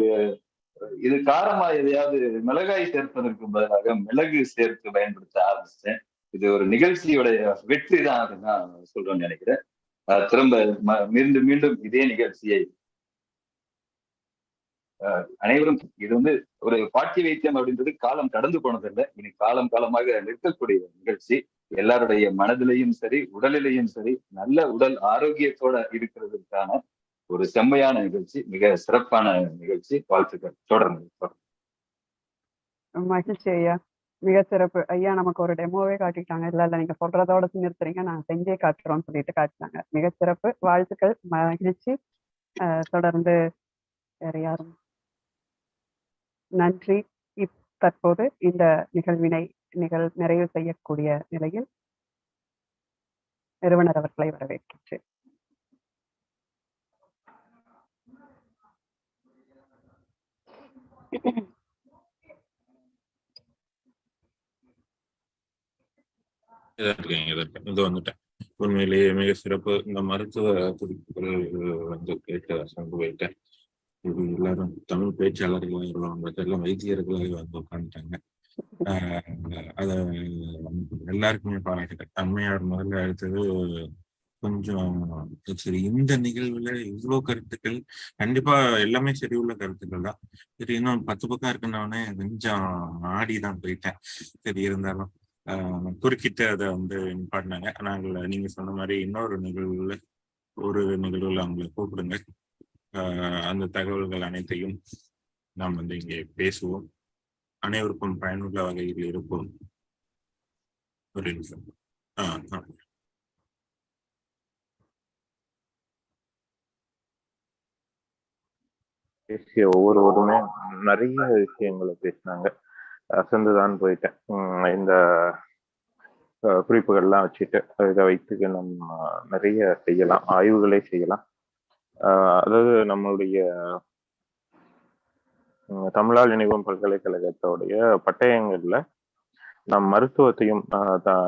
இது காரமா எதையாவது மிளகாய் சேர்ப்பதற்கு பதிலாக மிளகு சேர்த்து பயன்படுத்த ஆரம்பிச்சேன். இது ஒரு நிகழ்ச்சியோடைய வெற்றி தான் அப்படின்னு நான் சொல்றேன்னு நினைக்கிறேன். திரும்ப மீண்டும் மீண்டும் இதே நிகழ்ச்சியை அனைவரும், இது ஒரு பாட்டி வைத்தியம் அப்படின்றது காலம் கடந்து போனதில்லை, இனி காலம் காலமாக நிற்கக்கூடிய நிகழ்ச்சி. எல்லாருடைய மனதிலையும் சரி உடலிலையும் சரி நல்ல உடல் ஆரோக்கியத்தோட இருக்கிறதுக்கான ஒரு செம்மையான நிகழ்ச்சி, மிக சிறப்பான நிகழ்ச்சி. வாழ்த்துக்கள். தொடர்ந்து மகிழ்ச்சி ஐயா, மிக சிறப்பு ஐயா. நமக்கு ஒரு டெமோவே காட்டிட்டாங்க. இல்ல நீங்க சொல்றதோட நிறுத்துறீங்க, நாங்க செஞ்சே காட்டுறோம்னு சொல்லிட்டு காட்டினாங்க. மிக சிறப்பு, வாழ்த்துக்கள், மகிழ்ச்சி. தொடர்ந்து வேற யாரும்? நன்றி. தற்போது இந்த நிகழ்வினை நிறைவு செய்யக்கூடிய நிலையில் நிறுவனர் அவர்களை வரவேற்கின்றேன். இது வந்துட்டேன். உண்மையிலேயே மிக சிறப்பு. இந்த மருத்துவ குறிப்புகள் வந்து கேட்டு அசந்து வைத்தேன். இது எல்லாரும் தமிழ் பேச்சாளர்களாக இருவாங்க, எல்லாம் வைத்தியர்களாக வந்து உட்காந்துட்டாங்க. அத எல்லாருக்குமே பாராட்டுகள். அம்மையார் முதல்ல அடுத்தது கொஞ்சம் சரி. இந்த நிகழ்வுல இவ்வளவு கருத்துக்கள் கண்டிப்பா எல்லாமே சரி உள்ள கருத்துக்கள் தான். சரி, இன்னும் 10 பக்கம் இருக்குன்னே கொஞ்சம் ஆடிதான் போயிட்டேன். சரி, இருந்தாலும் குறுக்கிட்டு அதை வந்து நிப்பாட்டினாங்க. நாங்கள் நீங்க சொன்ன மாதிரி இன்னொரு நிகழ்வுல அவங்களை கூப்பிடுங்க. அந்த தகவல்கள் அனைத்தையும் நாம் வந்து இங்கே பேசுவோம். அனைவருக்கும் பயனுள்ள வகையில் இருப்போம். ஒரு நிமிஷம். பேசிய ஒவ்வொருவருமே நிறைய விஷயங்களை பேசினாங்க. அசந்துதான் போயிட்டேன். இந்த குறிப்புகள்லாம் வச்சுட்டு இதை வைத்து நம்ம நிறைய செய்யலாம், ஆய்வுகளே செய்யலாம். அதாவது நம்மளுடைய தமிழால் இணைவும் பல்கலைக்கழகத்தோடைய பட்டயங்கள்ல நம் மருத்துவத்தையும்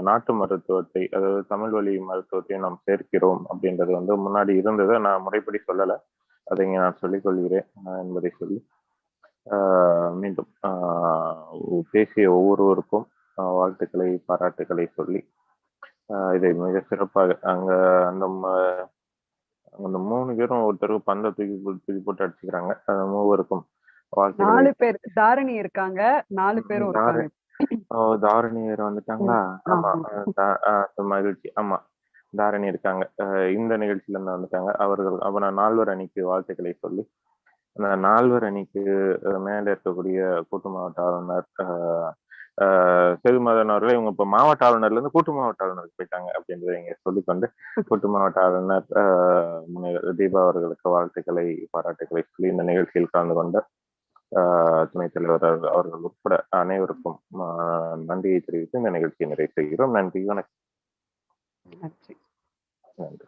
நாட்டு மருத்துவத்தை, அதாவது தமிழ் வழி மருத்துவத்தையும் நாம் சேர்க்கிறோம் அப்படின்றது வந்து முன்னாடி இருந்ததை நான் முறைப்படி சொல்லலை. அதை இங்கே நான் சொல்லிக் கொள்கிறேன் என்பதை சொல்லி மீண்டும் பேசிய ஒவ்வொருவருக்கும் வாழ்த்துக்களை, பாராட்டுக்களை சொல்லி இதை மிக சிறப்பாக அந்த 3 பேரும் ஒருத்தருக்கு பந்த தூக்கி போட்டு அடிச்சுக்கிறாங்க. மூவருக்கும் 4 பேர் தாரணி இருக்காங்க. 4 பேரும் இருக்காங்க. தாரணி வேற வந்துட்டாங்களா? ஆமா, மகிழ்ச்சி. ஆமா, தாரணி இருக்காங்க. இந்த நிகழ்ச்சியில இருந்து வந்துட்டாங்க அவர்கள். அப்ப நான் 4வர் அணிக்கு வாழ்த்துக்களை சொல்லி, அந்த 4வர் அணிக்கு மேல இருக்கக்கூடிய கூட்டு மாவட்ட ஆளுநர் சேதுமாதன் அவர்களை இவங்க இப்ப மாவட்ட ஆளுநர்ல இருந்து கூட்டு மாவட்ட ஆளுநருக்கு போயிட்டாங்க அப்படின்றத இங்க சொல்லிக்கொண்டு, கூட்டு மாவட்ட ஆளுநர் தீபா அவர்களுக்கு வாழ்த்துக்களை, பாராட்டுக்களை சொல்லி இந்த நிகழ்ச்சியில் கலந்து கொண்ட துணைத் தலைவர் அவர்கள் உட்பட அனைவருக்கும் நன்றியை தெரிவித்து இந்த நிகழ்ச்சியை நிறைவு செய்கிறோம். நன்றி, வணக்கம். நன்றி. நன்றி.